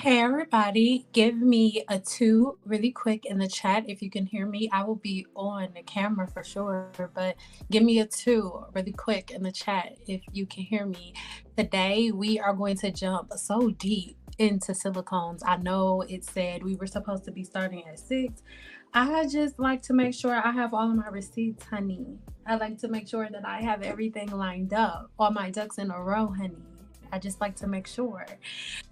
Hey everybody, give me a two really quick in the chat if you can hear me. I will be on the camera for sure, but give me a two really quick in the chat if you can hear me. Today we are going to jump so deep into silicones. I know it said we were supposed to be starting at 6. I just like to make sure I have all of my receipts, honey. I like to make sure that I have everything lined up, all my ducks in a row, honey. I just like to make sure.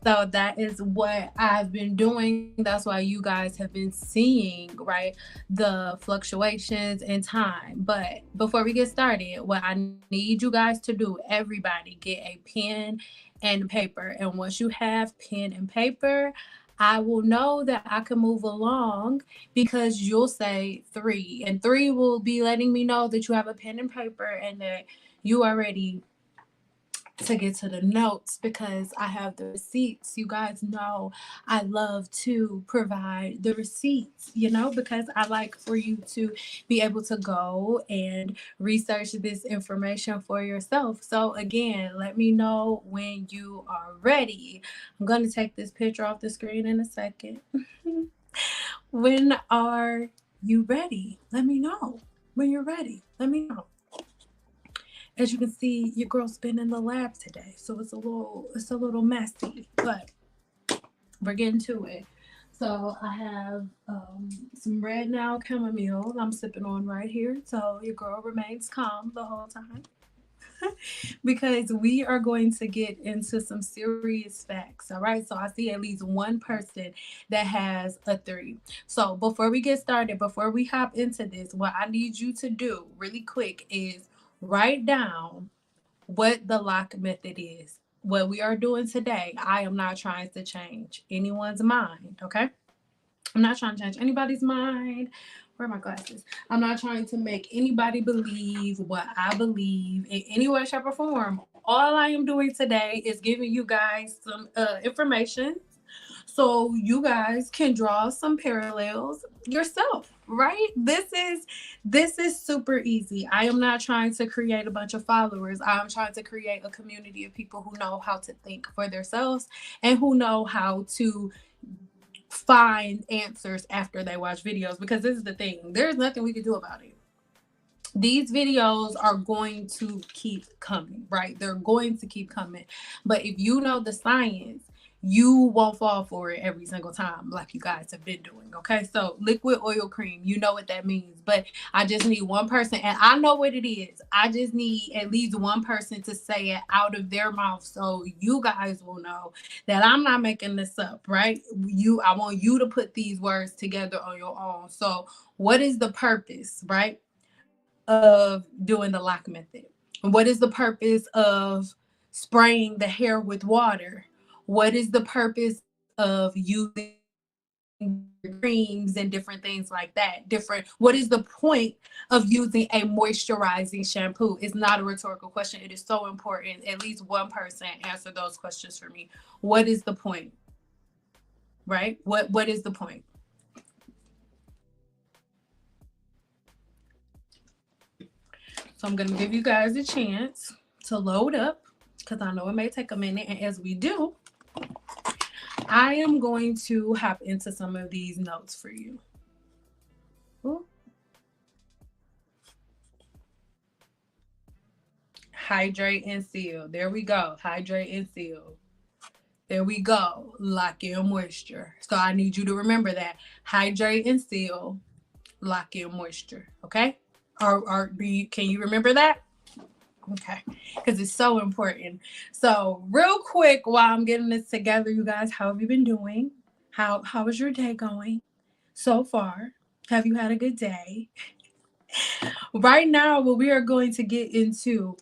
So that is what I've been doing. That's why you guys have been seeing, right, the fluctuations in time. But before we get started, what I need you guys to do, everybody, get a pen and paper. And once you have pen and paper, I will know that I can move along because you'll say three, and three will be letting me know that you have a pen and paper and that you are ready to get to the notes because I have the receipts. You guys know I love to provide the receipts, because I like for you to be able to go and research this information for yourself. So, again, let me know when you are ready. I'm going to take this picture off the screen in a second. When are you ready? Let me know. When you're ready, let me know. As you can see, your girl's been in the lab today, so it's a little messy, but we're getting to it. So I have some red now chamomile I'm sipping on right here. So your girl remains calm the whole time because we are going to get into some serious facts. All right. So I see at least one person that has a three. So before we get started, before we hop into this, what I need you to do really quick is write down what the lock method is. What we are doing today, I am not trying to change anyone's mind, okay? I'm not trying to change anybody's mind. Where are my glasses? I'm not trying to make anybody believe what I believe in any way, shape, or form. All I am doing today is giving you guys some information so you guys can draw some parallels yourself, right? This is super easy. I am not trying to create a bunch of followers. I'm trying to create a community of people who know how to think for themselves and who know how to find answers after they watch videos, because this is the thing, there's nothing we can do about it. These videos are going to keep coming, right? They're going to keep coming. But if you know the science, you won't fall for it every single time like you guys have been doing. Okay. So liquid oil cream, you know what that means. But I just need one person, and I know what it is. I just need at least one person to say it out of their mouth so you guys will know that I'm not making this up, right? I want you to put these words together on your own. So what is the purpose, right, of doing the lock method? What is the purpose of spraying the hair with water? What is the purpose of using creams and different things like that? What is the point of using a moisturizing shampoo? It's not a rhetorical question. It is so important. At least one person answer those questions for me. What is the point? Right? What is the point? So I'm going to give you guys a chance to load up because I know it may take a minute. And as we do, I am going to hop into some of these notes for you. Ooh. Hydrate and seal. There we go. Hydrate and seal. There we go. Lock in moisture. So I need you to remember that. Hydrate and seal. Lock in moisture. Okay? Can you remember that? Okay, because it's so important. So real quick, while I'm getting this together, you guys, how have you been doing? How is your day going so far? Have you had a good day? Right now, what we are going to get into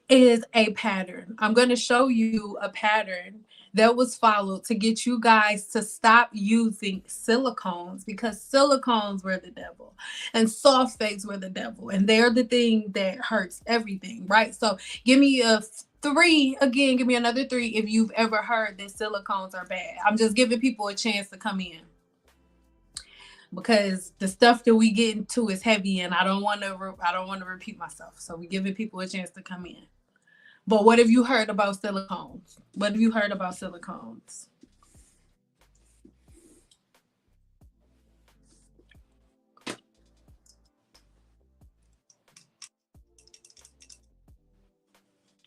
is a pattern. I'm going to show you a pattern that was followed to get you guys to stop using silicones, because silicones were the devil and sulfates were the devil, and they're the thing that hurts everything, right? So give me a three again. Give me another three if you've ever heard that silicones are bad. I'm just giving people a chance to come in because the stuff that we get into is heavy, and I don't want to repeat myself. So we're giving people a chance to come in. But what have you heard about silicones? What have you heard about silicones?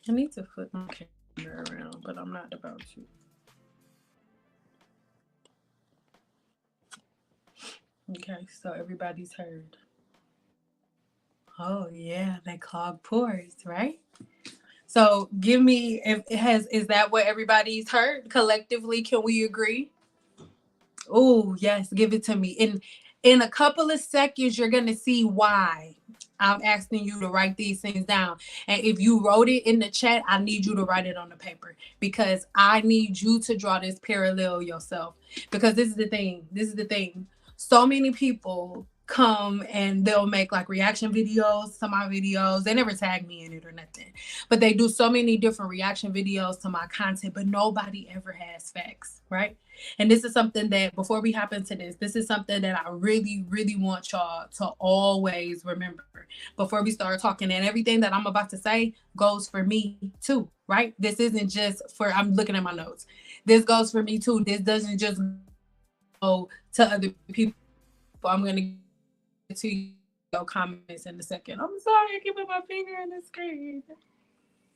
I need to flip my camera around, but I'm not about to. Okay, so everybody's heard. Oh yeah, they clog pores, right? So give me if it has is that what everybody's heard? Collectively, can we agree? Oh, yes, give it to me. In a couple of seconds, you're gonna see why I'm asking you to write these things down. And if you wrote it in the chat, I need you to write it on the paper because I need you to draw this parallel yourself. Because this is the thing. This is the thing. So many people come and they'll make like reaction videos to my videos. They never tag me in it or nothing. But they do so many different reaction videos to my content, but nobody ever has facts, right? And this is something that before we hop into this is something that I really, really want y'all to always remember before we start talking. And everything that I'm about to say goes for me too, right? This isn't just for, I'm looking at my notes. This goes for me too. This doesn't just go to other people. I'm going to get to your comments in a second. I'm sorry, I keep putting my finger on the screen.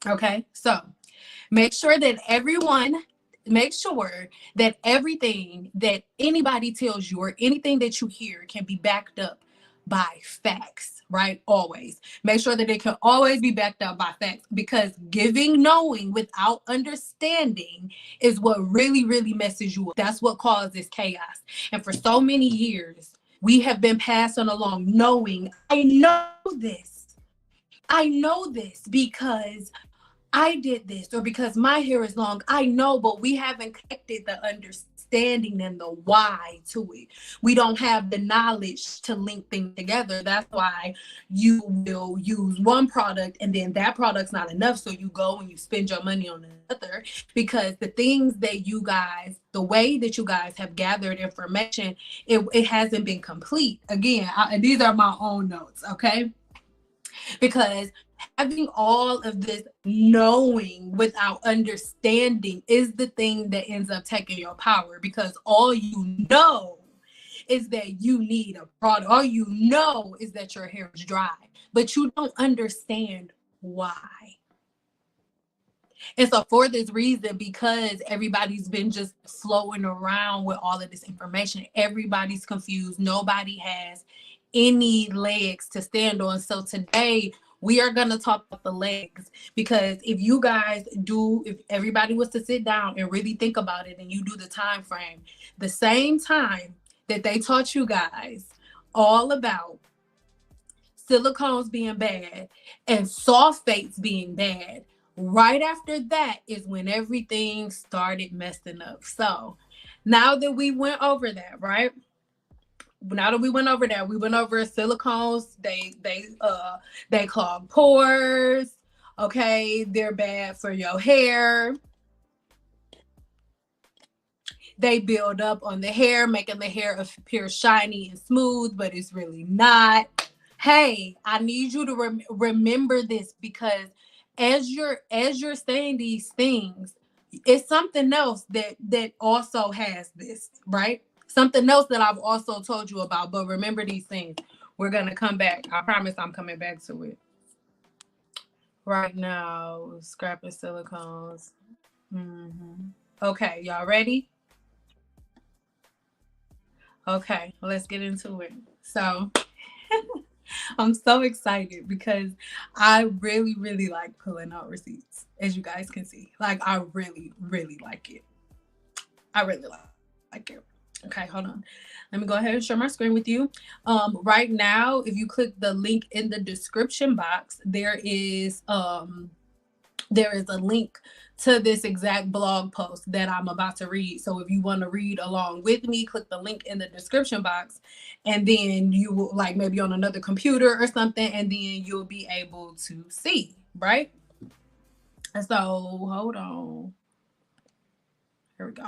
Okay, so make sure that everything that anybody tells you or anything that you hear can be backed up by facts, right? Always make sure that it can always be backed up by facts because giving knowing without understanding is what really, really messes you up. That's what causes chaos. And for so many years, we have been passing along knowing, I know this because I did this, or because my hair is long. I know, but we haven't connected the understanding and the why to it. We don't have the knowledge to link things together. That's why you will use one product and then that product's not enough. So you go and you spend your money on another because the things that you guys, the way that you guys have gathered information, it hasn't been complete. Again, these are my own notes, okay? Because having all of this knowing without understanding is the thing that ends up taking your power because all you know is that you need a product. All you know is that your hair is dry, but you don't understand why. And so for this reason, because everybody's been just flowing around with all of this information, everybody's confused. Nobody has any legs to stand on. So today we are going to talk about the legs because if everybody was to sit down and really think about it and you do the time frame, the same time that they taught you guys all about silicones being bad and sulfates being bad, right after that is when everything started messing up. So now that we went over that, right? Now that we went over silicones. They clog pores. Okay, they're bad for your hair. They build up on the hair, making the hair appear shiny and smooth, but it's really not. Hey, I need you to remember this because as you're saying these things, it's something else that also has this, right? Something else that I've also told you about, but remember these things. We're going to come back. I promise I'm coming back to it. Right now, scrapping silicones. Okay, y'all ready? Okay, let's get into it. So I'm so excited because I really, really like pulling out receipts, as you guys can see. Like, I really, really like it. I really like it. Okay, hold on. Let me go ahead and share my screen with you. Right now, if you click the link in the description box, there is a link to this exact blog post that I'm about to read. So if you want to read along with me, click the link in the description box, and then you will, like, maybe on another computer or something, and then you'll be able to see, right? So hold on. Here we go.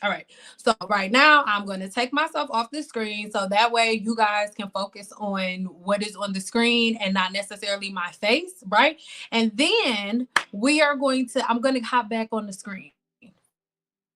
All right. So right now I'm going to take myself off the screen so that way you guys can focus on what is on the screen and not necessarily my face, right? And then I'm going to hop back on the screen,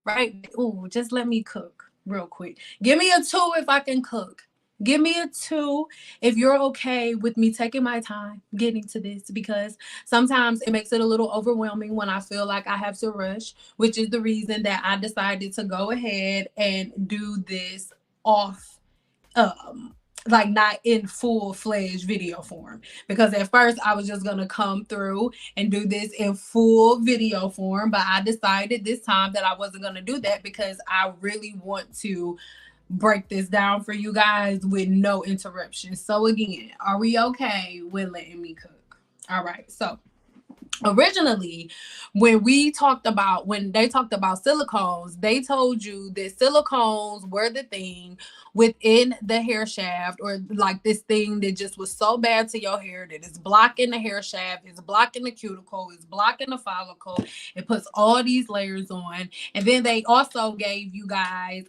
right? Ooh, just let me cook real quick. Give me a 2 if I can cook. Give me a 2 if you're okay with me taking my time getting to this, because sometimes it makes it a little overwhelming when I feel like I have to rush, which is the reason that I decided to go ahead and do this off, um like not in full-fledged video form, because at first I was just going to come through and do this in full video form, but I decided this time that I wasn't going to do that because I really want to break this down for you guys with no interruption. So again, are we okay with letting me cook? All right. So originally, when they talked about silicones, they told you that silicones were the thing within the hair shaft, or like this thing that just was so bad to your hair that it's blocking the hair shaft, it's blocking the cuticle, it's blocking the follicle. It puts all these layers on. And then they also gave you guys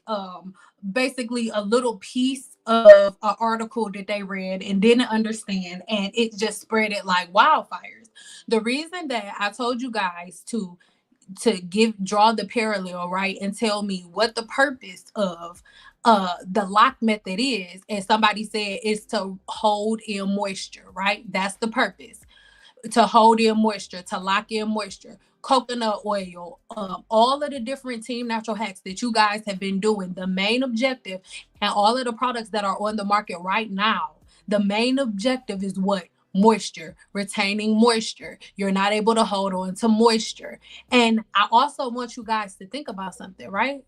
basically a little piece of an article that they read and didn't understand, and it just spread it like wildfires. The reason that I told you guys to draw the parallel, right, and tell me what the purpose of the lock method is, and somebody said it's to hold in moisture, right? That's the purpose, to hold in moisture, to lock in moisture. Coconut oil, all of the different Team Natural hacks that you guys have been doing, the main objective, and all of the products that are on the market right now, the main objective is what? Moisture, retaining moisture. You're not able to hold on to moisture. And I also want you guys to think about something, right?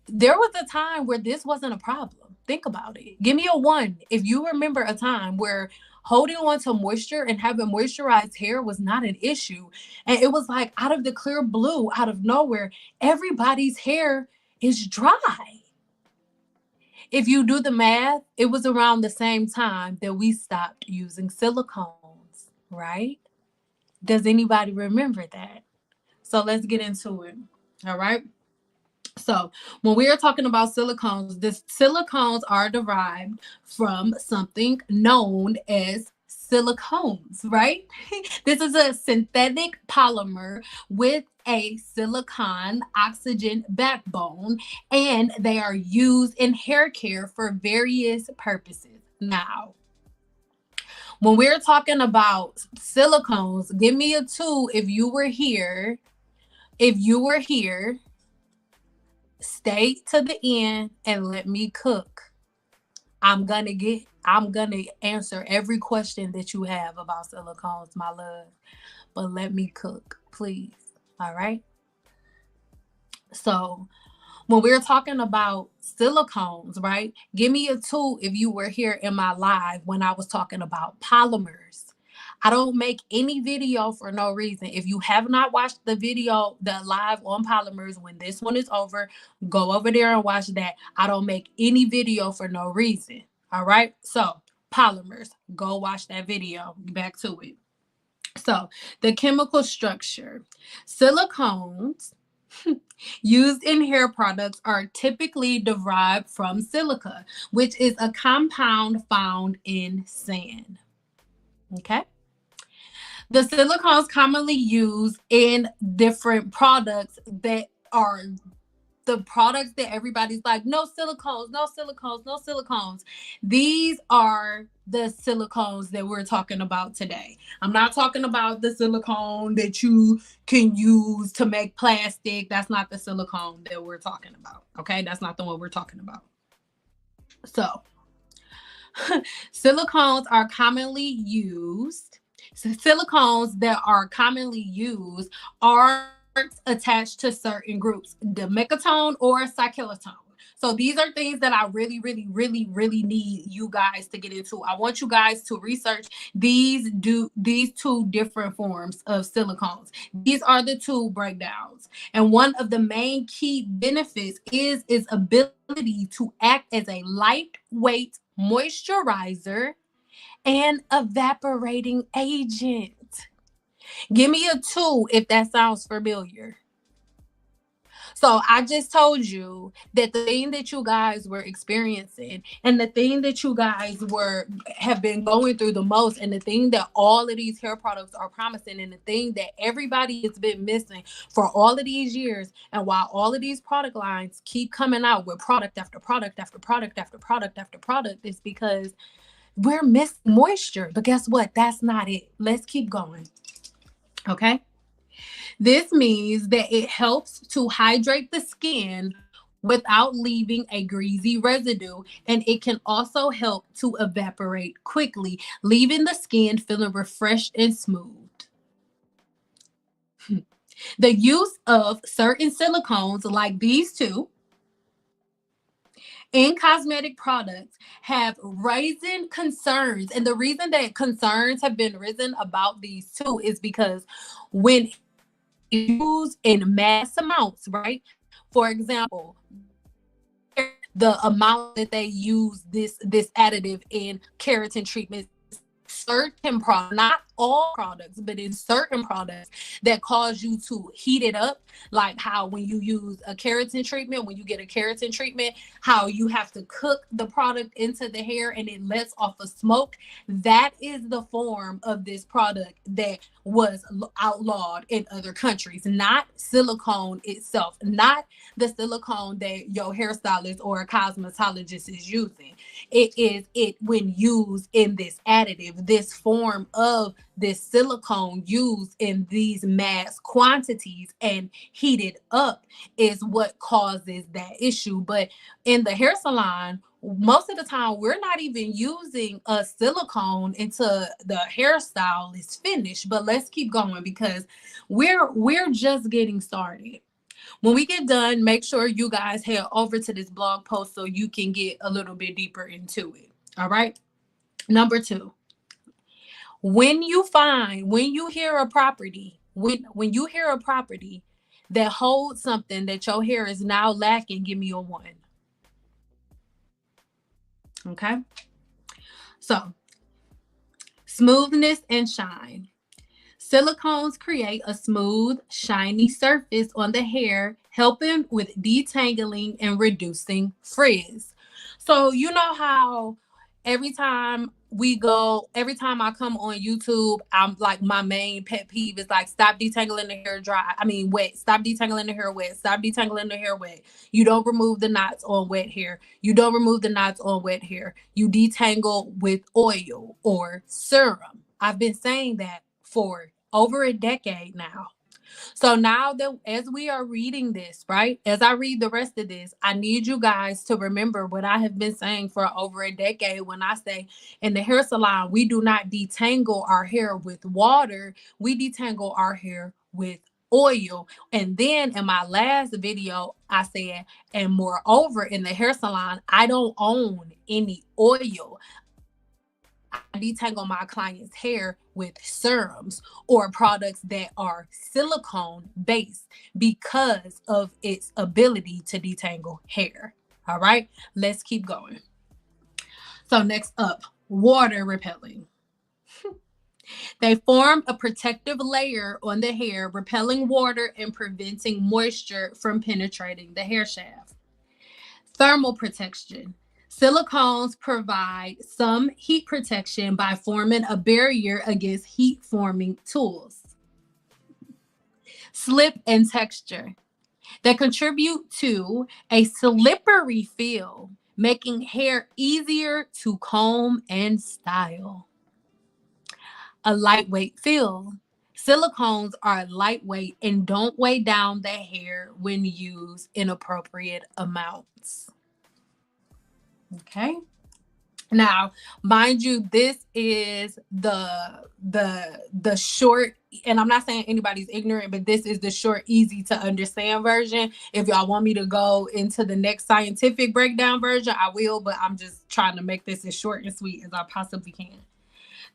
There was a time where this wasn't a problem. Think about it. Give me a 1 if you remember a time where holding on to moisture and having moisturized hair was not an issue. And it was like out of the clear blue, out of nowhere, everybody's hair is dry. If you do the math, it was around the same time that we stopped using silicones, right? Does anybody remember that? So let's get into it. All right. So when we are talking about silicones, the silicones are derived from something known as silicones, right? This is a synthetic polymer with a silicon oxygen backbone, and they are used in hair care for various purposes. Now, when we're talking about silicones, give me a 2 if you were here. If you were here, stay to the end and let me cook. I'm gonna answer every question that you have about silicones, my love. But let me cook, please. All right. So when we're talking about silicones, right? Give me a 2 if you were here in my live when I was talking about polymers. I don't make any video for no reason. If you have not watched the video, the live on polymers, when this one is over, go over there and watch that. I don't make any video for no reason. All right. So, polymers, go watch that video. Back to it. So, the chemical structure, silicones used in hair products are typically derived from silica, which is a compound found in sand. Okay. The silicones commonly used in different products that are the products that everybody's like, no silicones, no silicones, no silicones. These are the silicones that we're talking about today. I'm not talking about the silicone that you can use to make plastic. That's not the silicone that we're talking about. Okay, that's not the one we're talking about. So, silicones are commonly used. So silicones that are commonly used are attached to certain groups, dimethicone or cyclotone. So these are things that I really, really, really, really need you guys to get into. I want you guys to research these 2 different forms of silicones. These are the 2 breakdowns. And one of the main key benefits is its ability to act as a lightweight moisturizer and evaporating agent. Give me a 2 if that sounds familiar. So I just told you that the thing that you guys were experiencing and the thing that you guys have been going through the most, and the thing that all of these hair products are promising, and the thing that everybody has been missing for all of these years, and while all of these product lines keep coming out with product after product after product after product after product, is because we're missing moisture. But guess what? That's not it. Let's keep going. Okay. This means that it helps to hydrate the skin without leaving a greasy residue, and it can also help to evaporate quickly, leaving the skin feeling refreshed and smooth. The use of certain silicones like these two in cosmetic products have risen concerns. And the reason that concerns have been risen about these two is because when used in mass amounts, right? For example, the amount that they use this additive in keratin treatments, certain products, not all products, but in certain products that cause you to heat it up, like how when you use a keratin treatment, when you get a keratin treatment, how you have to cook the product into the hair and it lets off a smoke. That is the form of this product that was outlawed in other countries, not silicone itself, not the silicone that your hairstylist or a cosmetologist is using. It is when used in this additive, this form of this silicone used in these mass quantities and heated up is what causes that issue. But in the hair salon, most of the time we're not even using a silicone until the hairstyle is finished. But let's keep going because we're just getting started. When we get done, make sure you guys head over to this blog post so you can get a little bit deeper into it. All right. Number 2, when you hear a property, when you hear a property that holds something that your hair is now lacking, give me a 1. Okay. So, smoothness and shine. Silicones create a smooth, shiny surface on the hair, helping with detangling and reducing frizz. So you know how every time I come on YouTube, I'm like, my main pet peeve is like, stop detangling the hair wet. Stop detangling the hair wet. Stop detangling the hair wet. You don't remove the knots on wet hair. You don't remove the knots on wet hair. You detangle with oil or serum. I've been saying that for over a decade now. So now that as we are reading this, right, as I read the rest of this, I need you guys to remember what I have been saying for over a decade when I say in the hair salon, we do not detangle our hair with water, we detangle our hair with oil. And then in my last video, I said, and moreover, in the hair salon, I don't own any oil. I detangle my clients' hair with serums or products that are silicone based because of its ability to detangle hair. All right, let's keep going. So next up, water repelling. They form a protective layer on the hair, repelling water and preventing moisture from penetrating the hair shaft. Thermal protection. Silicones provide some heat protection by forming a barrier against heat-forming tools. Slip and texture. They contribute to a slippery feel, making hair easier to comb and style. A lightweight feel. Silicones are lightweight and don't weigh down the hair when used in appropriate amounts. Okay. Now, mind you, this is the short, and I'm not saying anybody's ignorant, but this is the short, easy to understand version. If y'all want me to go into the next scientific breakdown version, I will, but I'm just trying to make this as short and sweet as I possibly can.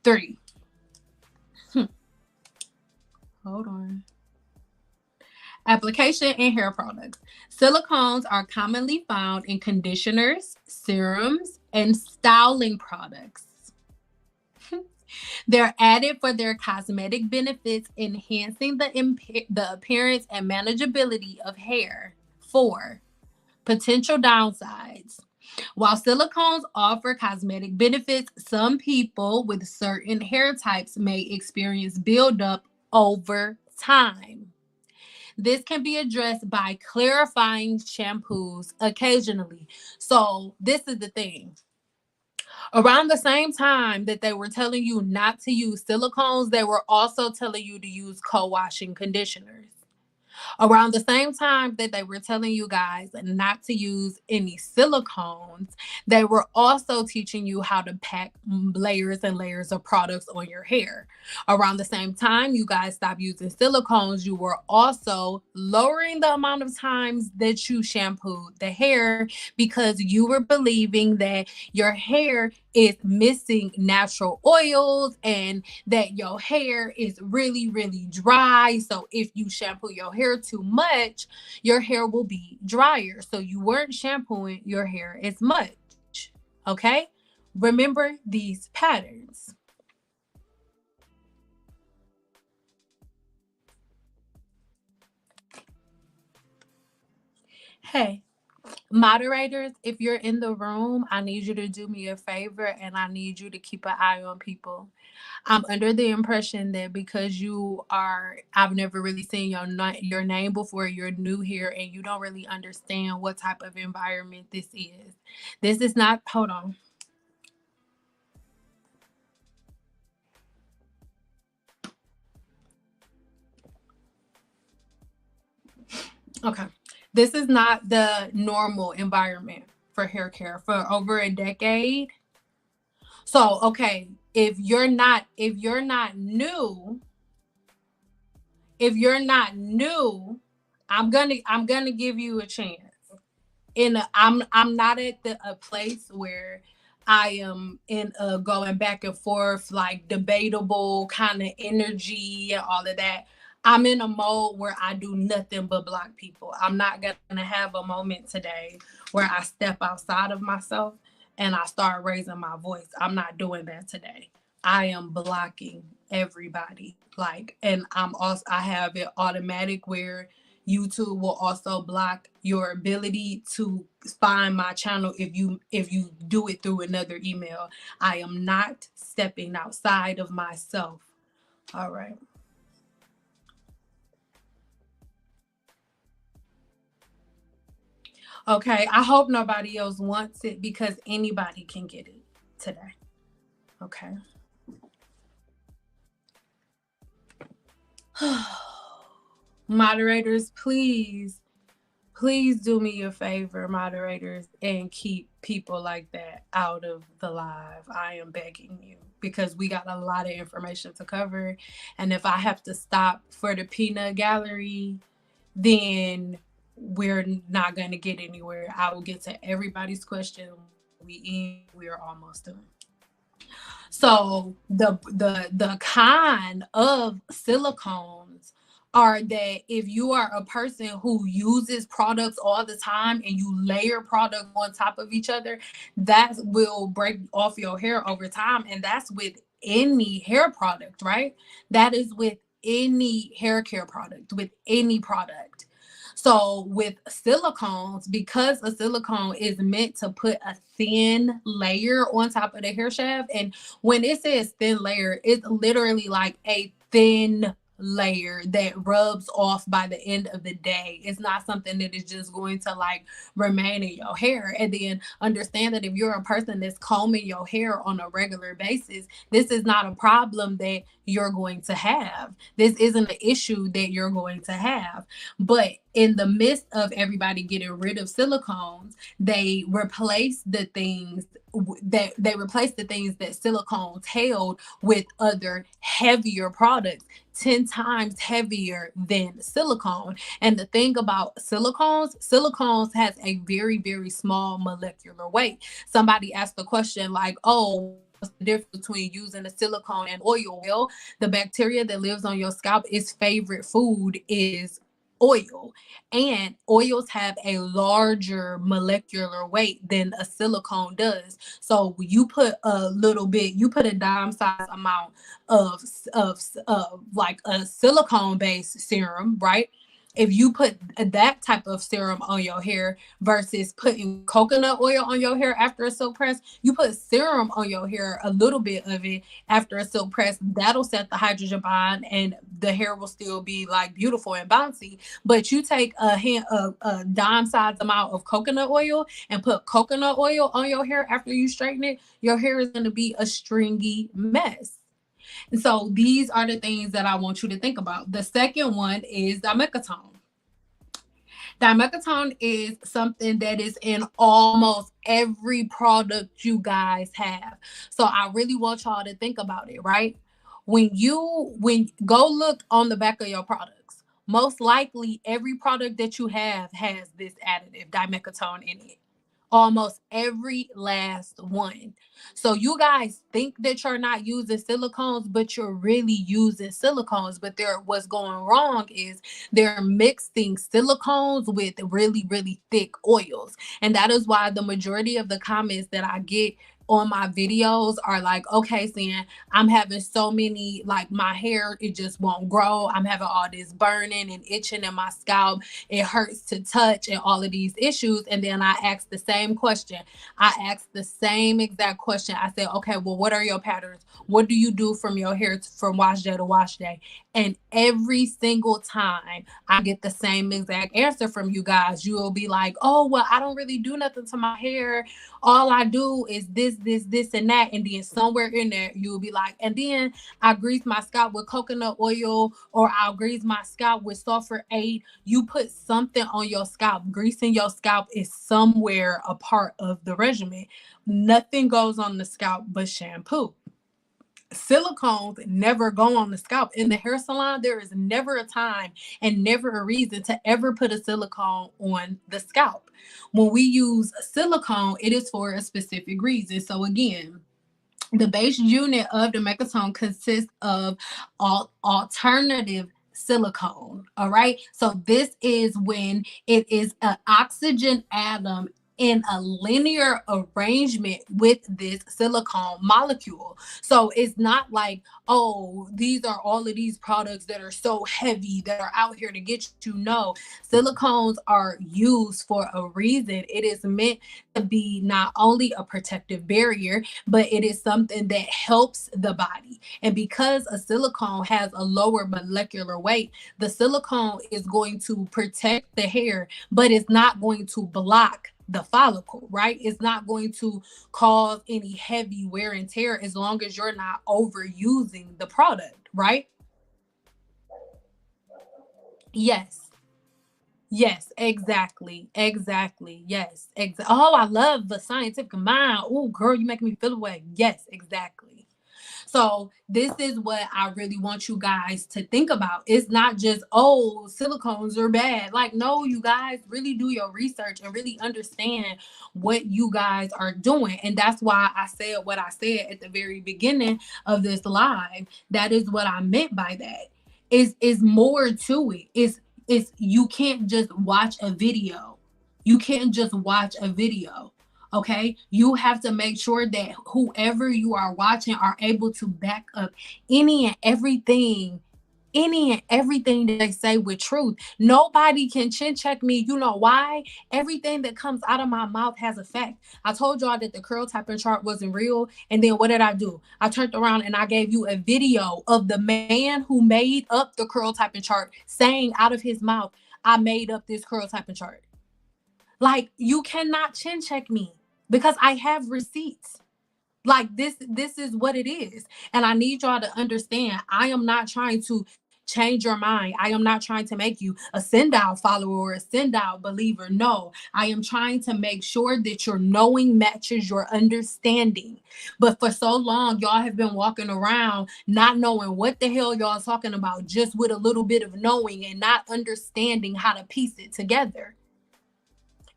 3. Hold on. Application in hair products. Silicones are commonly found in conditioners, serums, and styling products. They're added for their cosmetic benefits, enhancing the appearance and manageability of hair. 4. Potential downsides. While silicones offer cosmetic benefits, some people with certain hair types may experience buildup over time. This can be addressed by clarifying shampoos occasionally. So, this is the thing. Around the same time that they were telling you not to use silicones, they were also telling you to use co washing conditioners. Around the same time that they were telling you guys not to use any silicones, they were also teaching you how to pack layers and layers of products on your hair. Around the same time you guys stopped using silicones, you were also lowering the amount of times that you shampooed the hair because you were believing that your hair is missing natural oils and that your hair is really, really dry. So if you shampoo your hair too much, your hair will be drier. So you weren't shampooing your hair as much. Okay? Remember these patterns. Hey, moderators, if you're in the room, I need you to do me a favor and I need you to keep an eye on people. I'm under the impression that because I've never really seen your name before, you're new here and you don't really understand what type of environment this is. This is not, hold on. Okay. This is not the normal environment for hair care for over a decade. So, okay, if you're not new, I'm gonna give you a chance. I'm not at a place where I am in a going back and forth like debatable kind of energy and all of that. I'm in a mode where I do nothing but block people. I'm not gonna have a moment today where I step outside of myself and I start raising my voice. I'm not doing that today. I am blocking everybody. Like, and I have it automatic where YouTube will also block your ability to find my channel if you do it through another email. I am not stepping outside of myself. All right. Okay. I hope nobody else wants it because anybody can get it today. Okay. Moderators, please do me a favor, moderators, and keep people like that out of the live. I am begging you because we got a lot of information to cover. And if I have to stop for the peanut gallery, then we're not going to get anywhere. I will get to everybody's question. We are almost done. So the kind of silicones are that if you are a person who uses products all the time and you layer products on top of each other, that will break off your hair over time. And that's with any hair product, right? That is with any hair care product, with any product. So with silicones, because a silicone is meant to put a thin layer on top of the hair shaft, and when it says thin layer, it's literally like a thin layer that rubs off by the end of the day. It's not something that is just going to like remain in your hair. And then understand that if you're a person that's combing your hair on a regular basis, this is not a problem that you're going to have. This isn't an issue that you're going to have. But in the midst of everybody getting rid of silicones, they replace the things that silicones held with other heavier products, 10 times heavier than silicone. And the thing about silicones has a very, very small molecular weight. Somebody asked the question like, oh, what's the difference between using a silicone and oil? Well, the bacteria that lives on your scalp, its favorite food is oil, and oils have a larger molecular weight than a silicone does. So you put you put a dime size amount of like a silicone based serum, right? If you put that type of serum on your hair versus putting coconut oil on your hair after a silk press, you put serum on your hair, a little bit of it after a silk press, that'll set the hydrogen bond and the hair will still be like beautiful and bouncy. But you take a dime sized amount of coconut oil and put coconut oil on your hair after you straighten it, your hair is going to be a stringy mess. And so these are the things that I want you to think about. The second one is dimethicone. Dimethicone is something that is in almost every product you guys have. So I really want y'all to think about it, right? When go look on the back of your products, most likely every product that you have has this additive dimethicone in it, almost every last one. So you guys think that you're not using silicones, but you're really using silicones. But what's going wrong is they're mixing silicones with really, really thick oils. And that is why the majority of the comments that I get on my videos are like, okay, Cyn, I'm having so many, like my hair, it just won't grow. I'm having all this burning and itching in my scalp. It hurts to touch and all of these issues. And then I asked the same question. I asked the same exact question. I said, okay, well, what are your patterns? What do you do from your hair from wash day to wash day? And every single time I get the same exact answer from you guys. You will be like, oh, well, I don't really do nothing to my hair. All I do is this, and that. And then somewhere in there, you will be like, and then I grease my scalp with coconut oil, or I'll grease my scalp with sulfur 8. You put something on your scalp. Greasing your scalp is somewhere a part of the regimen. Nothing goes on the scalp but shampoo. Silicones never go on the scalp. In the hair salon, there is never a time and never a reason to ever put a silicone on the scalp. When we use silicone, it is for a specific reason. So again, the base unit of the dimethicone consists of alternative silicone. All right. So this is when it is an oxygen atom in a linear arrangement with this silicone molecule. So it's not like, oh, these are all of these products that are so heavy that are out here to get you. No, silicones are used for a reason. It is meant to be not only a protective barrier, but it is something that helps the body. And because a silicone has a lower molecular weight, the silicone is going to protect the hair, but it's not going to block the follicle, right? It's not going to cause any heavy wear and tear as long as you're not overusing the product, right? Yes. Yes, exactly. Exactly. Yes. Oh, I love the scientific mind. Oh, girl, you make me feel away. Yes, exactly. So this is what I really want you guys to think about. It's not just, oh, silicones are bad. Like, no, you guys really do your research and really understand what you guys are doing. And that's why I said what I said at the very beginning of this live. That is what I meant by that. Is more to it. It's you can't just watch a video. You can't just watch a video. Okay, you have to make sure that whoever you are watching are able to back up any and everything that they say with truth. Nobody can chin check me. You know why? Everything that comes out of my mouth has effect. I told y'all that the curl typing chart wasn't real, and then what did I do? I turned around and I gave you a video of the man who made up the curl typing chart saying out of his mouth, I made up this curl typing chart. Like, you cannot chin check me because I have receipts. Like, this is what it is. And I need y'all to understand, I am not trying to change your mind. I am not trying to make you a send out follower or a send out believer. No, I am trying to make sure that your knowing matches your understanding. But for so long, y'all have been walking around not knowing what the hell y'all talking about, just with a little bit of knowing and not understanding how to piece it together.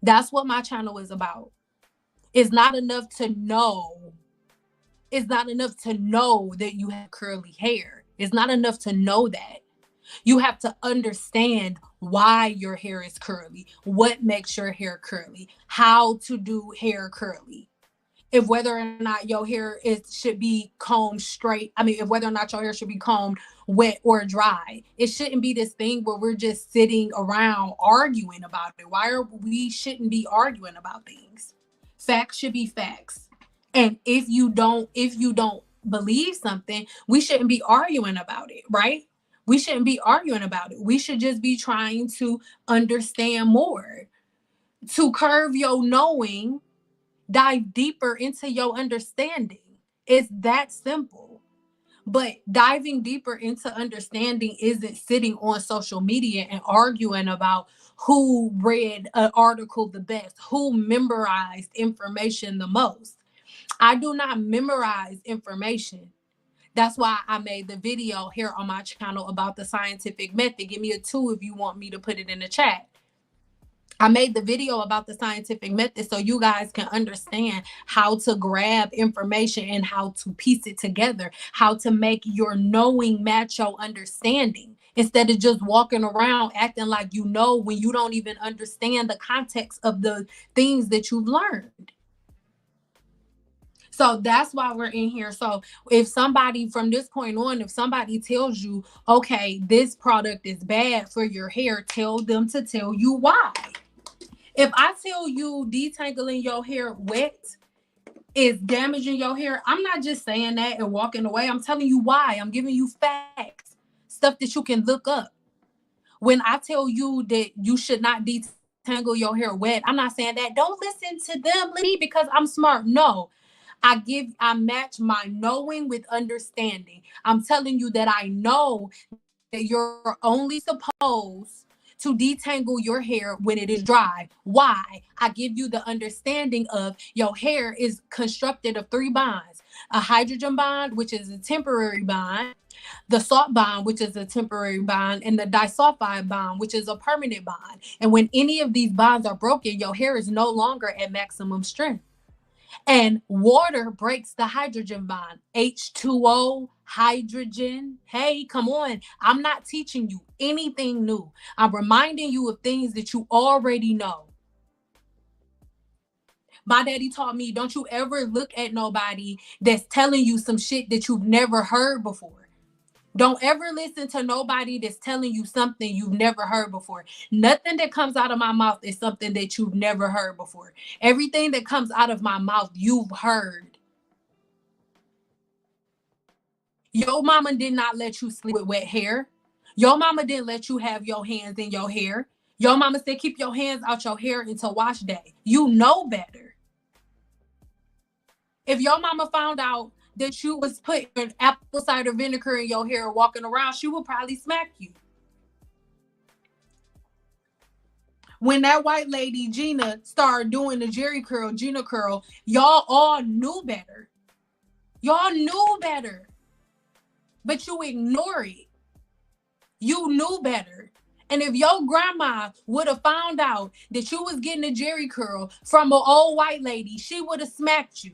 That's what my channel is about. It's not enough to know. It's not enough to know that you have curly hair. It's not enough to know that. You have to understand why your hair is curly, what makes your hair curly, how to do hair curly. if whether or not your hair should be combed straight. I mean, if whether or not your hair should be combed wet or dry. It shouldn't be this thing where we're just sitting around arguing about it. Why are we shouldn't be arguing about things? Facts should be facts. And if you don't believe something, we shouldn't be arguing about it, right? We shouldn't be arguing about it. We should just be trying to understand more, to curve your knowing, dive deeper into your understanding. It's that simple. But diving deeper into understanding isn't sitting on social media and arguing about who read an article the best, who memorized information the most. I do not memorize information. That's why I made the video here on my channel about the scientific method. Give me a 2 if you want me to put it in the chat. I made the video about the scientific method so you guys can understand how to grab information and how to piece it together, how to make your knowing match your understanding instead of just walking around acting like you know when you don't even understand the context of the things that you've learned. So that's why we're in here. So if somebody from this point on, if somebody tells you, okay, this product is bad for your hair, tell them to tell you why. If I tell you detangling your hair wet is damaging your hair, I'm not just saying that and walking away. I'm telling you why. I'm giving you facts, stuff that you can look up. When I tell you that you should not detangle your hair wet, I'm not saying that. Don't listen to them, because I'm smart. No. I match my knowing with understanding. I'm telling you that I know that you're only supposed to detangle your hair when it is dry. Why? I give you the understanding of your hair is constructed of 3 bonds: a hydrogen bond, which is a temporary bond, the salt bond, which is a temporary bond, and the disulfide bond, which is a permanent bond. And when any of these bonds are broken, your hair is no longer at maximum strength. And water breaks the hydrogen bond. H2O, hydrogen. Hey, come on. I'm not teaching you anything new. I'm reminding you of things that you already know. My daddy taught me, don't you ever look at nobody that's telling you some shit that you've never heard before. Don't ever listen to nobody that's telling you something you've never heard before. Nothing that comes out of my mouth is something that you've never heard before. Everything that comes out of my mouth, you've heard. Your mama did not let you sleep with wet hair. Your mama didn't let you have your hands in your hair. Your mama said keep your hands out your hair until wash day. You know better. If your mama found out that you was putting apple cider vinegar in your hair walking around, she would probably smack you. When that white lady Gina started doing the Jerry curl, Gina curl, y'all all knew better. Y'all knew better, but you ignore it. You knew better. And if your grandma would have found out that you was getting a Jerry curl from an old white lady, she would have smacked you.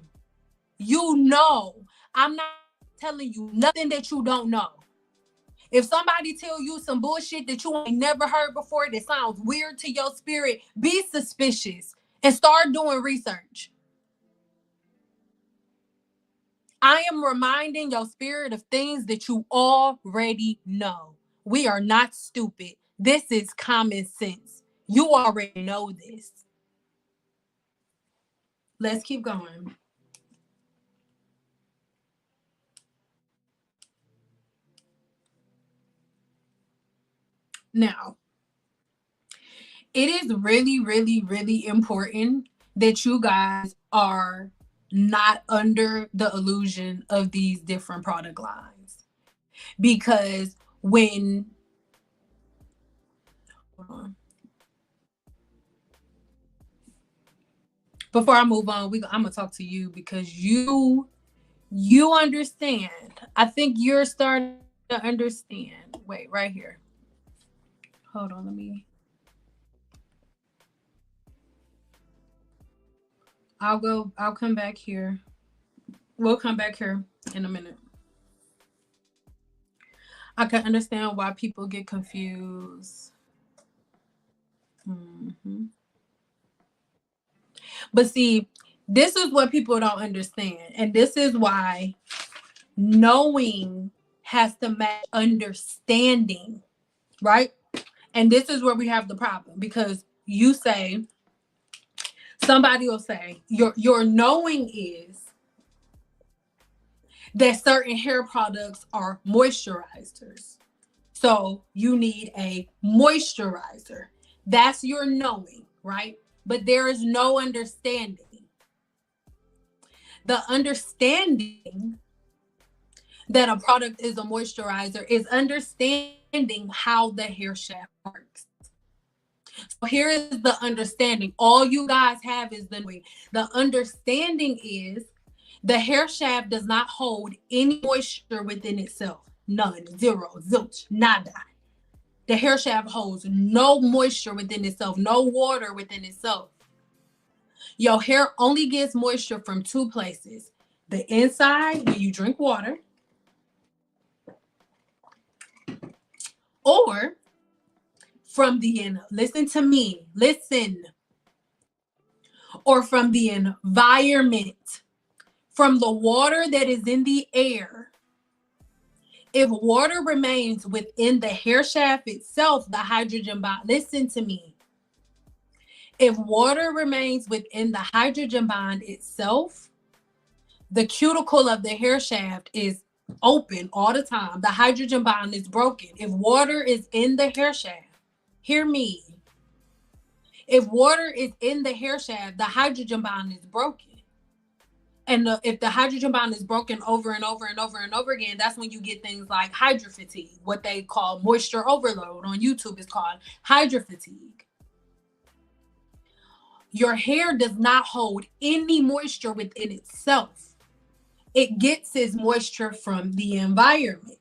You know. I'm not telling you nothing that you don't know. If somebody tell you some bullshit that you ain't never heard before that sounds weird to your spirit, be suspicious and start doing research. I am reminding your spirit of things that you already know. We are not stupid. This is common sense. You already know this. Let's keep going. Now, it is really, really, really important that you guys are not under the illusion of these different product lines. Because when before I move on, I'm gonna talk to you because you understand. I think you're starting to understand. Wait, right here. Hold on, I'll come back here. We'll come back here in a minute. I can understand why people get confused. Mm-hmm. But see, This is what people don't understand. And this is why knowing has to match understanding, right? And this is where we have the problem, because you say, somebody will say, your knowing is that certain hair products are moisturizers. So you need a moisturizer. That's your knowing, right? But there is no understanding. The understanding that a product is a moisturizer is understanding how the hair shaft works. So here is the understanding. All you guys have is the knowing. The understanding is the hair shaft does not hold any moisture within itself. None, zero, zilch, nada. The hair shaft holds no moisture within itself, no water within itself. Your hair only gets moisture from two places. The inside, when you drink water, or from the listen to me, listen, or from the environment, from the water that is in the air. If water remains within the hair shaft itself, the hydrogen bond, listen to me. If water remains within the hydrogen bond itself, the cuticle of the hair shaft is open all the time. The hydrogen bond is broken. If water is in the hair shaft, hear me. If water is in the hair shaft, the hydrogen bond is broken. And if the hydrogen bond is broken over and over and over and over again, that's when you get things like hydrofatigue. What they call moisture overload on YouTube is called hydrofatigue. Your hair does not hold any moisture within itself. It gets its moisture from the environment.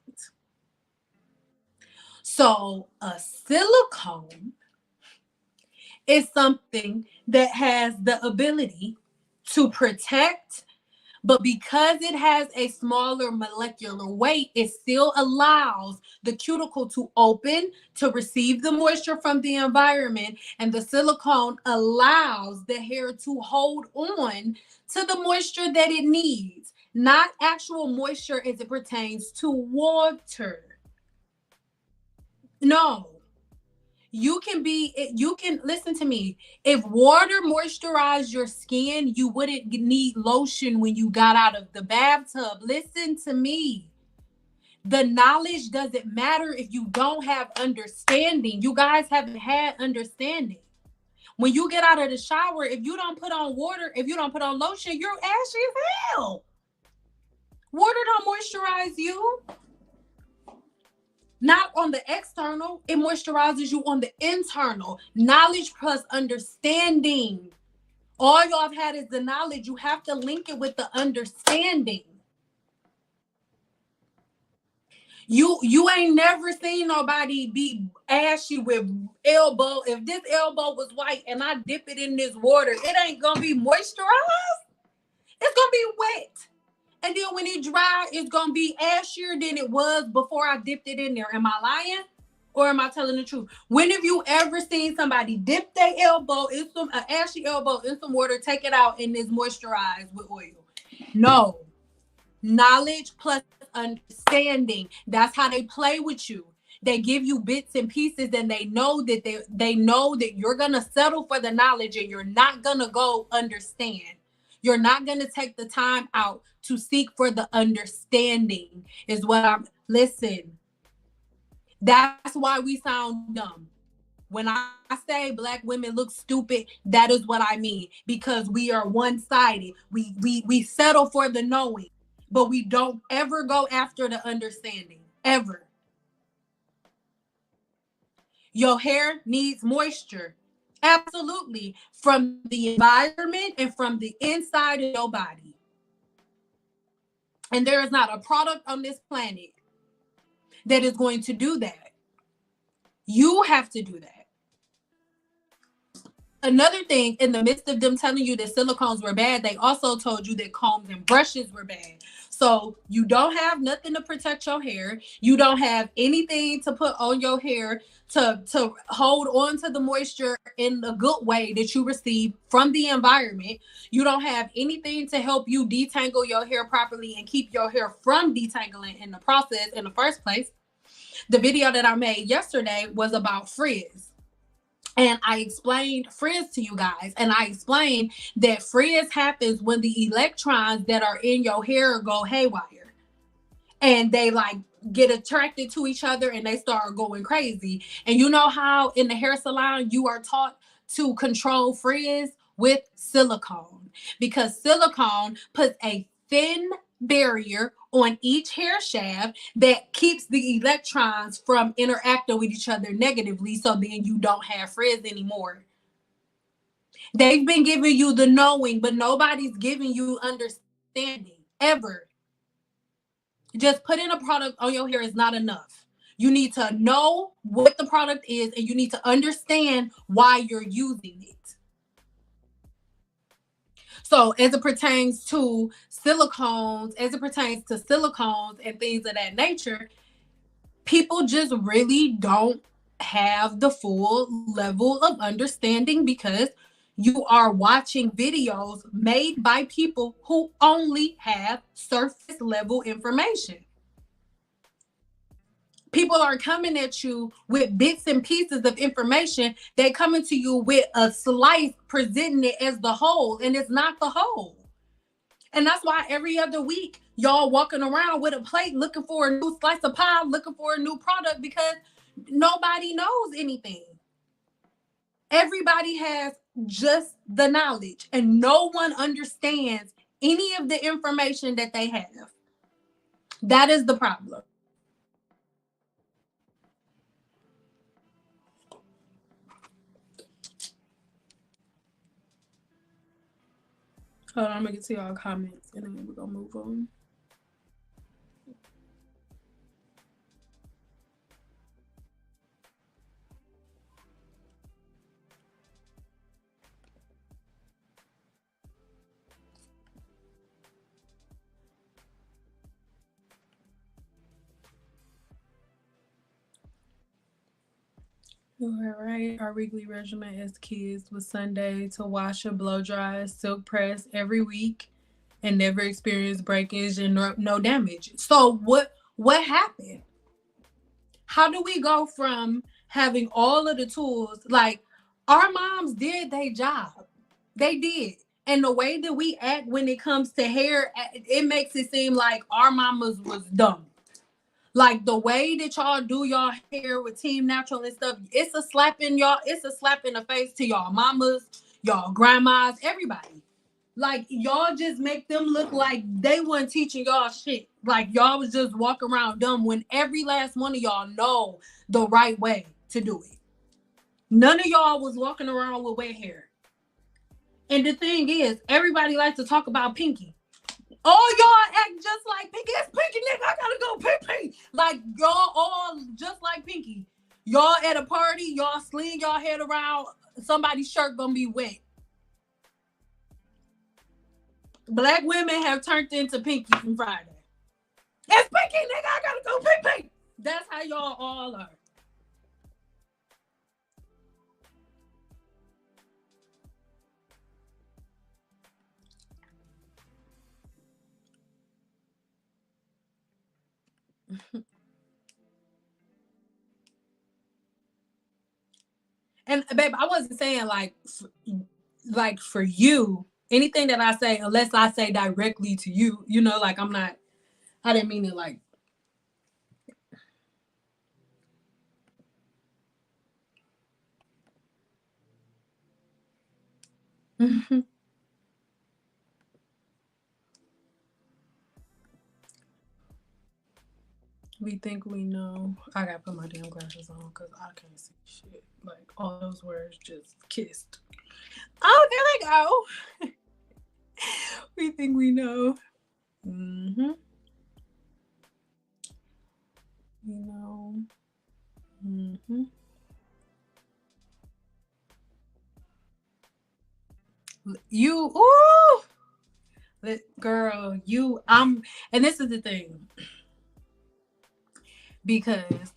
So a silicone is something that has the ability to protect, but because it has a smaller molecular weight, it still allows the cuticle to open to receive the moisture from the environment, and the silicone allows the hair to hold on to the moisture that it needs, not actual moisture as it pertains to water. No. You can listen to me. If water moisturized your skin, you wouldn't need lotion when you got out of the bathtub. Listen to me. The knowledge doesn't matter if you don't have understanding. You guys haven't had understanding. When you get out of the shower, if you don't put on water, if you don't put on lotion, you're ashy as hell. Water don't moisturize you. Not on the external, it moisturizes you on the internal. Knowledge plus understanding. All y'all have had is the knowledge. You have to link it with the understanding. You ain't never seen nobody be ashy with elbow. If this elbow was white and I dip it in this water, it ain't gonna be moisturized. It's gonna be wet. And then when it dry, it's going to be ashier than it was before I dipped it in there. Am I lying? Or am I telling the truth? When have you ever seen somebody dip their elbow in some ashy elbow in some water, take it out, and it's moisturized with oil? No. Knowledge plus understanding. That's how they play with you. They give you bits and pieces, and they know that they know that you're going to settle for the knowledge and you're not going to go understand. You're not going to take the time out to seek for the understanding is what listen. That's why we sound dumb. When I say black women look stupid, that is what I mean, because we are one-sided. We settle for the knowing, but we don't ever go after the understanding, ever. Your hair needs moisture. Absolutely. From the environment and from the inside of your body. And there is not a product on this planet that is going to do that. You have to do that. another thing, in the midst of them telling you that silicones were bad, they also told you that combs and brushes were bad. So you don't have nothing to protect your hair. You don't have anything to put on your hair to hold on to the moisture in the good way that you receive from the environment. You don't have anything to help you detangle your hair properly and keep your hair from detangling in the process in the first place. The video that I made yesterday was about frizz. And I explained frizz to you guys. And I explained that frizz happens when the electrons that are in your hair go haywire. And they like get attracted to each other and they start going crazy. And you know how in the hair salon you are taught to control frizz with silicone, because silicone puts a thin barrier on each hair shaft that keeps the electrons from interacting with each other negatively, so then you don't have frizz anymore. They've been giving you the knowing, but nobody's giving you understanding ever. Just putting a product on your hair is not enough. You need to know what the product is and you need to understand why you're using it. So as it pertains to silicones, and things of that nature, people just really don't have the full level of understanding because you are watching videos made by people who only have surface level information. People are coming at you with bits and pieces of information. They're coming to you with a slice, presenting it as the whole, and it's not the whole. And that's why every other week, y'all walking around with a plate looking for a new slice of pie, looking for a new product, because nobody knows anything. Everybody has just the knowledge, and no one understands any of the information that they have. That is the problem. Hold on, I'm gonna get to y'all comments and then we're gonna move on. All right. Our weekly regimen as kids was Sunday to wash and blow dry, silk press every week, and never experience breakage and no damage. So what happened? How do we go from having all of the tools? Like, our moms did their job. They did. And the way that we act when it comes to hair, it makes it seem like our mamas was dumb. Like the way that y'all do y'all hair with Team Natural and stuff, it's a slap in the face to y'all mamas, y'all grandmas, everybody. Like y'all just make them look like they weren't teaching y'all shit. Like y'all was just walking around dumb when every last one of y'all know the right way to do it. None of y'all was walking around with wet hair. And the thing is, everybody likes to talk about Pinky. All y'all act just like Pinky. It's Pinky, nigga. I gotta go pee. Like y'all all just like Pinky. Y'all at a party, y'all sling y'all head around, somebody's shirt gonna be wet. Black women have turned into Pinky from Friday. It's Pinky, nigga. I gotta go pee. That's how y'all all are. And babe, I wasn't saying like for you, anything that I say, unless I say directly to you, like I didn't mean it like. We think we know. I gotta put my damn glasses on because I can't see shit. Like all those words just kissed. Oh, there they go. We think we know. Mm-hmm. You know. Mm-hmm. You, ooh, girl, and this is the thing, because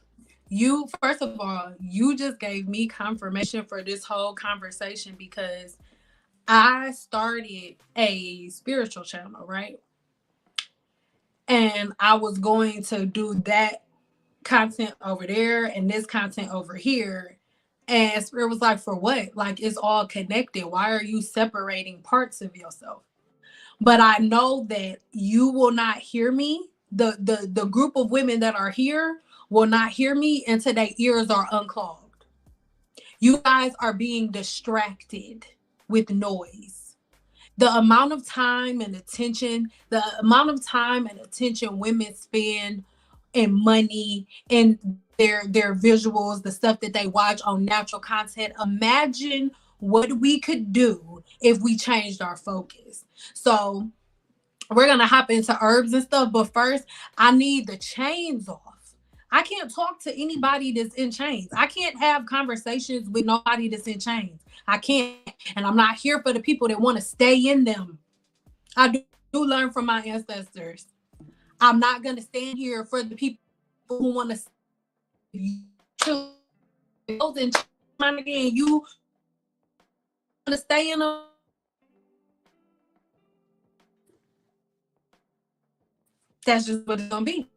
you, first of all, you just gave me confirmation for this whole conversation, because I started a spiritual channel, right? And I was going to do that content over there and this content over here. And Spirit was like, for what? Like, it's all connected. Why are you separating parts of yourself? But I know that you will not hear me. The group of women that are here will not hear me until their ears are unclogged. You guys are being distracted with noise. The amount of time and attention, women spend and money and their visuals, the stuff that they watch on natural content. Imagine what we could do if we changed our focus. So we're gonna hop into herbs and stuff, but first I need the chains off. I can't talk to anybody that's in chains. I can't have conversations with nobody that's in chains. I can't. And I'm not here for the people that want to stay in them. I do learn from my ancestors. I'm not gonna stand here for the people who want to and again, you want to stay in them. That's just what it's gonna be.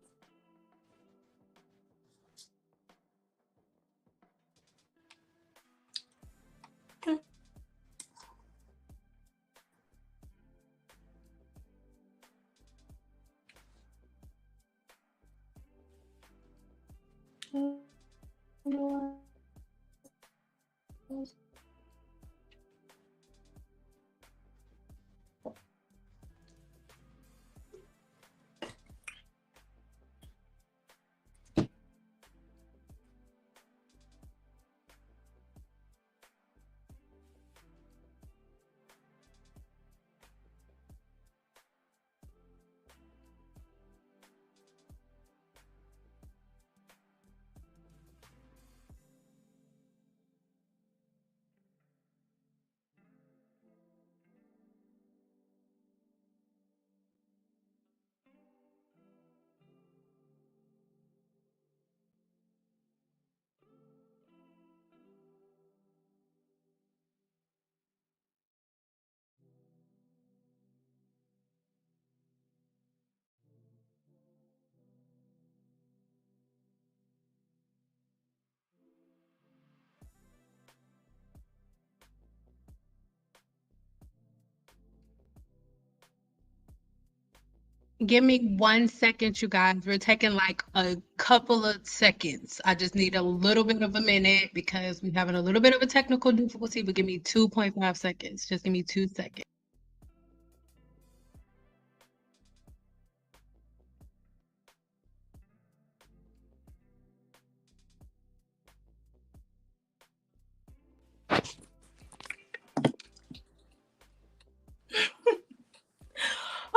Give me 1 second, you guys. We're taking like a couple of seconds. I just need a little bit of a minute because we're having a little bit of a technical difficulty, but give me 2.5 seconds. Just give me 2 seconds.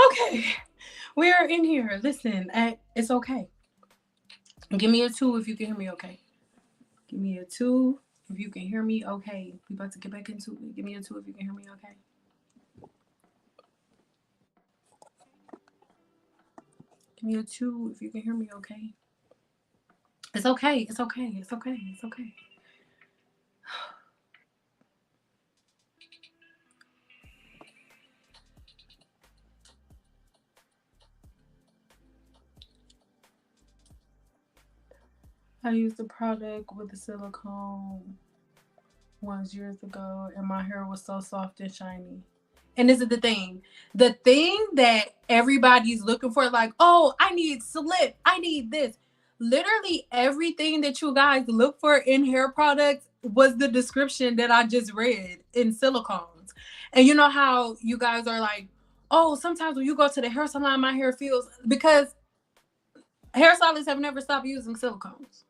Okay, we are in here. Listen, it's okay. Give me a 2 if you can hear me okay. Give me a 2 if you can hear me okay. We about to get back into it. Give me a 2 if you can hear me okay. Give me a 2 if you can hear me okay. It's okay. It's okay. It's okay. It's okay. I used the product with the silicone ones years ago, and my hair was so soft and shiny. And this is the thing that everybody's looking for, like, oh, I need slip, I need this. Literally everything that you guys look for in hair products was the description that I just read in silicones. And you know how you guys are like, oh, sometimes when you go to the hair salon, my hair feels, because hairstylists have never stopped using silicones,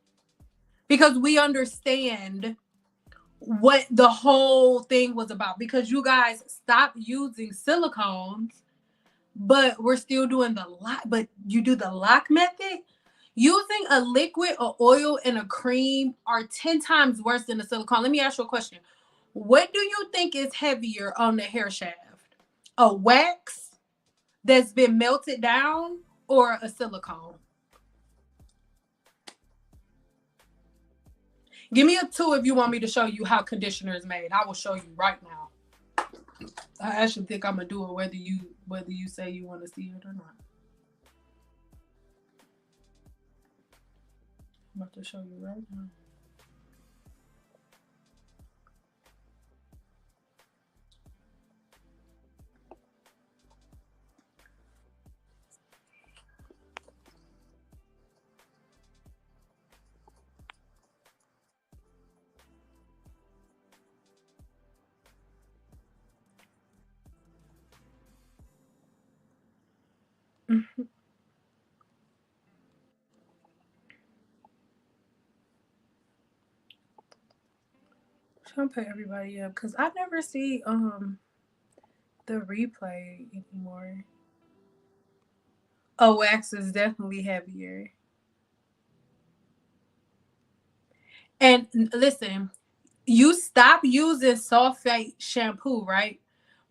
because we understand what the whole thing was about, because you guys stopped using silicones, but we're still doing the lock. But you do the lock method. Using a liquid, a oil, and a cream are 10 times worse than the silicone. Let me ask you a question. What do you think is heavier on the hair shaft? A wax that's been melted down or a silicone? Give me a 2 if you want me to show you how conditioner is made. I will show you right now. I actually think I'm gonna do it whether you say you want to see it or not. I'm about to show you right now. Trying to put everybody up because I never see the replay anymore. Oh, wax is definitely heavier. And listen, you stop using sulfate shampoo, right?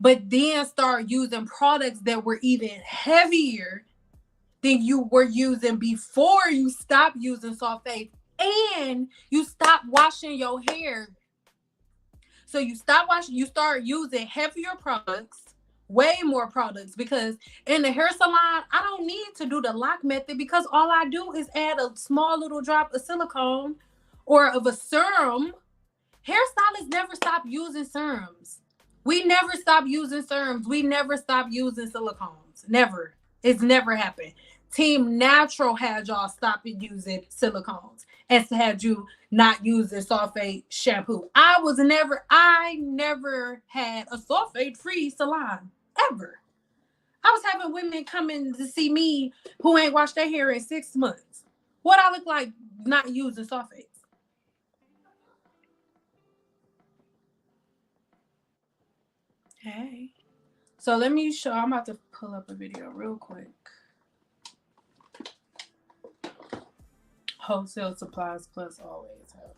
But then start using products that were even heavier than you were using before you stopped using sulfate, and you stop washing your hair. So you stop washing, you start using heavier products, way more products, because in the hair salon, I don't need to do the lock method because all I do is add a small little drop of silicone or of a serum. Hairstylists never stop using serums. We never stop using serums. We never stop using silicones. Never. It's never happened. Team Natural had y'all stopping using silicones and had you not using sulfate shampoo. I never had a sulfate free salon ever. I was having women coming to see me who ain't washed their hair in 6 months. What I look like not using sulfates? Hey. So let me show. I'm about to pull up a video real quick. Wholesale supplies plus always have.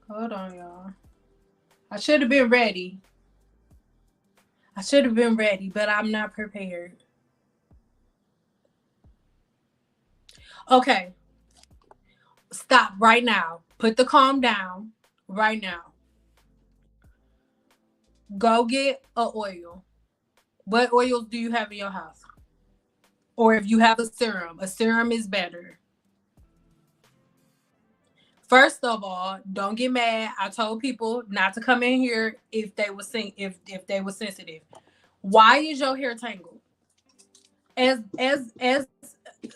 Hold on, y'all. I should have been ready. But I'm not prepared. Okay. Stop right now. Put the calm down right now. Go get a oil. What oils do you have in your house? Or if you have a serum is better. First of all, don't get mad. I told people not to come in here if they were if they were sensitive. Why is your hair tangled? As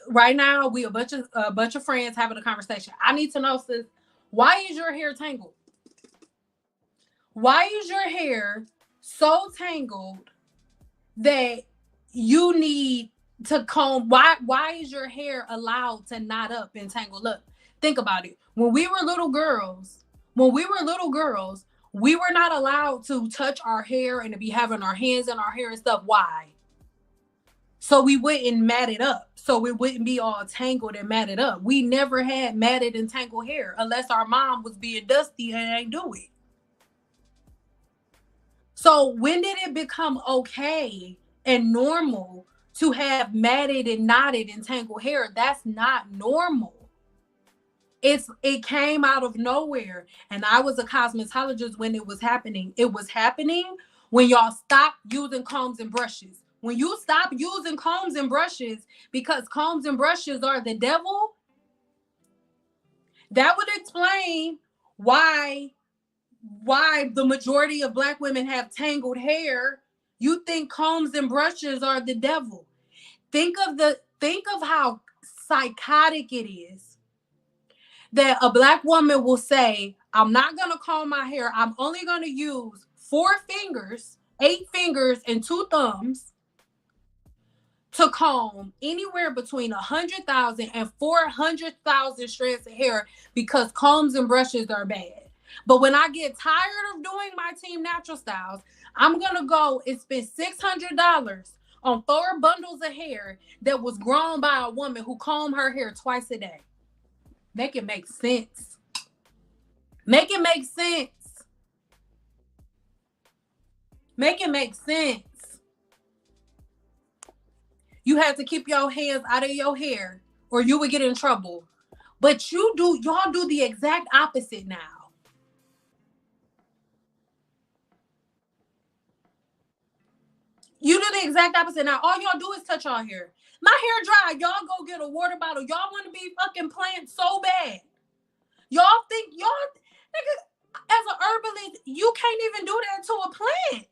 right now, we a bunch of friends having a conversation. I need to know, sis, why is your hair tangled? Why is your hair so tangled that you need to comb? Why is your hair allowed to knot up and tangle up? Think about it. When we were little girls, we were not allowed to touch our hair and to be having our hands in our hair and stuff. Why? So we wouldn't mat it up. So it wouldn't be all tangled and matted up. We never had matted and tangled hair unless our mom was being dusty and ain't do it. So when did it become okay and normal to have matted and knotted and tangled hair? That's not normal. It came out of nowhere. And I was a cosmetologist when it was happening. It was happening when y'all stopped using combs and brushes. When you stop using combs and brushes because combs and brushes are the devil, that would explain why the majority of Black women have tangled hair. You think combs and brushes are the devil. Think of how psychotic it is that a Black woman will say, I'm not going to comb my hair. I'm only going to use 4 fingers, 8 fingers, and 2 thumbs to comb anywhere between 100,000 and 400,000 strands of hair because combs and brushes are bad. But when I get tired of doing my Team Natural Styles, I'm going to go and spend $600 on 4 bundles of hair that was grown by a woman who combed her hair twice a day. Make it make sense. Make it make sense. Make it make sense. You have to keep your hands out of your hair or you would get in trouble. But y'all do the exact opposite now. You do the exact opposite now. All y'all do is touch y'all hair. My hair dry. Y'all go get a water bottle. Y'all want to be fucking plants so bad. Y'all think nigga, as an herbalist, you can't even do that to a plant.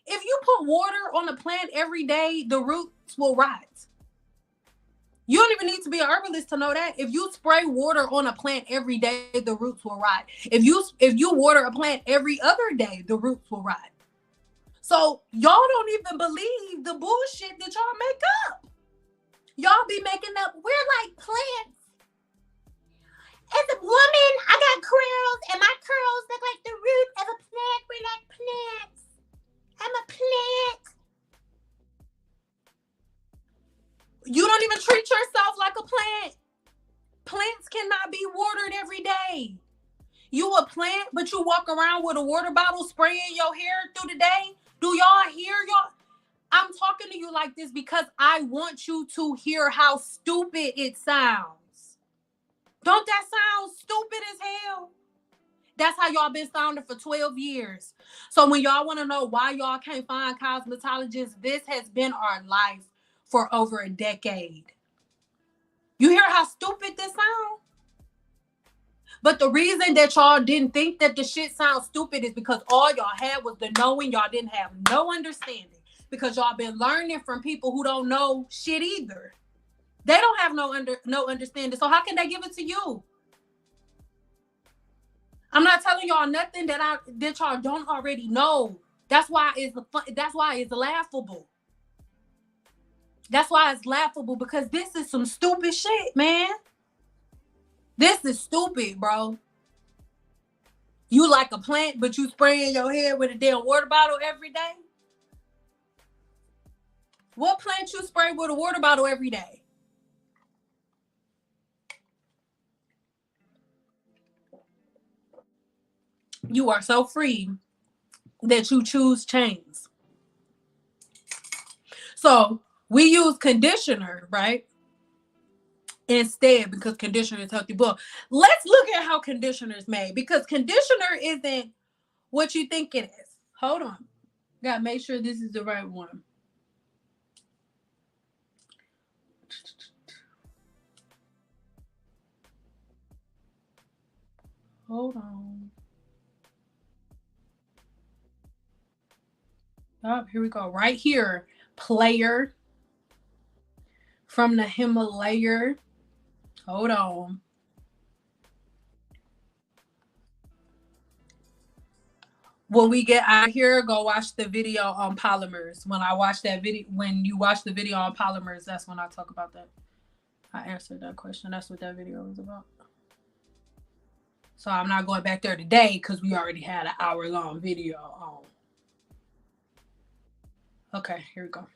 If you put water on a plant every day, the roots will rot. You don't even need to be an herbalist to know that. If you spray water on a plant every day, the roots will rot. If you water a plant every other day, the roots will rot. So y'all don't even believe the bullshit that y'all make up. Y'all be making up, we're like plants. As a woman, I got curls, and my curls look like the root of a plant. We're like plants. I'm a plant. You don't even treat yourself like a plant. Plants cannot be watered every day. You a plant, but you walk around with a water bottle spraying your hair through the day. Do y'all hear y'all? I'm talking to you like this because I want you to hear how stupid it sounds. Don't that sound stupid as hell? That's how y'all been sounding for 12 years. So when y'all want to know why y'all can't find cosmetologists, this has been our life for over a decade. You hear how stupid this sounds? But the reason that y'all didn't think that the shit sounds stupid is because all y'all had was the knowing. Y'all didn't have no understanding because y'all been learning from people who don't know shit either. They don't have no understanding. So how can they give it to you? I'm not telling y'all nothing that y'all don't already know. That's why it's laughable. That's why it's laughable because this is some stupid shit, man. This is stupid, bro. You like a plant, but you spraying your hair with a damn water bottle every day? What plant you spray with a water bottle every day? You are so free that you choose chains. So we use conditioner, right? Instead, because conditioner is healthy. But let's look at how conditioner is made, because conditioner isn't what you think it is. Hold on. Gotta make sure this is the right one. Hold on. Oh, here we go. Right here. Player from the Himalaya. Hold on. When we get out of here, go watch the video on polymers. When you watch the video on polymers, that's when I talk about that. I answered that question. That's what that video was about. So I'm not going back there today because we already had an hour-long video on. Okay, here we go.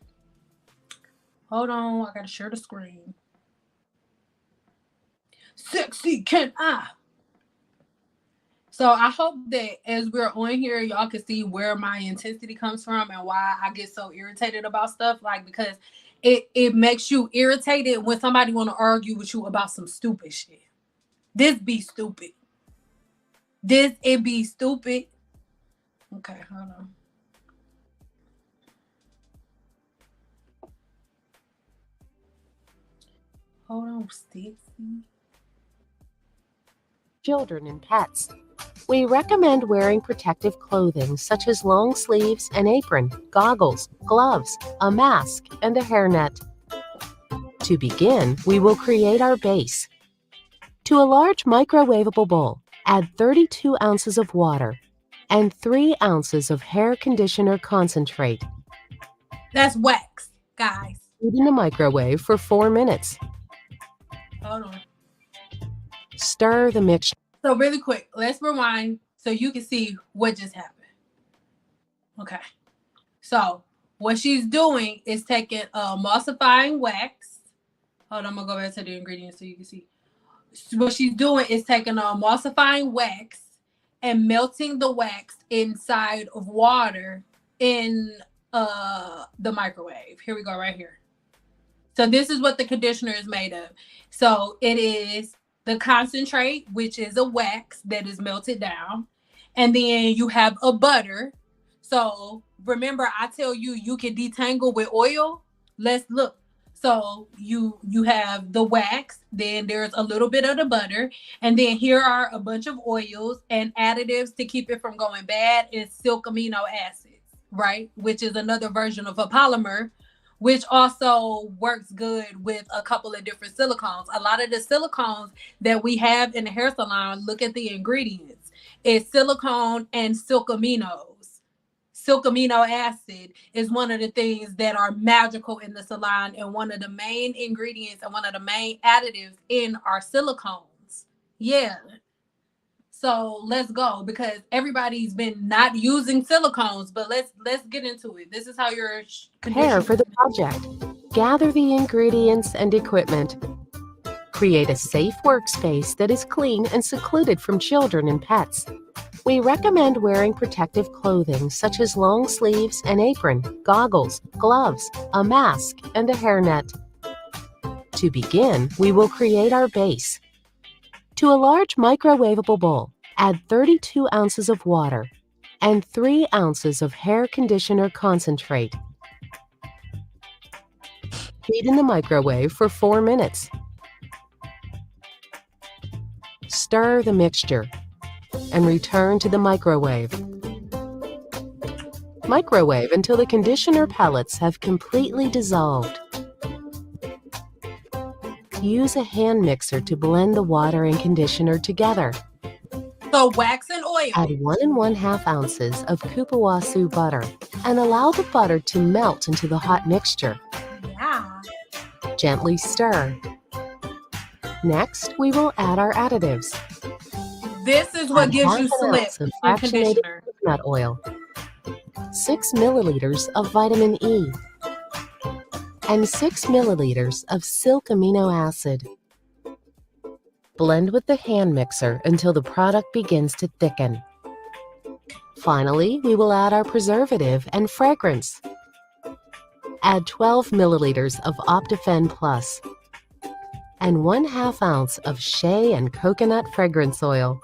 Hold on, I gotta share the screen. Sexy can I? So I hope that as we're on here, y'all can see where my intensity comes from and why I get so irritated about stuff. Like, because it makes you irritated when somebody want to argue with you about some stupid shit. This be stupid. It be stupid. Okay, hold on. Hold on, Stacey. Children and pets. We recommend wearing protective clothing such as long sleeves, an apron, goggles, gloves, a mask, and a hairnet. To begin, we will create our base. To a large microwavable bowl, add 32 ounces of water and 3 ounces of hair conditioner concentrate. That's wax, guys. Put in the microwave for 4 minutes. Hold on. Stir the mixture. So really quick, let's rewind so you can see what just happened. Okay. So what she's doing is taking emulsifying wax. Hold on, I'm gonna go back to the ingredients so you can see. What she's doing is taking emulsifying wax and melting the wax inside of water in the microwave. Here we go, right here. So this is what the conditioner is made of. So it is the concentrate, which is a wax that is melted down. And then you have a butter. So remember, I tell you, you can detangle with oil. Let's look. So you have the wax, then there's a little bit of the butter, and then here are a bunch of oils and additives to keep it from going bad is silk amino acids, right? Which is another version of a polymer, which also works good with a couple of different silicones. A lot of the silicones that we have in the hair salon, look at the ingredients. It's silicone and silk aminos. Silk amino acid is one of the things that are magical in the salon and one of the main ingredients and one of the main additives in our silicones. Yeah. So let's go because everybody's been not using silicones, but let's get into it. This is how your Prepare for the project. Gather the ingredients and equipment. Create a safe workspace that is clean and secluded from children and pets. We recommend wearing protective clothing such as long sleeves, an apron, goggles, gloves, a mask, and a hairnet. To begin, we will create our base. To a large microwavable bowl, add 32 ounces of water and 3 ounces of hair conditioner concentrate. Heat in the microwave for 4 minutes. Stir the mixture and return to the microwave. Microwave until the conditioner pellets have completely dissolved. Use a hand mixer to blend the water and conditioner together. So wax and oil. Add 1 1/2 ounces of Kupawasu butter and allow the butter to melt into the hot mixture. Yeah. Gently stir. Next, we will add our additives. This is what gives you slip of in fractionated conditioner. coconut oil, 6 milliliters of vitamin E, and 6 milliliters of silk amino acid. Blend with the hand mixer until the product begins to thicken. Finally, we will add our preservative and fragrance. Add 12 milliliters of Optifen Plus and 1/2 ounce of shea and coconut fragrance oil.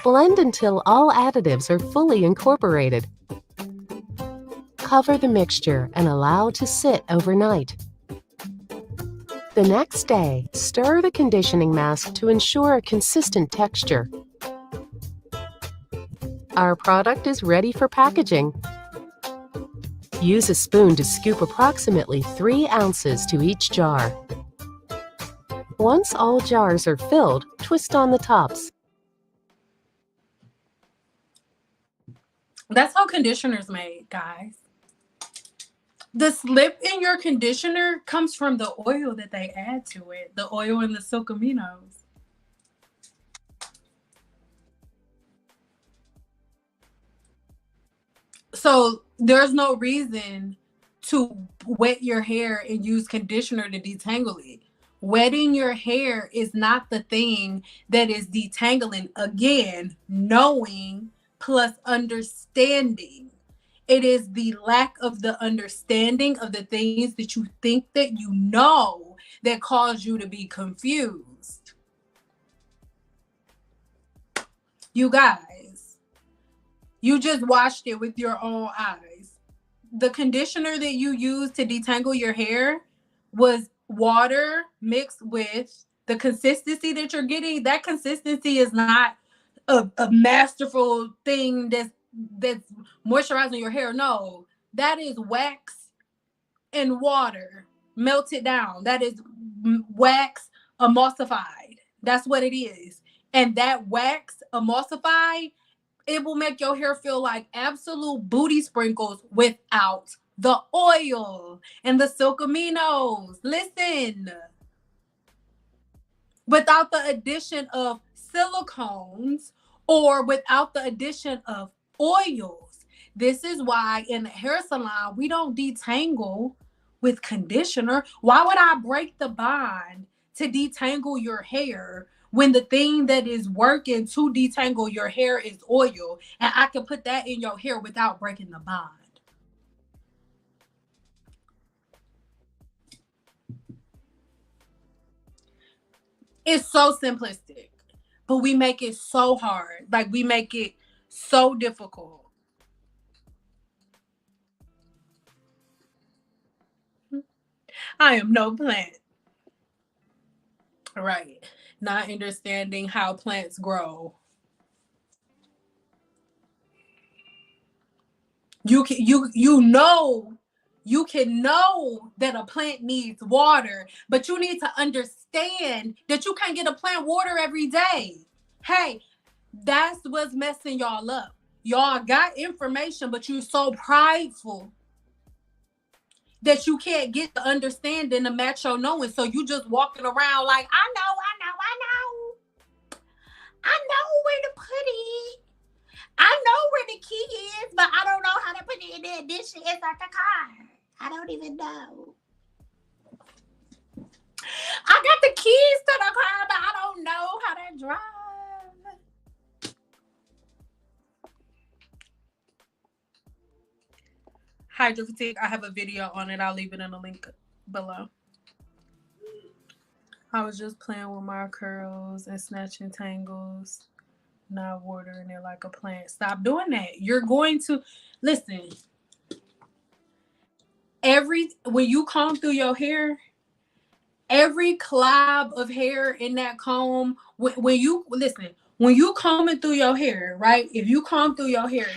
Blend until all additives are fully incorporated. Cover the mixture and allow to sit overnight. The next day, stir the conditioning mask to ensure a consistent texture. Our product is ready for packaging. Use a spoon to scoop approximately 3 ounces to each jar. Once all jars are filled, twist on the tops. That's how conditioner's made, guys. The slip in your conditioner comes from the oil that they add to it, the oil and the silk aminos. So there's no reason to wet your hair and use conditioner to detangle it. Wetting your hair is not the thing that is detangling. Again, knowing plus understanding. It is the lack of the understanding of the things that you think that you know that cause you to be confused. You guys, you just watched it with your own eyes. The conditioner that you used to detangle your hair was water mixed with the consistency that you're getting. That consistency is not a masterful thing that's moisturizing your hair. No, that is wax and water melted down. That is wax emulsified. That's what it is. And that wax emulsified, it will make your hair feel like absolute booty sprinkles without the oil and the silk aminos. Listen, without the addition of silicones or without the addition of oils. This is why in the hair salon, we don't detangle with conditioner. Why would I break the bond to detangle your hair when the thing that is working to detangle your hair is oil, and I can put that in your hair without breaking the bond? It's so simplistic, but we make it so hard. Like, we make it so difficult. I am no plant. Right. Not understanding how plants grow. You can know that a plant needs water, but you need to understand that you can't get a plant water every day. Hey, that's what's messing y'all up. Y'all got information, but you're so prideful that you can't get the understanding to match your knowing. So you just walking around like, I know where to put it. I know where the key is, but I don't know how to put it in there. This shit is like the car. I don't even know. I got the keys to the car, but I don't know how to drive. Hydro fatigue, I have a video on it. I'll leave it in the link below. I was just playing with my curls and snatching tangles, not watering it like a plant. Stop doing that. You're going to listen. When you comb through your hair, every cloud of hair in that comb, when you combing through your hair, right? If you comb through your hair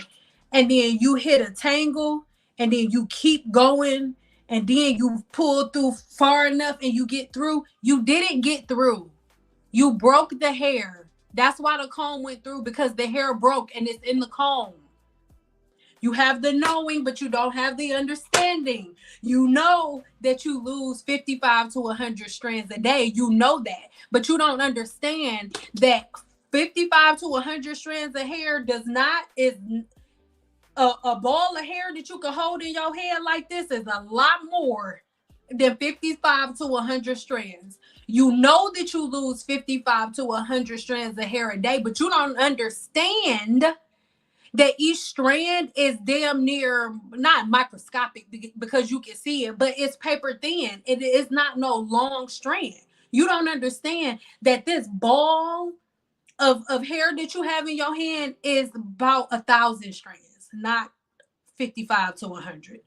and then you hit a tangle and then you keep going and then you pull through far enough and you get through, you didn't get through. You broke the hair. That's why the comb went through, because the hair broke and it's in the comb. You have the knowing, but you don't have the understanding. You know that you lose 55 to 100 strands a day. You know that, but you don't understand that 55 to 100 strands of hair is a ball of hair that you can hold in your head like this is a lot more than 55 to 100 strands. You know that you lose 55 to 100 strands of hair a day, but you don't understand that each strand is damn near not microscopic because you can see it, but it's paper thin. It is not no long strand. You don't understand that this ball of hair that you have in your hand is about 1,000 strands, not 55 to 100.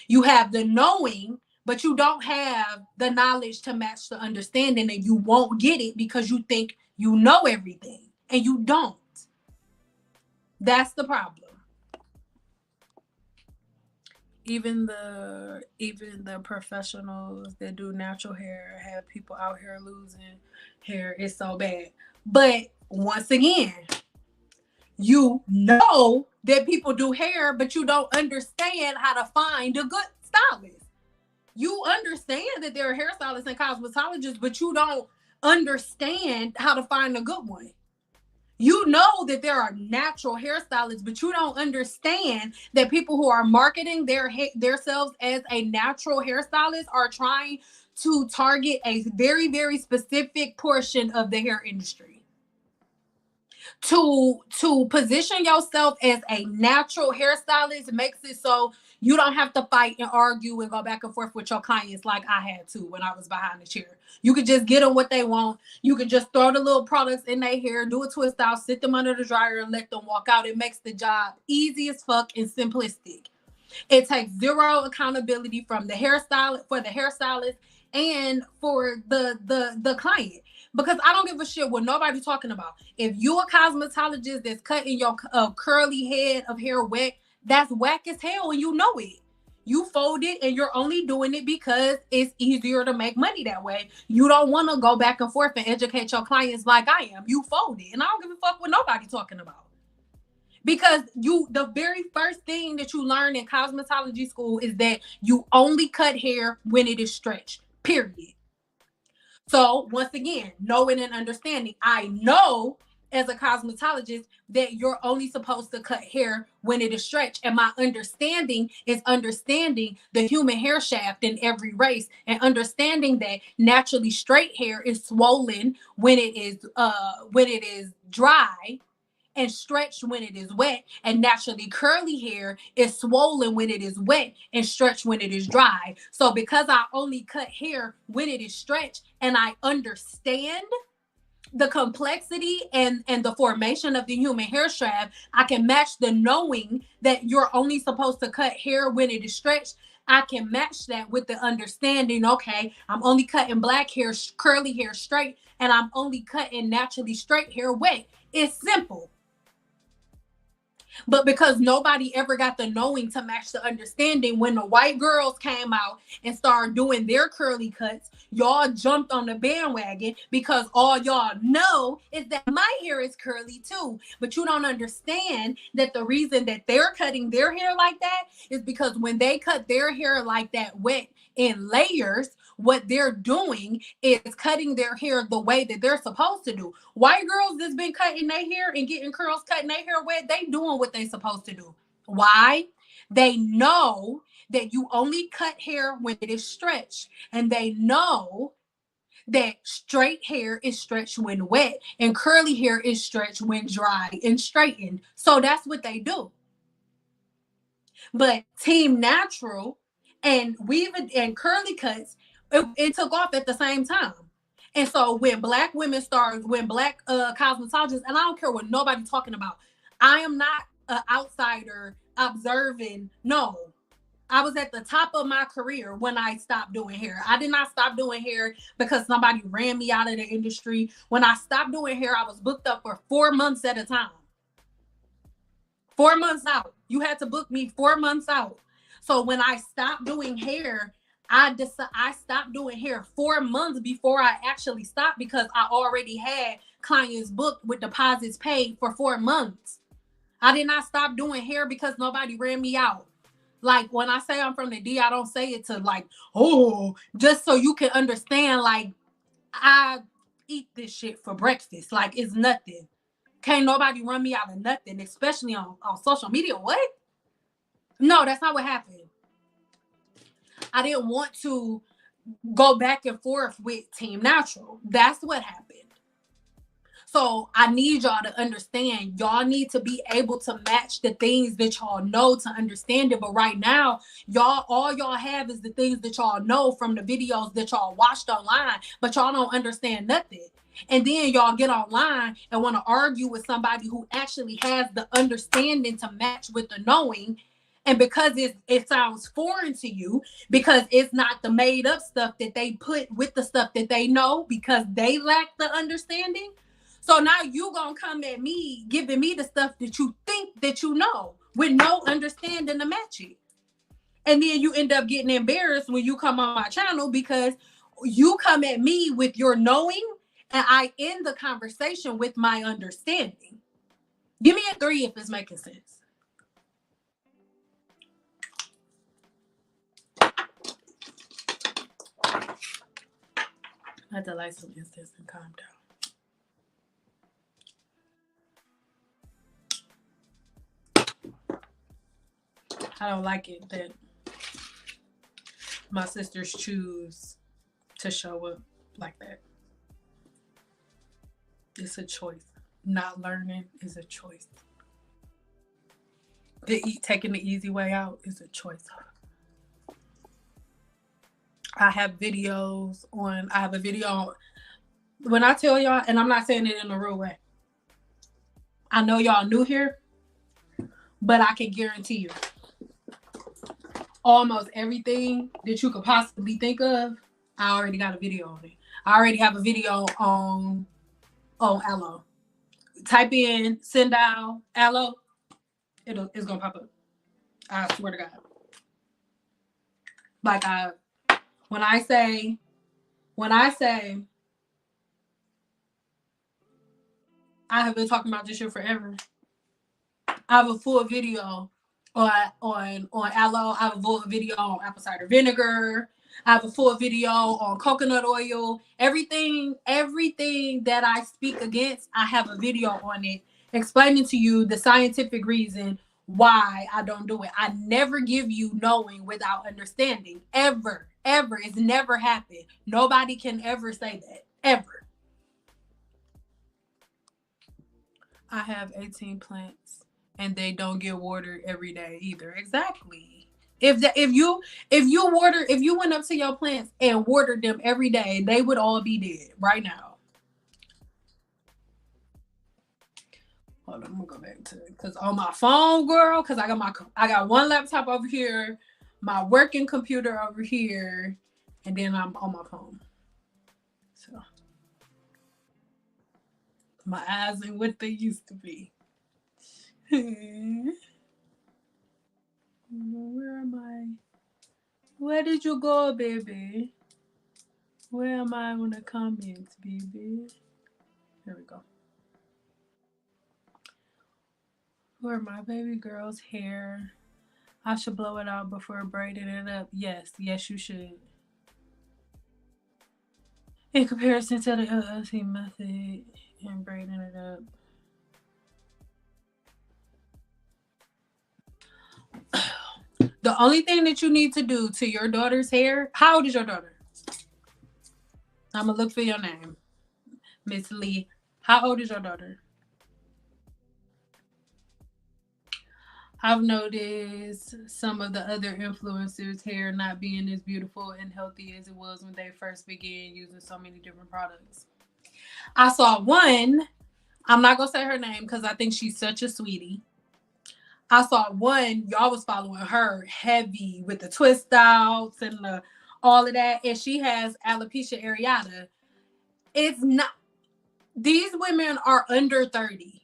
You have the knowing, but you don't have the knowledge to match the understanding, and you won't get it because you think you know everything and you don't. That's the problem. Even the professionals that do natural hair have people out here losing hair. It's so bad. But once again, you know that people do hair, but you don't understand how to find a good stylist. You understand that there are hairstylists and cosmetologists, but you don't understand how to find a good one. You know that there are natural hairstylists, but you don't understand that people who are marketing themselves as a natural hairstylist are trying to target a very, very specific portion of the hair industry. To position yourself as a natural hairstylist makes it so you don't have to fight and argue and go back and forth with your clients like I had to when I was behind the chair. You could just get them what they want. You could just throw the little products in their hair, do a twist out, sit them under the dryer, and let them walk out. It makes the job easy as fuck and simplistic. It takes zero accountability from the hairstylist and for the client. Because I don't give a shit what nobody's talking about. If you a cosmetologist that's cutting your curly head of hair wet, that's whack as hell and you know it. You fold it and you're only doing it because it's easier to make money that way. You don't want to go back and forth and educate your clients like I am. You fold it. And I don't give a fuck what nobody's talking about. Because the very first thing that you learn in cosmetology school is that you only cut hair when it is stretched, period. So once again, knowing and understanding, I know as a cosmetologist that you're only supposed to cut hair when it is stretched. And my understanding is understanding the human hair shaft in every race and understanding that naturally straight hair is swollen when it is dry and stretched when it is wet, and naturally curly hair is swollen when it is wet and stretched when it is dry. So because I only cut hair when it is stretched and I understand the complexity and the formation of the human hair shaft, I can match the knowing that you're only supposed to cut hair when it is stretched. I can match that with the understanding, okay, I'm only cutting black hair, curly hair straight, and I'm only cutting naturally straight hair wet. It's simple. But because nobody ever got the knowing to match the understanding, when the white girls came out and started doing their curly cuts, y'all jumped on the bandwagon because all y'all know is that my hair is curly too. But you don't understand that the reason that they're cutting their hair like that is because when they cut their hair like that wet in layers, what they're doing is cutting their hair the way that they're supposed to do. White girls that's been cutting their hair and getting curls, cutting their hair wet, they doing what they supposed to do. Why? They know that you only cut hair when it is stretched, and they know that straight hair is stretched when wet and curly hair is stretched when dry and straightened. So that's what they do. But Team Natural and weaving and curly cuts, it took off at the same time. And so when black women start, when black cosmetologists, and I don't care what nobody's talking about, I am not an outsider observing. No, I was at the top of my career when I stopped doing hair. I did not stop doing hair because somebody ran me out of the industry. When I stopped doing hair, I was booked up for 4 months at a time. 4 months out. You had to book me 4 months out. So when I stopped doing hair, I stopped doing hair 4 months before I actually stopped because I already had clients booked with deposits paid for 4 months. I did not stop doing hair because nobody ran me out. Like when I say I'm from the D, I don't say it to like, oh, just so you can understand, like, I eat this shit for breakfast. Like, it's nothing. Can't nobody run me out of nothing, especially on social media. What? No, that's not what happened. I didn't want to go back and forth with Team Natural. That's what happened. So I need y'all to understand. Y'all need to be able to match the things that y'all know to understand it. But right now, all y'all have is the things that y'all know from the videos that y'all watched online, but y'all don't understand nothing. And then y'all get online and want to argue with somebody who actually has the understanding to match with the knowing. And because it sounds foreign to you, because it's not the made up stuff that they put with the stuff that they know, because they lack the understanding. So now you gonna come at me giving me the stuff that you think that you know with no understanding to match it. And then you end up getting embarrassed when you come on my channel because you come at me with your knowing and I end the conversation with my understanding. Give me a 3 if it's making sense. I had to light some incense and calm down. I don't like it that my sisters choose to show up like that. It's a choice. Not learning is a choice. Taking the easy way out is a choice. I have a video when I tell y'all, and I'm not saying it in a real way. I know y'all new here, but I can guarantee you almost everything that you could possibly think of, I already got a video on it. I already have a video on aloe. Type in Sendal aloe, it's gonna pop up. I swear to God. Like when I say I have been talking about this shit forever. I have a full video on aloe. I have a full video on apple cider vinegar. I have a full video on coconut oil. Everything that I speak against, I have a video on it explaining to you the scientific reason why I don't do it. I never give you knowing without understanding. Ever. It's never happened. Nobody can ever say that. Ever. I have 18 plants and they don't get watered every day either. Exactly. If you went up to your plants and watered them every day, they would all be dead right now. Hold on, I'm gonna go back to it because on my phone, girl, because I got one laptop over here, my working computer over here, and then I'm on my phone. So my eyes ain't what they used to be. Where am I? Where did you go, baby? Where am I on the comments, baby? Here we go. For my baby girl's hair, I should blow it out before braiding it up. Yes, you should. In comparison to the LLC method and braiding it up. The only thing that you need to do to your daughter's hair, how old is your daughter? I'm going to look for your name. Miss Lee. How old is your daughter? I've noticed some of the other influencers' hair not being as beautiful and healthy as it was when they first began using so many different products. I saw one, I'm not going to say her name because I think she's such a sweetie. I saw one, y'all was following her heavy with the twist outs and all of that. And she has alopecia areata. It's not, these women are under 30.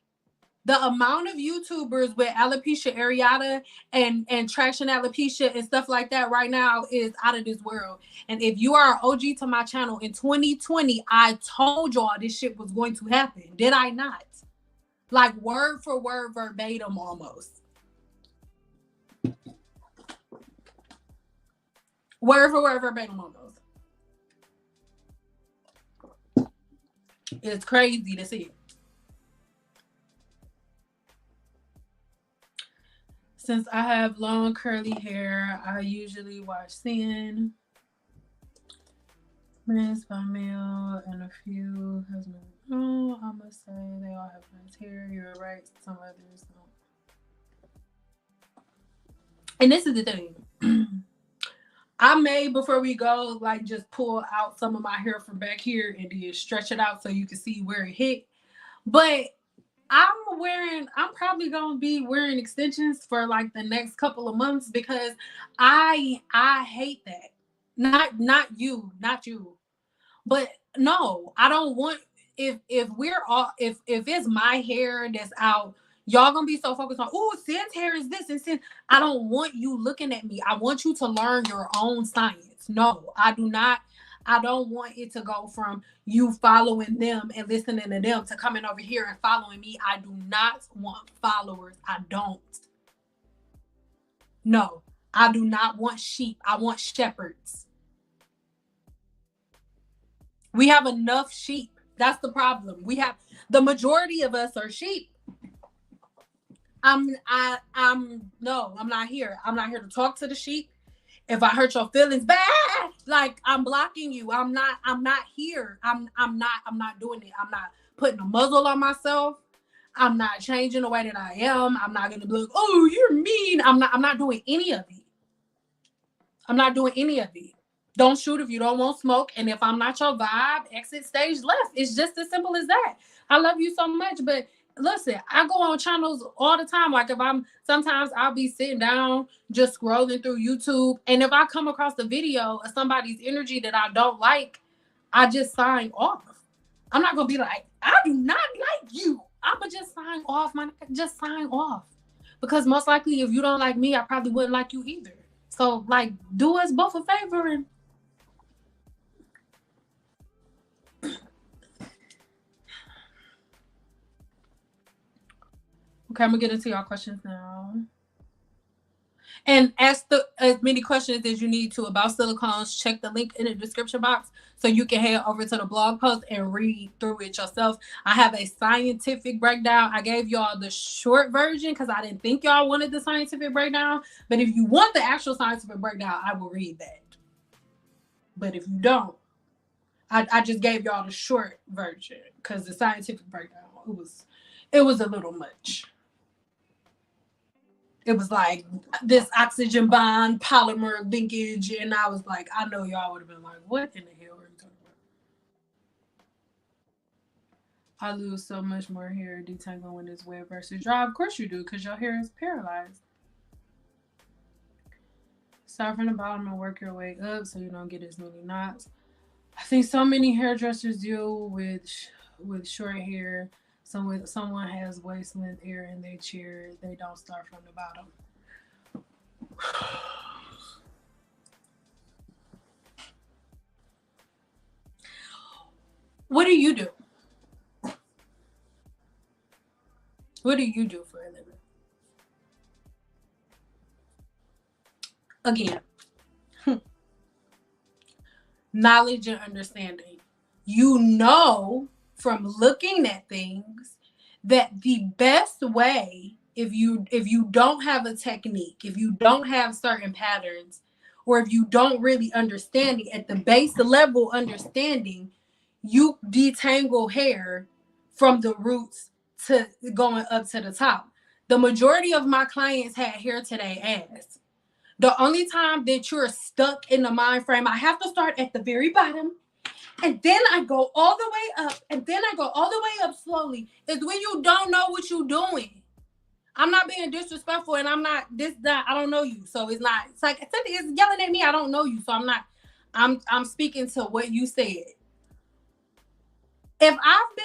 The amount of YouTubers with alopecia areata and traction alopecia and stuff like that right now is out of this world. And if you are an OG to my channel in 2020, I told y'all this shit was going to happen. Did I not? Like word for word, verbatim almost. Word for word, verbatim almost. It's crazy to see. Since I have long curly hair, I usually wash thin, rinse by meal, and a few husband. Oh, I must say they all have nice hair. You're right. Some others don't. And this is the thing. I may, before we go, like just pull out some of my hair from back here and then stretch it out so you can see where it hit. But I'm probably gonna be wearing extensions for like the next couple of months because I hate that. Not you, but no, I don't want if we're all if it's my hair that's out, y'all gonna be so focused on Sin's hair is this and Sin. I don't want you looking at me. I want you to learn your own science. No, I do not. I don't want it to go from you following them and listening to them to coming over here and following me. I do not want followers. I don't. No, I do not want sheep. I want shepherds. We have enough sheep. That's the problem. We have the majority of us are sheep. I'm not here. I'm not here to talk to the sheep. If I hurt your feelings bad, like I'm blocking you. I'm not here. I'm not doing it. I'm not putting a muzzle on myself. I'm not changing the way that I am. I'm not gonna be like, oh, you're mean. I'm not doing any of it. I'm not doing any of it. Don't shoot if you don't want smoke. And if I'm not your vibe, exit stage left. It's just as simple as that. I love you so much, but listen, I go on channels all the time. Like sometimes I'll be sitting down, just scrolling through YouTube. And if I come across a video of somebody's energy that I don't like, I just sign off. I'm not going to be like, I do not like you. I'm going to just sign off. Just sign off. Because most likely if you don't like me, I probably wouldn't like you either. So like, do us both a favor and okay, I'm gonna get into y'all questions now. And ask as many questions as you need to about silicones. Check the link in the description box so you can head over to the blog post and read through it yourself. I have a scientific breakdown. I gave y'all the short version because I didn't think y'all wanted the scientific breakdown. But if you want the actual scientific breakdown, I will read that. But if you don't, I just gave y'all the short version because the scientific breakdown, it was a little much. It was like this oxygen bond polymer linkage, and I was like, I know y'all would have been like, what in the hell are you talking about? I lose so much more hair detangling when it's wet versus dry. Of course you do, because your hair is paralyzed. Start from the bottom and work your way up so you don't get as many knots. I think so many hairdressers deal with short hair. So when someone has waist length hair in their chair, they don't start from the bottom. What do you do? What do you do for a living? Again, knowledge and understanding. You know from looking at things that the best way, if you don't have a technique, if you don't have certain patterns, or if you don't really understand it at the base level understanding, you detangle hair from the roots to going up to the top. The majority of my clients had hair to their ass. The only time that you're stuck in the mind frame, I have to start at the very bottom, and then I go all the way up, and then I go all the way up slowly, is when you don't know what you're doing. I'm not being disrespectful, and I'm not I don't know you. So it's like it's yelling at me. I don't know you. So I'm speaking to what you said. If I've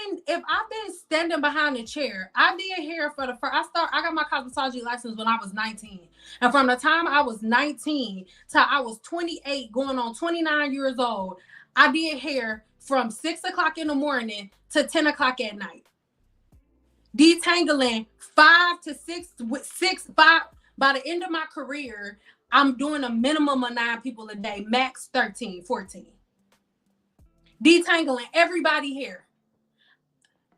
been standing behind a chair, I did hair for the first. I got my cosmetology license when I was 19, and from the time I was 19 till I was 28, going on 29 years old, I did hair from 6 o'clock in the morning to 10 o'clock at night, detangling 5 to 6 with 5. By the end of my career, I'm doing a minimum of 9 people a day, max 13, 14. Detangling everybody's hair.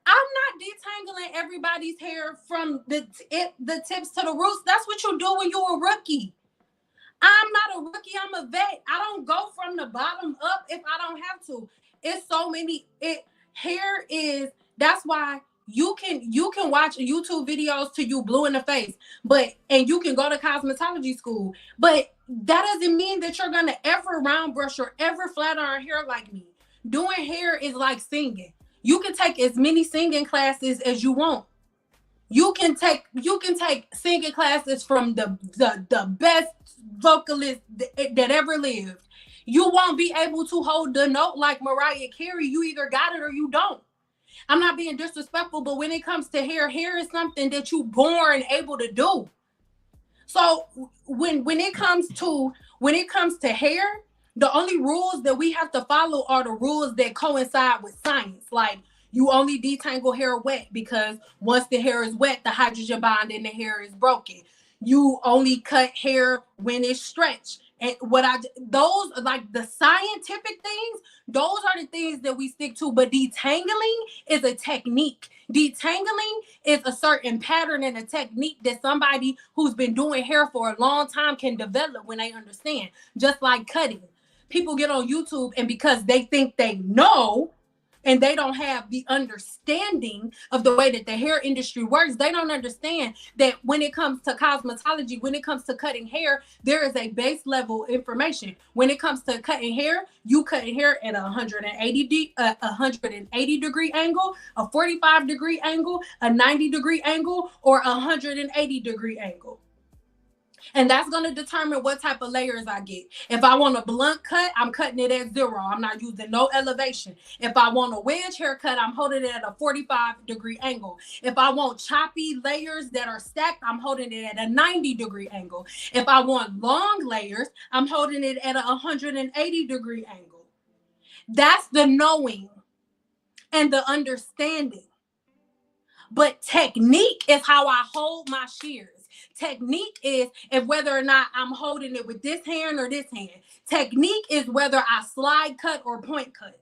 I'm not detangling everybody's hair from the tips to the roots. That's what you do when you're a rookie. I'm not a rookie. I'm a vet. I don't go from the bottom up if I don't have to. It's so many. Hair is. That's why you can watch YouTube videos till you blue in the face, and you can go to cosmetology school, but that doesn't mean that you're gonna ever round brush or ever flat iron hair like me. Doing hair is like singing. You can take as many singing classes as you want. You can take singing classes from the best vocalist that ever lived. You won't be able to hold the note like Mariah Carey. You either got it or you don't. I'm not being disrespectful, but when it comes to hair is something that you born able to do. So when it comes to hair, the only rules that we have to follow are the rules that coincide with science. Like, you only detangle hair wet because once the hair is wet, the hydrogen bond in the hair is broken. You only cut hair when it's stretched. And those are like the scientific things. Those are the things that we stick to. But detangling is a technique. Detangling is a certain pattern and a technique that somebody who's been doing hair for a long time can develop when they understand. Just like cutting. People get on YouTube, and because they think they know and they don't have the understanding of the way that the hair industry works, they don't understand that when it comes to cosmetology, when it comes to cutting hair, there is a base level information. When it comes to cutting hair, you cutting hair at a 180 degree angle, a 45 degree angle, a 90 degree angle, or a 180 degree angle. And that's going to determine what type of layers I get. If I want a blunt cut, I'm cutting it at 0. I'm not using no elevation. If I want a wedge haircut, I'm holding it at a 45 degree angle. If I want choppy layers that are stacked, I'm holding it at a 90 degree angle. If I want long layers, I'm holding it at a 180 degree angle. That's the knowing and the understanding. But technique is how I hold my shears. Technique is if whether or not I'm holding it with this hand or this hand. Technique is whether I slide cut or point cut.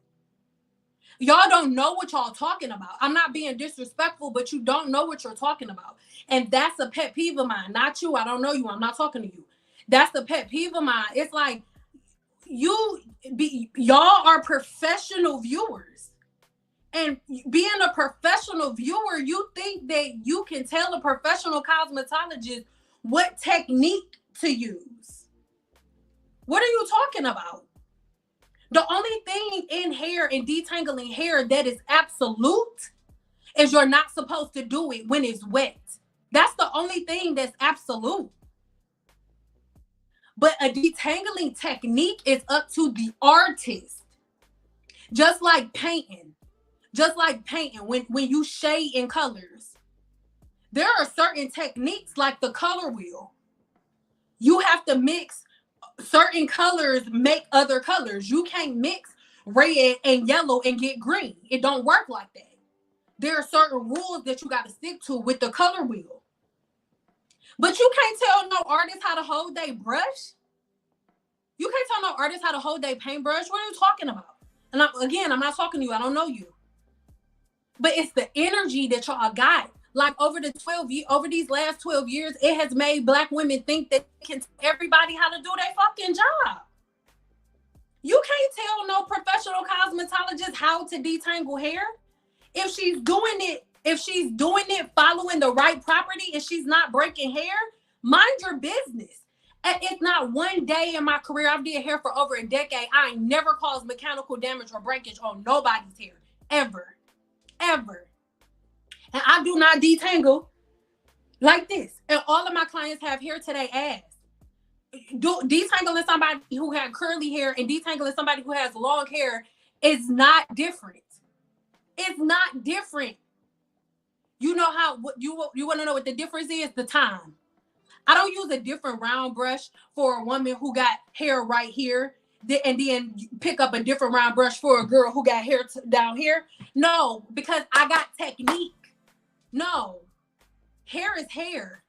Y'all don't know what y'all talking about. I'm not being disrespectful, but you don't know what you're talking about. And that's a pet peeve of mine. Not you. I don't know you. I'm not talking to you. That's the pet peeve of mine. It's like y'all are professional viewers. And being a professional viewer, you think that you can tell a professional cosmetologist what technique to use. What are you talking about? The only thing in hair and detangling hair that is absolute is you're not supposed to do it when it's wet. That's the only thing that's absolute. But a detangling technique is up to the artist. Just like painting. When you shade in colors. There are certain techniques like the color wheel. You have to mix certain colors, make other colors. You can't mix red and yellow and get green. It don't work like that. There are certain rules that you got to stick to with the color wheel. But you can't tell no artist how to hold their brush. You can't tell no artist how to hold their paintbrush. What are you talking about? And I'm not talking to you. I don't know you. But it's the energy that y'all got. Like over these last 12 years, it has made Black women think that they can tell everybody how to do their fucking job. You can't tell no professional cosmetologist how to detangle hair. If she's doing it following the right property and she's not breaking hair, mind your business. And it's not one day in my career, I've did hair for over a decade, I ain't never caused mechanical damage or breakage on nobody's hair. Ever. And I do not detangle like this. And all of my clients have hair to their ass. Detangling somebody who had curly hair and detangling somebody who has long hair is not different. It's not different. You know how you want to know what the difference is? The time. I don't use a different round brush for a woman who got hair right here and then pick up a different round brush for a girl who got hair down here. No, because I got technique. No, hair is hair.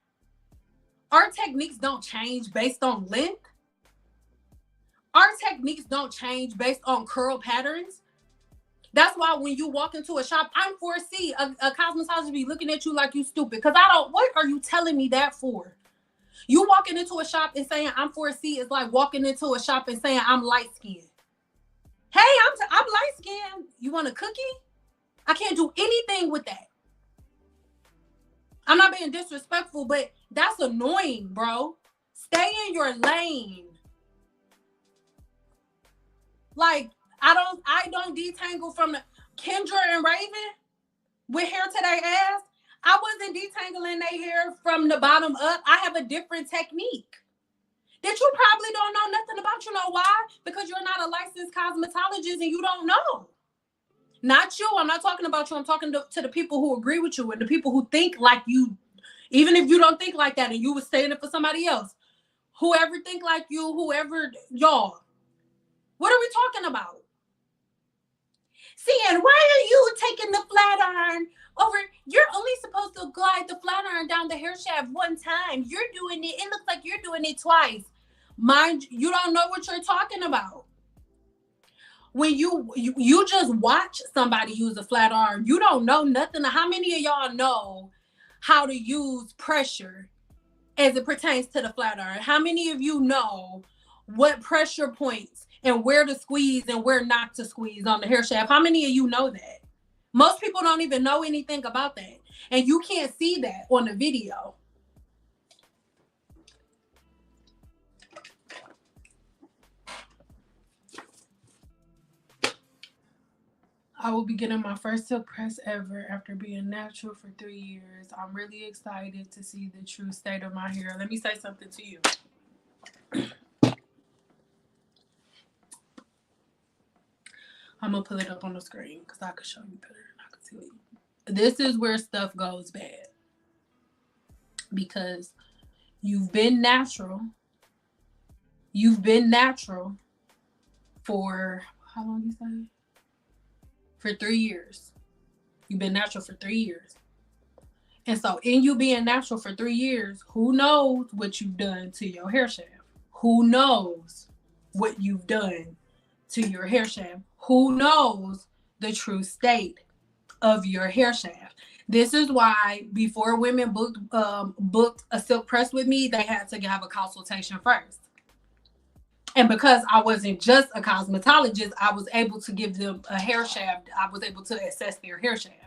Our techniques don't change based on length. Our techniques don't change based on curl patterns. That's why when you walk into a shop, I'm 4C. A cosmetologist be looking at you like you stupid. Because what are you telling me that for? You walking into a shop and saying I'm 4C is like walking into a shop and saying I'm light skinned. Hey, I'm light skinned. You want a cookie? I can't do anything with that. I'm not being disrespectful, but that's annoying, bro. Stay in your lane. Like, I don't detangle from the Kendra and Raven with hair to their ass. I wasn't detangling their hair from the bottom up. I have a different technique that you probably don't know nothing about. You know why? Because you're not a licensed cosmetologist and you don't know. Not you. I'm not talking about you. I'm talking to the people who agree with you and the people who think like you. Even if you don't think like that and you was saying it for somebody else. Whoever think like you, whoever, y'all. What are we talking about? See, and why are you taking the flat iron over? You're only supposed to glide the flat iron down the hair shaft one time. You're doing it. It looks like you're doing it twice. Mind you don't know what you're talking about. When you just watch somebody use a flat iron, you don't know nothing. How many of y'all know how to use pressure as it pertains to the flat iron? How many of you know what pressure points and where to squeeze and where not to squeeze on the hair shaft? How many of you know that? Most people don't even know anything about that. And you can't see that on the video. I will be getting my first silk press ever after being natural for 3 years. I'm really excited to see the true state of my hair. Let me say something to you. I'm going to pull it up on the screen because I can show you better than I can tell you. This is where stuff goes bad. Because you've been natural. You've been natural for, how long you say? For 3 years. You've been natural for 3 years. And so, in you being natural for 3 years, who knows what you've done to your hair shaft? Who knows what you've done to your hair shaft? Who knows the true state of your hair shaft? This is why before women booked a silk press with me, they had to have a consultation first. And because I wasn't just a cosmetologist, I was able to give them a hair shaft. I was able to assess their hair shaft.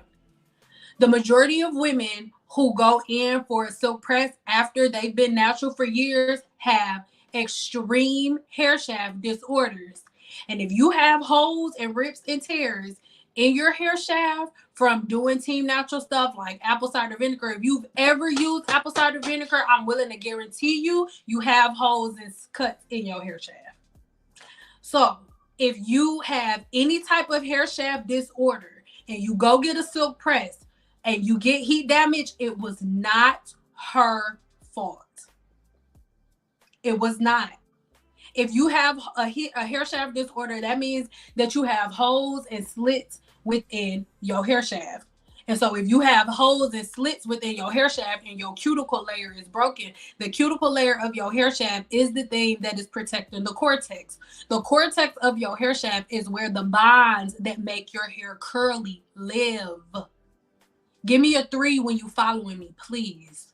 The majority of women who go in for a silk press after they've been natural for years have extreme hair shaft disorders. And if you have holes and rips and tears in your hair shaft from doing Team Natural stuff like apple cider vinegar, if you've ever used apple cider vinegar, I'm willing to guarantee you have holes and cuts in your hair shaft. So if you have any type of hair shaft disorder and you go get a silk press and you get heat damage, it was not her fault. It was not. If you have a hair shaft disorder, that means that you have holes and slits within your hair shaft. And so if you have holes and slits within your hair shaft and your cuticle layer is broken, the cuticle layer of your hair shaft is the thing that is protecting the cortex. The cortex of your hair shaft is where the bonds that make your hair curly live. Give me a 3 when you following me, please.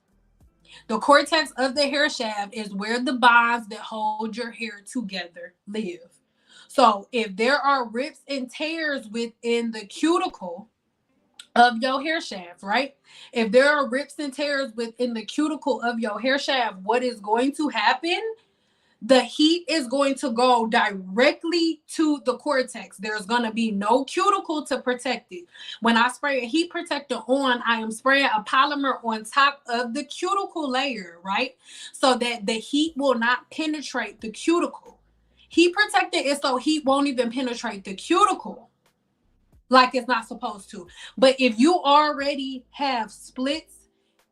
The cortex of the hair shaft is where the bonds that hold your hair together live. So if there are rips and tears within the cuticle of your hair shaft, right? If there are rips and tears within the cuticle of your hair shaft, what is going to happen? The heat is going to go directly to the cortex. There's going to be no cuticle to protect it. When I spray a heat protector on, I am spraying a polymer on top of the cuticle layer, right? So that the heat will not penetrate the cuticle. Heat protector is so heat won't even penetrate the cuticle like it's not supposed to. But if you already have splits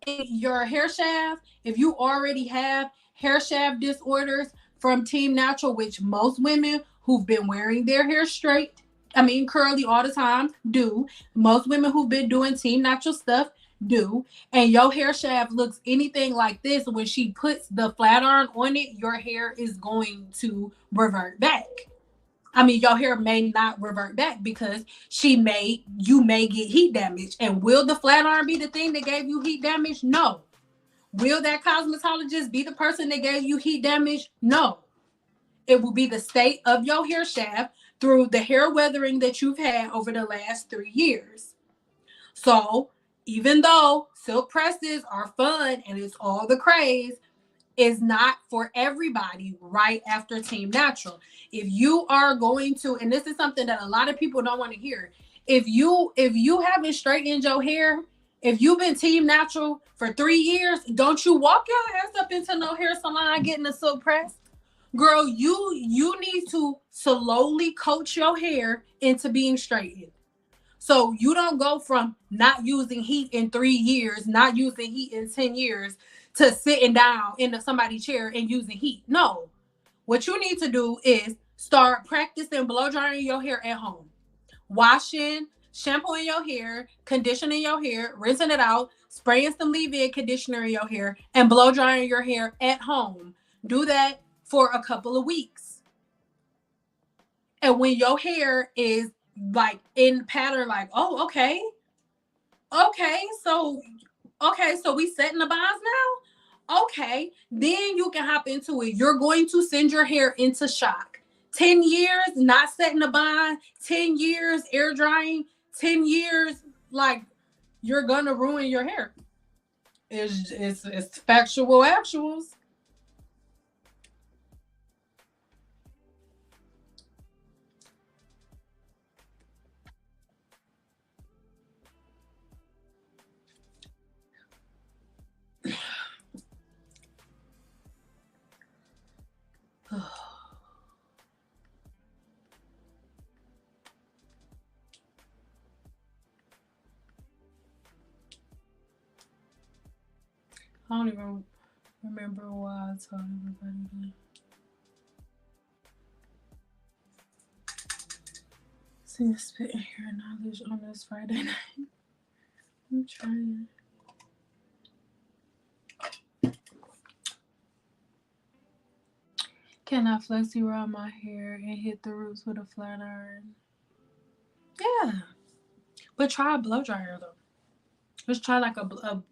in your hair shaft, if you already have hair shaft disorders from Team Natural, which most women who've been wearing their hair straight, curly all the time do. Most women who've been doing Team Natural stuff do. And your hair shaft looks anything like this, when she puts the flat iron on it, your hair is going to revert back. Your hair may not revert back because you may get heat damage. And will the flat iron be the thing that gave you heat damage? No. Will that cosmetologist be the person that gave you heat damage? No. It will be the state of your hair shaft through the hair weathering that you've had over the last 3 years. So even though silk presses are fun and it's all the craze, is not for everybody right after Team Natural. If you are going to, and this is something that a lot of people don't want to hear, if you haven't straightened your hair, if you've been Team Natural for 3 years, don't you walk your ass up into no hair salon getting a silk press. Girl, you need to slowly coach your hair into being straightened. So you don't go from not using heat in 3 years, not using heat in 10 years, to sitting down in somebody's chair and using heat. No. What you need to do is start practicing blow drying your hair at home. Washing, shampooing your hair, conditioning your hair, rinsing it out, spraying some leave-in conditioner in your hair, and blow drying your hair at home. Do that for a couple of weeks. And when your hair is like in pattern, like, oh, okay, so we setting the bonds now. Okay, then you can hop into it. You're going to send your hair into shock. 10 years not setting a bond, 10 years air drying, 10 years, like, you're gonna ruin your hair. It's factual actuals. I don't even remember why I told everybody that. See, spitting here knowledge on this Friday night. I'm trying. Can I flexi around my hair and hit the roots with a flat iron? Yeah. But try a blow dryer though. Just try like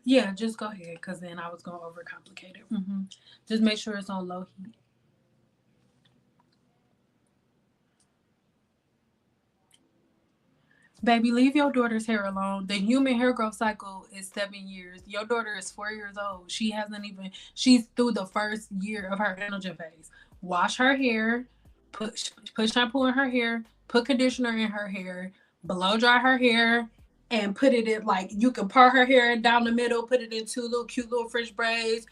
yeah, just go ahead because then I was going to overcomplicate it. Just make sure it's on low heat. Baby, leave your daughter's hair alone. The human hair growth cycle is 7 years. Your daughter is 4 years old. She's through the first year of her androgen phase. Wash her hair, put shampoo in her hair, put conditioner in her hair, blow dry her hair, and put it in, like, you can part her hair down the middle, put it in two little cute little French braids.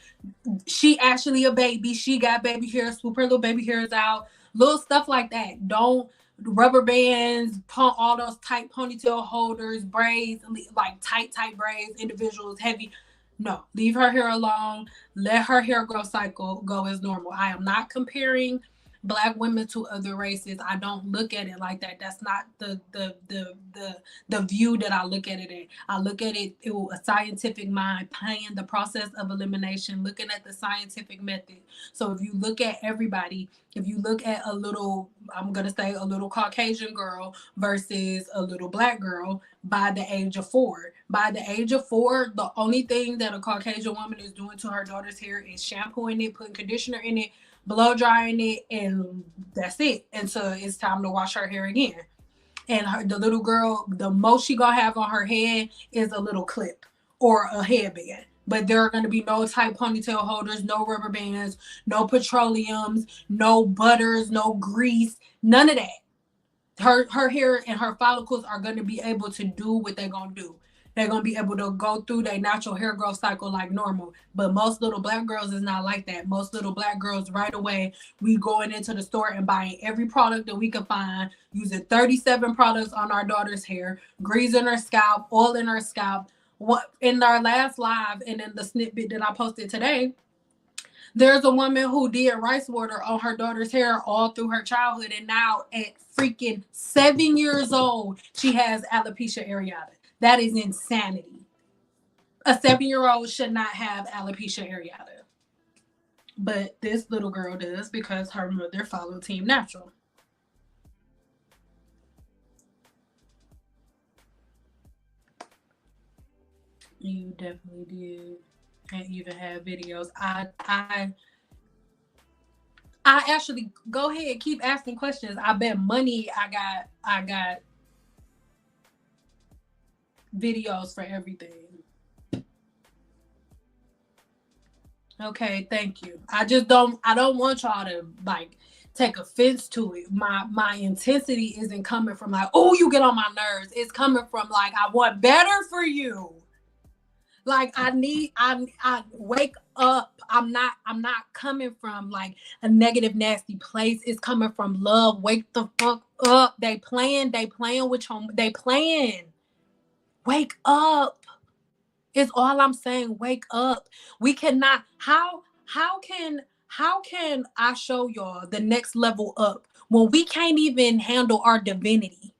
She actually a baby. She got baby hair, swoop her little baby hairs out. Little stuff like that. Don't rubber bands, all those tight ponytail holders, braids, like tight braids, individuals, heavy. No, leave her hair alone. Let her hair growth cycle go as normal. I am not comparing Black women to other races. I don't look at it like that. That's not the view that I look at it in. I look at it through a scientific mind, playing the process of elimination, looking at the scientific method. So if you look at everybody, if you look at a little, I'm going to say a little Caucasian girl versus a little Black girl by the age of 4. By the age of 4, the only thing that a Caucasian woman is doing to her daughter's hair is shampooing it, putting conditioner in it, blow drying it, and that's it. And so it's time to wash her hair again. And the little girl, the most she gonna have on her head is a little clip or a headband. But there are going to be no tight ponytail holders, no rubber bands, no petroleums, no butters, no grease, none of that. Her hair and her follicles are going to be able to do what they're going to do. They're going to be able to go through their natural hair growth cycle like normal. But most little Black girls is not like that. Most little Black girls, right away, we going into the store and buying every product that we can find, using 37 products on our daughter's hair, greasing her scalp, oil in her scalp. What in our last live and in the snippet that I posted today, there's a woman who did rice water on her daughter's hair all through her childhood, and now at freaking 7 years old, she has alopecia areata. That is insanity. A 7-year-old should not have alopecia areata. But this little girl does because her mother followed Team Natural. You definitely did. And even have videos. I actually go ahead, keep asking questions. I bet money I got videos for everything. Okay, thank you. I don't want y'all to like take offense to it. My intensity isn't coming from like, oh, you get on my nerves. It's coming from like, I want better for you. Like I wake up. I'm not coming from like a negative, nasty place. It's coming from love. Wake the fuck up. They playing with you. They playing. Wake up. Is all I'm saying. Wake up. We cannot. How can I show y'all the next level up when we can't even handle our divinity?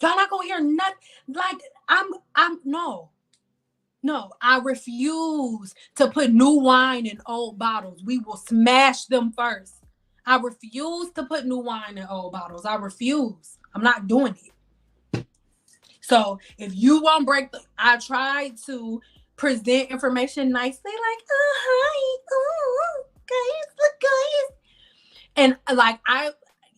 Y'all not gonna hear nothing. Like I'm no. No, I refuse to put new wine in old bottles. We will smash them first. I refuse to put new wine in old bottles. I refuse. I'm not doing it. So if you won't break I tried to present information nicely, like, hi, guys, look, guys. And like I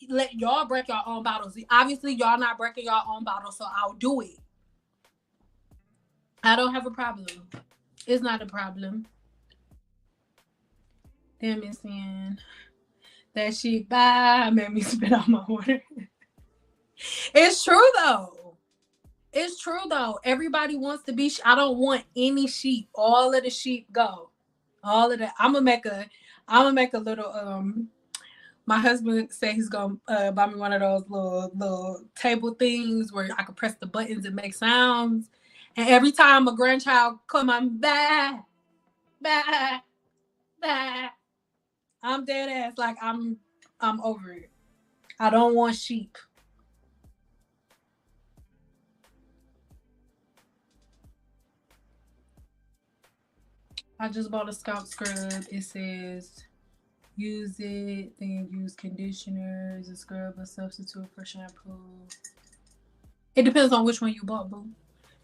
let y'all break your own bottles. Obviously, y'all not breaking your own bottles, so I'll do it. I don't have a problem. It's not a problem. Them is saying that she made me spit out my water. It's true though. It's true though. Everybody wants to be. I don't want any sheep. All of the sheep go. All of that. I'm gonna make a little. My husband said he's gonna buy me one of those little table things where I can press the buttons and make sounds. And every time a grandchild come on, bah, bah, bah, I'm dead ass. Like I'm over it. I don't want sheep. I just bought a scalp scrub. It says use it, then use conditioner as a scrub or substitute for shampoo. It depends on which one you bought, boo.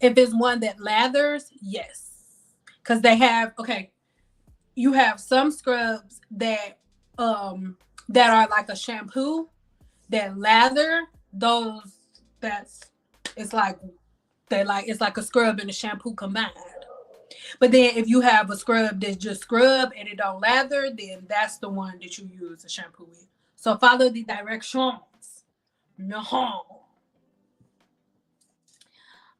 If it's one that lathers, yes. Because they have, okay, you have some scrubs that are like a shampoo that lather. Those that's it's like it's like a scrub and a shampoo combined. But then if you have a scrub that's just scrub and it don't lather, then that's the one that you use a shampoo with. So follow the directions. No.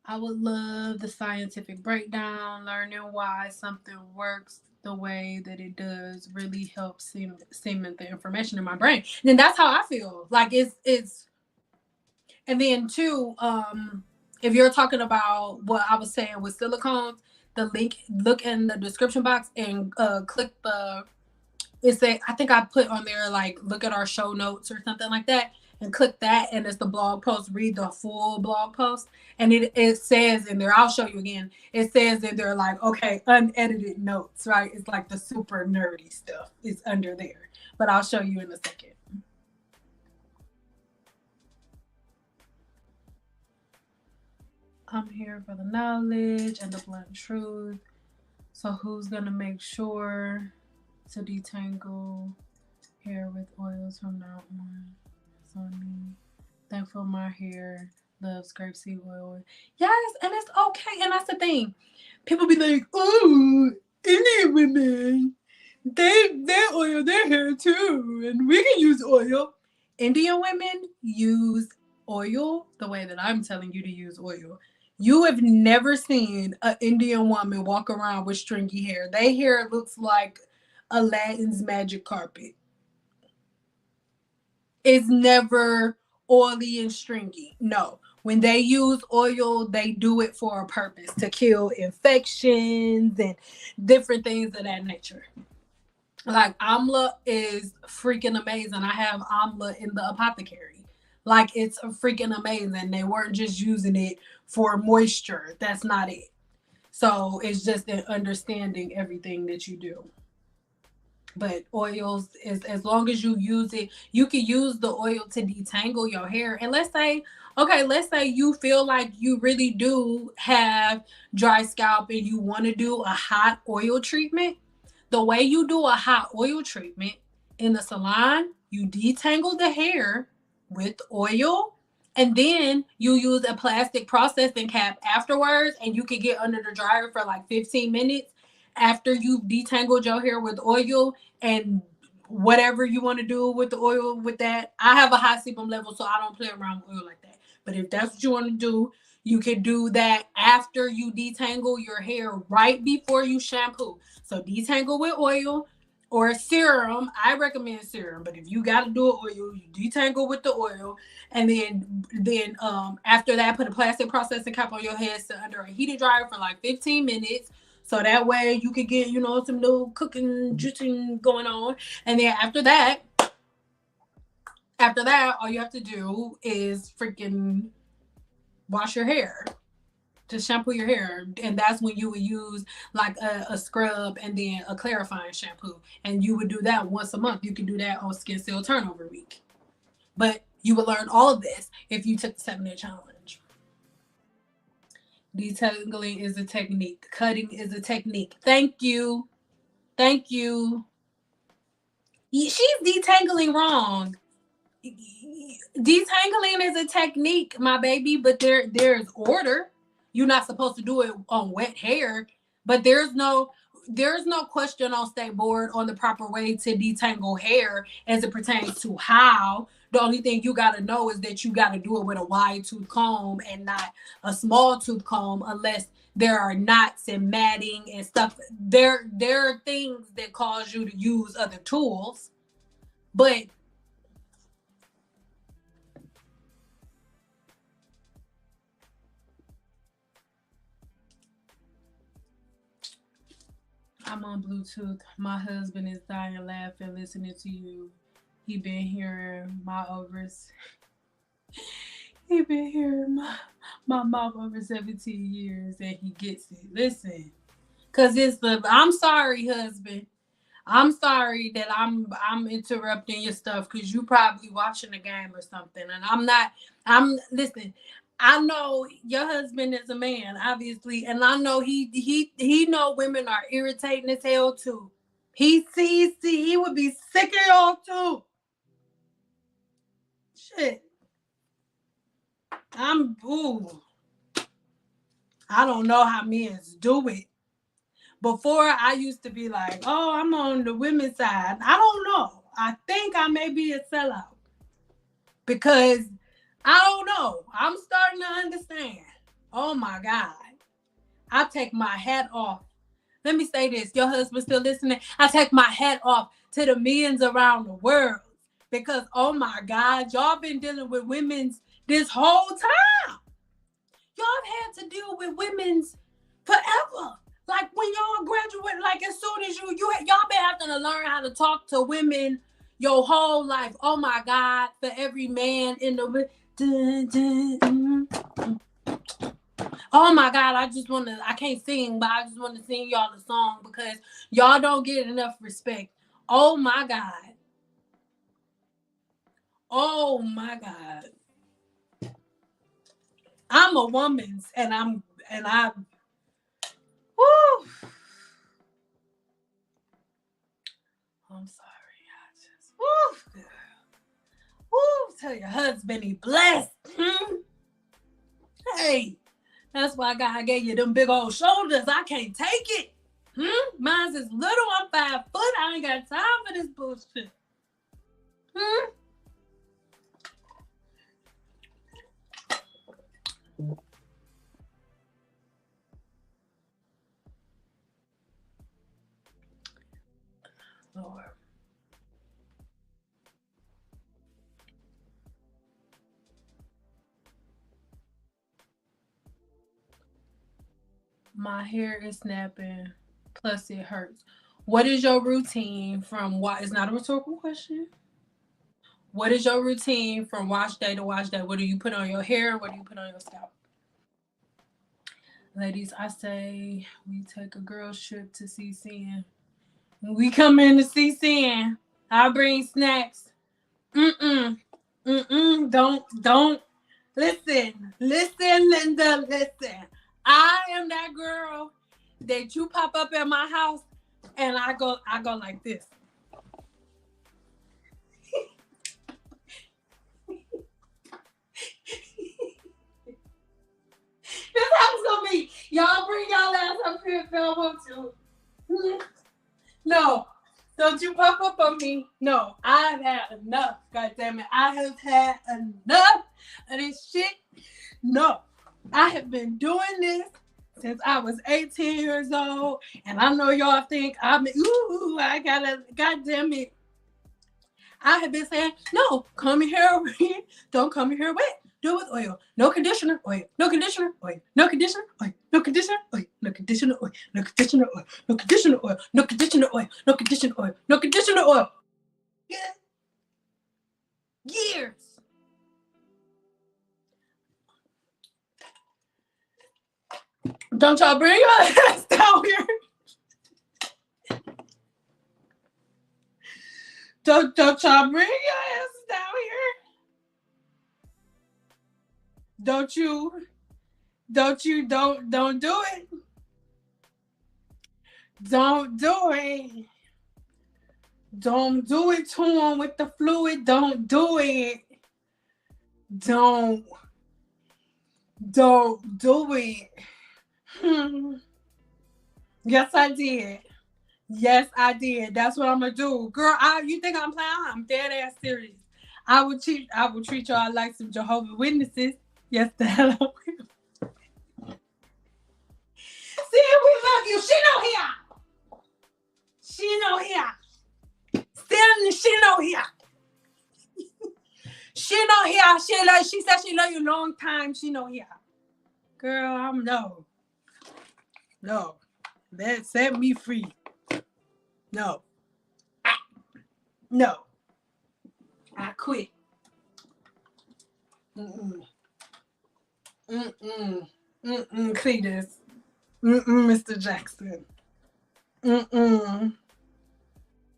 I would love the scientific breakdown, learning why something works the way that it does really helps cement the information in my brain. And then that's how I feel. Like it's and then too, if you're talking about what I was saying with silicones, the link, look in the description box and click the I think I put on there like look at our show notes or something like that, and click that, and it's the blog post. Read the full blog post, and it says in there. I'll show you again. It says in there like okay, unedited notes, right? It's like the super nerdy stuff is under there, but I'll show you in a second. I'm here for the knowledge and the blunt truth. So who's gonna make sure to detangle hair with oils from now on? It's on me. Thankful my hair loves grapeseed oil. Yes, and it's okay. And that's the thing. People be like, oh, Indian women, they oil their hair too, and we can use oil. Indian women use oil the way that I'm telling you to use oil. You have never seen an Indian woman walk around with stringy hair. Their hair looks like Aladdin's magic carpet. It's never oily and stringy. No. When they use oil, they do it for a purpose, to kill infections and different things of that nature. Like amla is freaking amazing. I have amla in the apothecary. Like it's freaking amazing. They weren't just using it for moisture. That's not it. So it's just understanding everything that you do. But oils is, as long as you use it, you can use the oil to detangle your hair. And let's say you feel like you really do have dry scalp and you want to do a hot oil treatment. The way you do a hot oil treatment in the salon, you detangle the hair with oil, and then you use a plastic processing cap afterwards, and you can get under the dryer for like 15 minutes after you've detangled your hair with oil and whatever you want to do with the oil with that. I have a high sebum level, so I don't play around with oil like that. But if that's what you want to do, you can do that after you detangle your hair, right before you shampoo. So detangle with oil or serum. I recommend serum, but if you got to do it oil, you detangle with the oil, and then after that, put a plastic processing cap on your head, sit under a heated dryer for like 15 minutes. So that way you can get, some little cooking, juicing going on. And then after that, all you have to do is freaking wash your hair, to shampoo your hair. And that's when you would use like a scrub and then a clarifying shampoo. And you would do that once a month. You can do that on Skin Cell Turnover Week. But you would learn all of this if you took the 7-day challenge. Detangling is a technique. Cutting is a technique. Thank you. She's detangling wrong. Detangling is a technique, my baby, but there's order. You're not supposed to do it on wet hair, but there's no question on State Board on the proper way to detangle hair as it pertains to how. The only thing you got to know is that you got to do it with a wide tooth comb and not a small tooth comb, unless there are knots and matting and stuff. There are things that cause you to use other tools, but I'm on Bluetooth. My husband is dying laughing listening to you. He been hearing my overs. He been hearing my mouth over 17 years, and he gets it. Listen, cause I'm sorry, husband. I'm sorry that I'm interrupting your stuff because you probably watching a game or something, and I'm not. I'm listen. I know your husband is a man, obviously, and I know he know women are irritating as hell too. He would be sick of y'all too. Shit, ooh. I don't know how men do it. Before I used to be like, oh, I'm on the women's side. I don't know. I think I may be a sellout because I don't know. I'm starting to understand. Oh my God. I take my hat off. Let me say this. Your husband still listening? I take my hat off to the millions around the world because, oh my God, y'all been dealing with women's this whole time. Y'all have had to deal with women's forever. Like when y'all graduate, like as soon as y'all been having to learn how to talk to women your whole life. Oh my God, for every man in the oh my God, I can't sing, but I just want to sing y'all the song because y'all don't get enough respect. Oh my God. Oh my God. I'm a woman's and I woo. I'm sorry. I just woo. Woo. Tell your husband he blessed. Hey. That's why God gave you them big old shoulders. I can't take it. Mine's is little. I'm 5 foot. I ain't got time for this bullshit. Lord. My hair is snapping. Plus it hurts. What is your routine from what? It's not a rhetorical question. What is your routine from wash day to wash day? What do you put on your hair? What do you put on your scalp? Ladies, I say we take a girls trip to CCN. When we come in to CCN, I bring snacks. Don't listen, Linda, listen. I am that girl that you pop up at my house and I go like this. This happens to me. Y'all bring y'all ass up here if y'all want to. No, don't you pop up on me. No, I've had enough. God damn it. I have had enough of this shit. No, I have been doing this since I was 18 years old. And I know y'all think I gotta, God damn it. I have been saying, no, come here. Don't come here wet. Do it with oil. No conditioner, oil. No conditioner, oil. No conditioner, oil. No conditioner, oil. No conditioner, oil. No conditioner, oil. No conditioner, oil. No conditioner, oil. No conditioner, oil. No conditioner, oil. Yeah. Years. Don't y'all bring your ass down here. Don't y'all bring your ass down here. Don't do it. Don't do it. Don't do it to him with the fluid. Don't do it. Don't do it. Yes, I did. Yes, I did. That's what I'm gonna do, girl. You think I'm playing? I'm dead ass serious. I would treat y'all like some Jehovah's Witnesses. Yes, the hell I will. See, we love you. She know here. She know here. Still, she know here. She know here. She said she love you long time. She know here. Girl, I'm no. That set me free. No. I quit. Cletus. Mr. Jackson.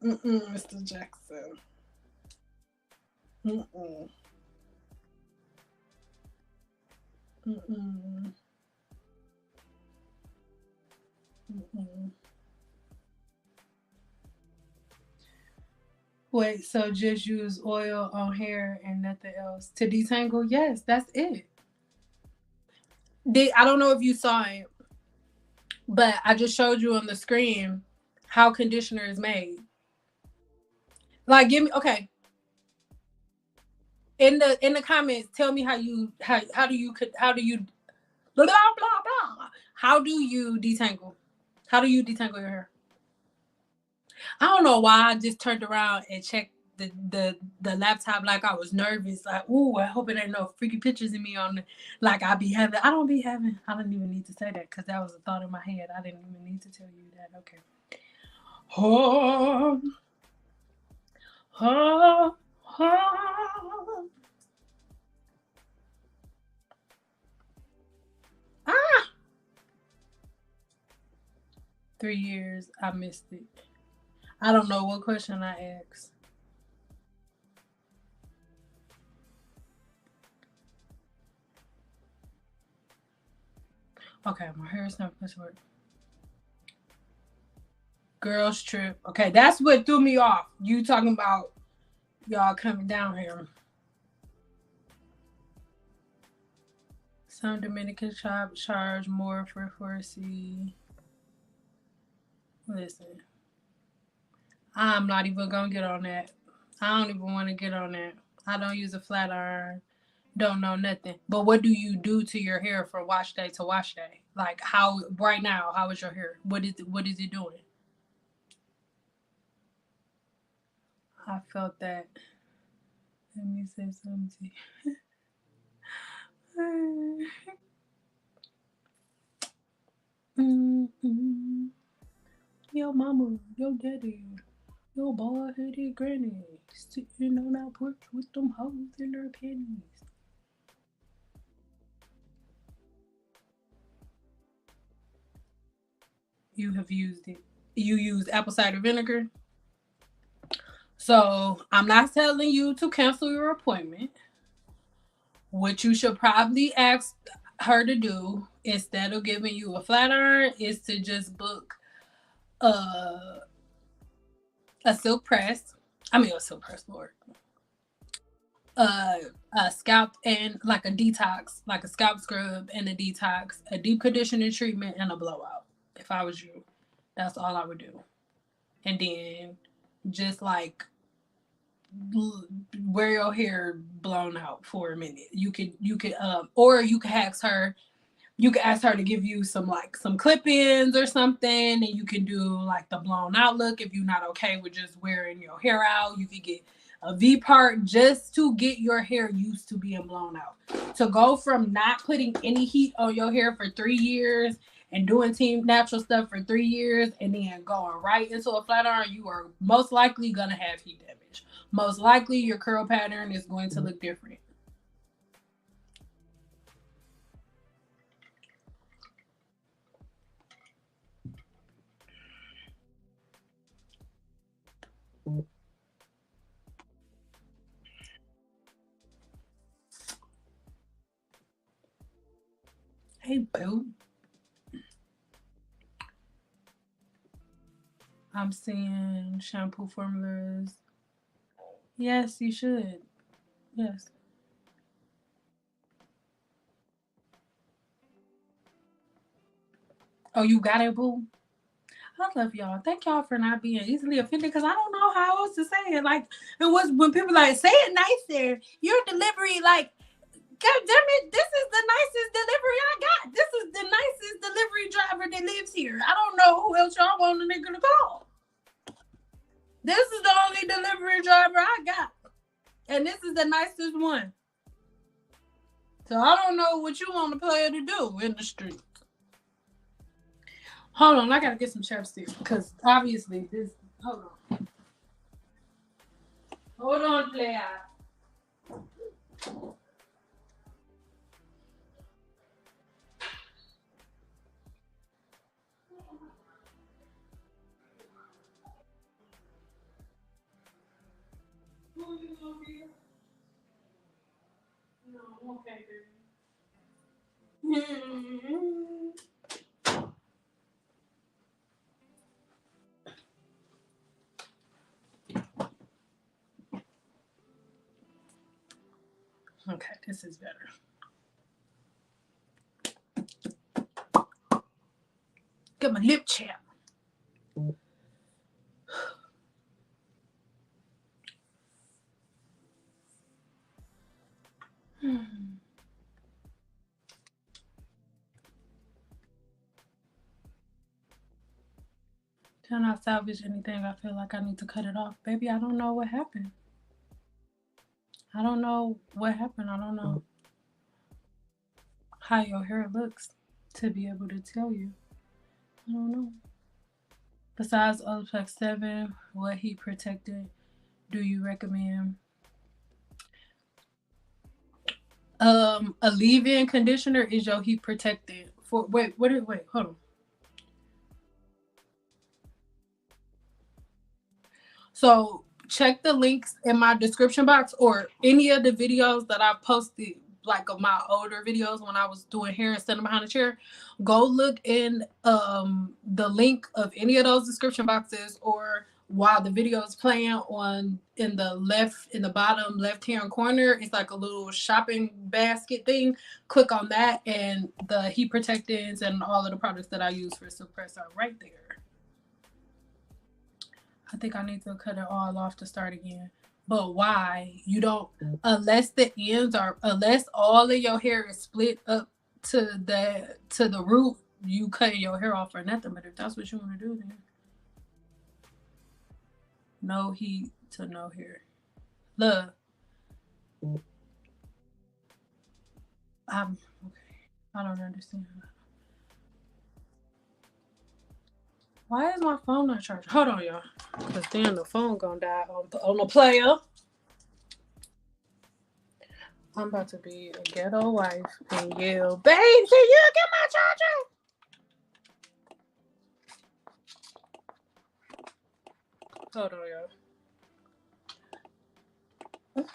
Mr. Jackson. Mm-mm. Mm-mm. Mm-mm. Wait, so just use oil on hair and nothing else to detangle? Yes, that's it. I don't know if you saw it, but I just showed you on the screen how conditioner is made. Like, give me okay. In the comments, tell me how do you blah blah blah. How do you detangle? How do you detangle your hair? I don't know why I just turned around and checked the laptop like I was nervous. Like, ooh, I hope it ain't no freaky pictures of me on the, like I be having. I don't be having. I didn't even need to say that because that was a thought in my head. I didn't even need to tell you that. Okay. Oh, oh, oh. Ah, 3 years. I missed it. I don't know what question I asked. Okay, my hair is not this work. Girls trip. Okay, that's what threw me off. You talking about y'all coming down here. Some Dominican charge more for 4C. Listen, I'm not even gonna get on that. I don't even want to get on that. I don't use a flat iron. Don't know nothing. But what do you do to your hair from wash day to wash day? Like how right now? How is your hair? What is it doing? I felt that. Let me say something to you. Mm-hmm. Yo mama, yo daddy, yo bald headed granny, sitting on our porch with them hoes in their panties. You have used it. You use apple cider vinegar. So I'm not telling you to cancel your appointment. What you should probably ask her to do instead of giving you a flat iron is to just book a a silk press. I mean a silk press, Lord. Uh, a scalp and like a detox, like a scalp scrub and a detox, a deep conditioning treatment, and a blowout. If I was you, that's all I would do. And then just like wear your hair blown out for a minute. Or you could ask her. You could ask her to give you some clip-ins or something, and you can do like the blown out look if you're not okay with just wearing your hair out. You could get a V part just to get your hair used to being blown out. To go from not putting any heat on your hair for 3 years and doing team natural stuff for 3 years and then going right into a flat iron, you are most likely gonna have heat damage. Most likely your curl pattern is going to look different. Hey boo. I'm seeing shampoo formulas. Yes, you should. Yes. Oh, you got it, boo? I love y'all. Thank y'all for not being easily offended because I don't know how else to say it. Like, it was when people like, say it nicer. Your delivery, like, God damn it, this is the nicest delivery I got. This is the nicest delivery driver that lives here. I don't know who else y'all want a nigga to call. This is the only delivery driver I got. And this is the nicest one. So I don't know what you want the player to do in the street. Hold on, I gotta get some chapstick because obviously this. Hold on. Hold on, player. No, okay, okay, this is better. Get my lip chap. Can I salvage anything? I feel like I need to cut it off. Baby, I don't know what happened. I don't know what happened. I don't know how your hair looks to be able to tell you. I don't know. Besides Olaplex 7, what heat protected do you recommend? A leave-in conditioner is your heat protected. Wait, hold on. So check the links in my description box or any of the videos that I posted, like of my older videos when I was doing hair and standing behind a chair. Go look in the link of any of those description boxes, or while the video is playing in the bottom left hand corner, it's like a little shopping basket thing. Click on that, and the heat protectants and all of the products that I use for Silk Press are right there. I think I need to cut it all off to start again. But why? You don't, unless all of your hair is split up to the root, you cutting your hair off or nothing. But if that's what you want to do, then no heat to no hair. Look. Okay. I don't understand. Why is my phone not charging? Hold on, y'all. Because then the phone gonna die on the player. I'm about to be a ghetto wife and yell, babe, can you get my charger? Hold on, y'all.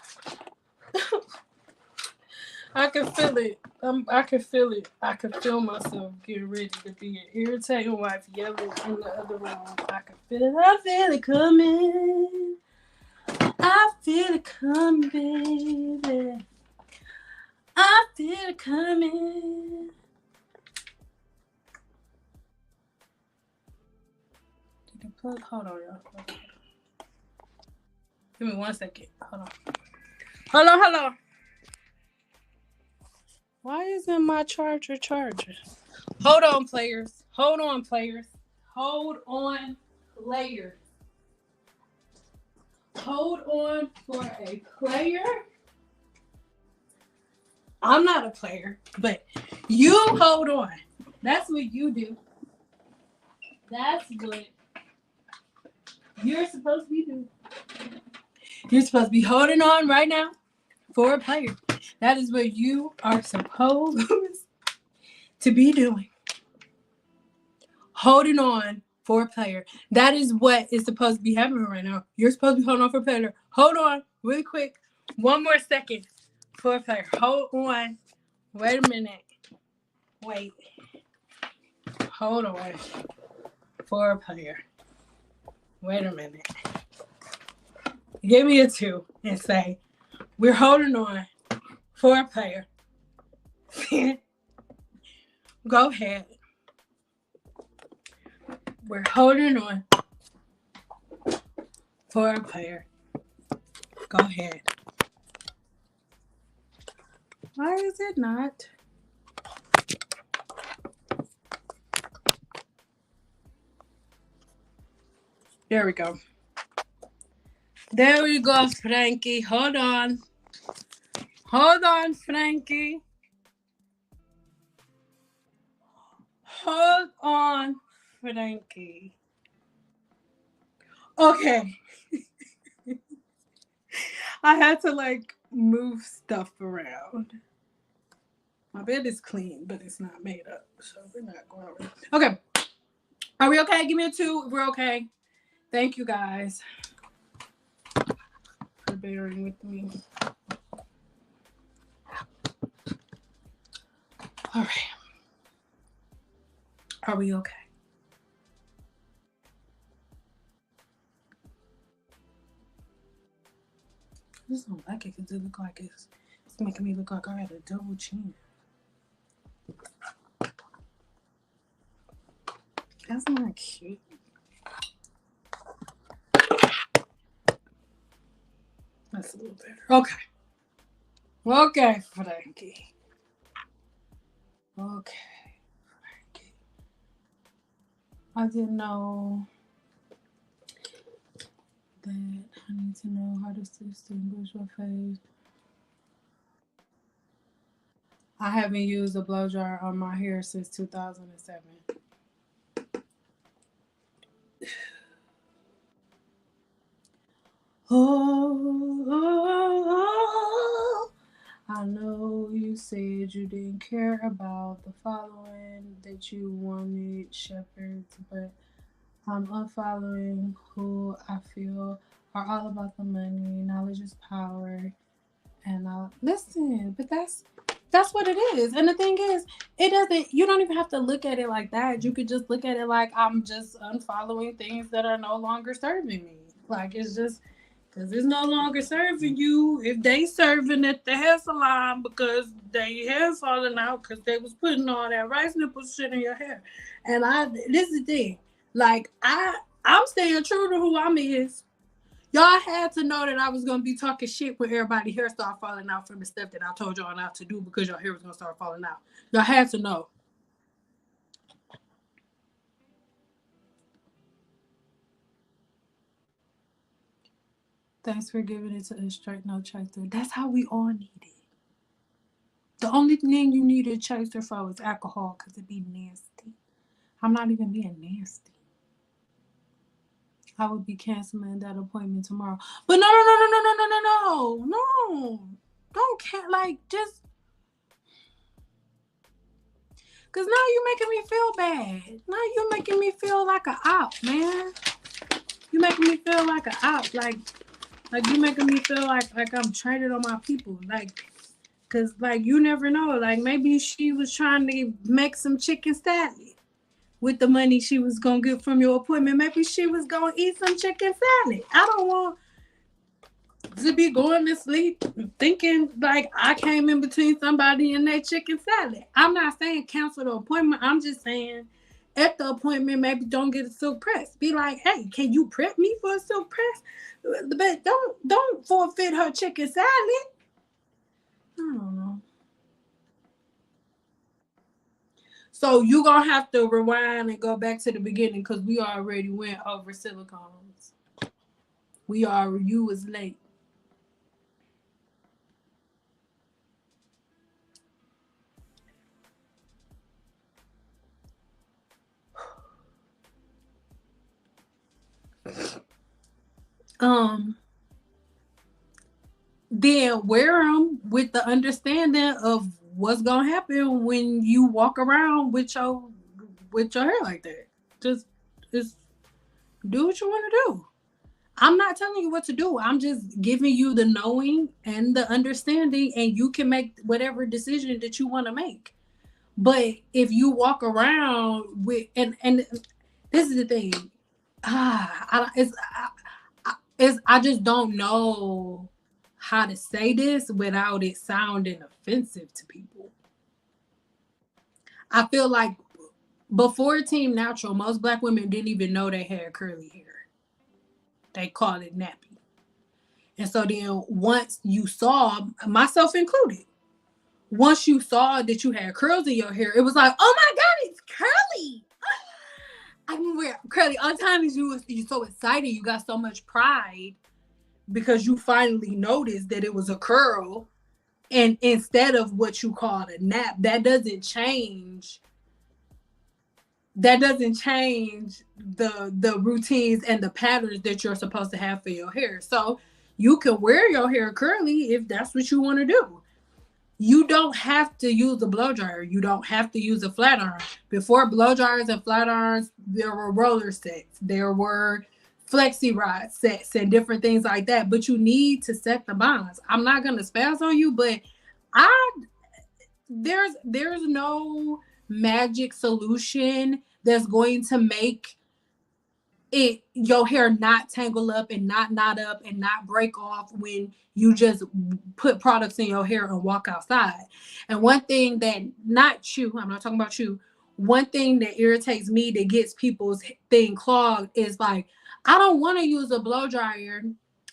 I can feel it. I can feel it. I can feel myself getting ready to be an irritating wife yelling in the other room. I can feel it. I feel it coming. I feel it coming, baby. I feel it coming. Did you plug? Hold on, y'all. Give me 1 second. Hold on. Hello. Why isn't my charger charging? Hold on, players. Hold on, players. Hold on for a player. I'm not a player, but you hold on. That's what you do. That's what you're supposed to be doing. You're supposed to be holding on right now for a player. That is what you are supposed to be doing. Holding on for a player. That is what is supposed to be happening right now. You're supposed to be holding on for a player. Hold on really quick. 1 more second for a player. Hold on. Wait a minute. Wait. Hold on for a player. Wait a minute. Give me a 2 and say, we're holding on for a player. Go ahead. We're holding on for a player. Go ahead. Why is it not? There we go. There we go, Frankie. Hold on. Hold on, Frankie. Hold on, Frankie. Okay. I had to move stuff around. My bed is clean, but it's not made up, so we're not going over. Okay. Are we okay? Give me a 2 if we're okay. Thank you guys for bearing with me. All right. Are we okay? I just don't like it because it look like it's making me look like I had a double chin. That's not cute. That's a little better. Okay. Okay, Frankie. Okay, Frankie. I didn't know that I need to know how to distinguish your face. I haven't used a blow dryer on my hair since 2007. Oh, I know you said you didn't care about the following, that you wanted shepherds, but I'm unfollowing who I feel are all about the money. Knowledge is power. And listen, but that's what it is. And the thing is, you don't even have to look at it like that. You could just look at it like I'm just unfollowing things that are no longer serving me. Like, it's just because it's no longer serving you. If they serving at the hair salon because they hair falling out because they was putting all that rice nipple shit in your hair. And this is the thing. Like, I'm staying true to who I'm is. Y'all had to know that I was going to be talking shit when everybody's hair started falling out from the stuff that I told y'all not to do because your hair was going to start falling out. Y'all had to know. Thanks for giving it to us straight, no chaser. That's how we all need it. The only thing you need a chaser for is alcohol because it be nasty. I'm not even being nasty. I would be canceling that appointment tomorrow. But no. Don't just. Because now you're making me feel bad. Now you're making me feel like an op, man. You're making me feel like an op. Like you're making me feel like I'm traded on my people. Because, you never know. Maybe she was trying to make some chicken salad with the money she was going to get from your appointment. Maybe she was going to eat some chicken salad. I don't want to be going to sleep thinking like I came in between somebody and that chicken salad. I'm not saying cancel the appointment. I'm just saying at the appointment, maybe don't get a silk press. Be like, hey, can you prep me for a silk press? But don't forfeit her chicken salad. I don't know. So you're going to have to rewind and go back to the beginning because we already went over silicones. You was late. Then wear them with the understanding of what's gonna happen when you walk around with your hair like that. Just do what you want to do. I'm not telling you what to do. I'm just giving you the knowing and the understanding, and you can make whatever decision that you want to make. But if you walk around with and this is the thing, I just don't know how to say this without it sounding offensive to people. I feel like before Team Natural, most Black women didn't even know they had curly hair. They called it nappy. And so then once you saw, myself included, once you saw that you had curls in your hair, it was like, oh my God, it's curly. I can wear curly. All the time you're so excited, you got so much pride because you finally noticed that it was a curl, and instead of what you called a nap. That doesn't change the routines and the patterns that you're supposed to have for your hair. So you can wear your hair curly if that's what you want to do. You don't have to use a blow dryer. You don't have to use a flat iron. Before blow dryers and flat irons, there were roller sets. There were flexi rod sets and different things like that. But you need to set the bonds. I'm not gonna spaz on you, but there's no magic solution that's going to make your hair not tangle up and not knot up and not break off when you just put products in your hair and walk outside. And one thing that, not you, I'm not talking about you, one thing that irritates me that gets people's thing clogged is like, I don't want to use a blow dryer.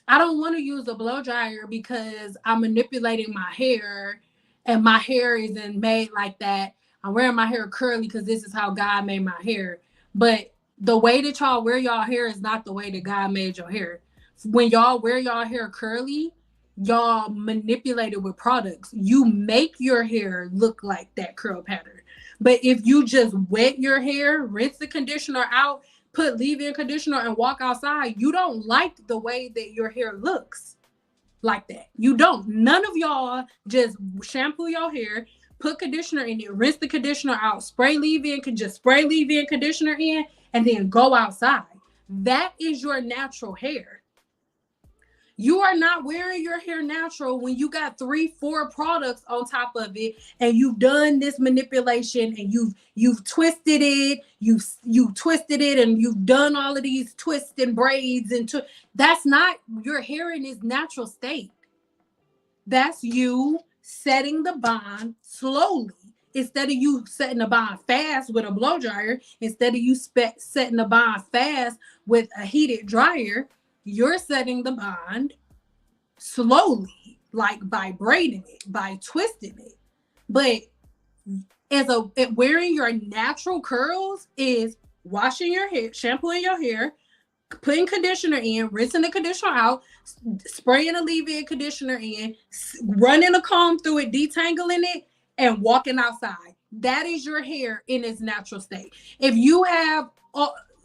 I don't want to use a blow dryer because I'm manipulating my hair and my hair isn't made like that. I'm wearing my hair curly because this is how God made my hair. But the way that y'all wear y'all hair is not the way that God made your hair. When y'all wear y'all hair curly, y'all manipulate it with products. You make your hair look like that curl pattern. But if you just wet your hair, rinse the conditioner out, put leave-in conditioner and walk outside, you don't like the way that your hair looks like that. You don't. None of y'all just shampoo your hair, put conditioner in it, rinse the conditioner out, spray leave-in conditioner in, and then go outside. That is your natural hair. You are not wearing your hair natural when you got 3-4 products on top of it, and you've done this manipulation, and you've twisted it, you've twisted it, and you've done all of these twists and braids, and that's not your hair in its natural state. That's you setting the bond slowly. Instead of you setting the bond fast with a blow dryer, instead of you setting the bond fast with a heated dryer, you're setting the bond slowly, like by braiding it, by twisting it. But wearing your natural curls is washing your hair, shampooing your hair, putting conditioner in, rinsing the conditioner out, spraying a leave-in conditioner in, running a comb through it, detangling it, and walking outside. That is your hair in its natural state. If you have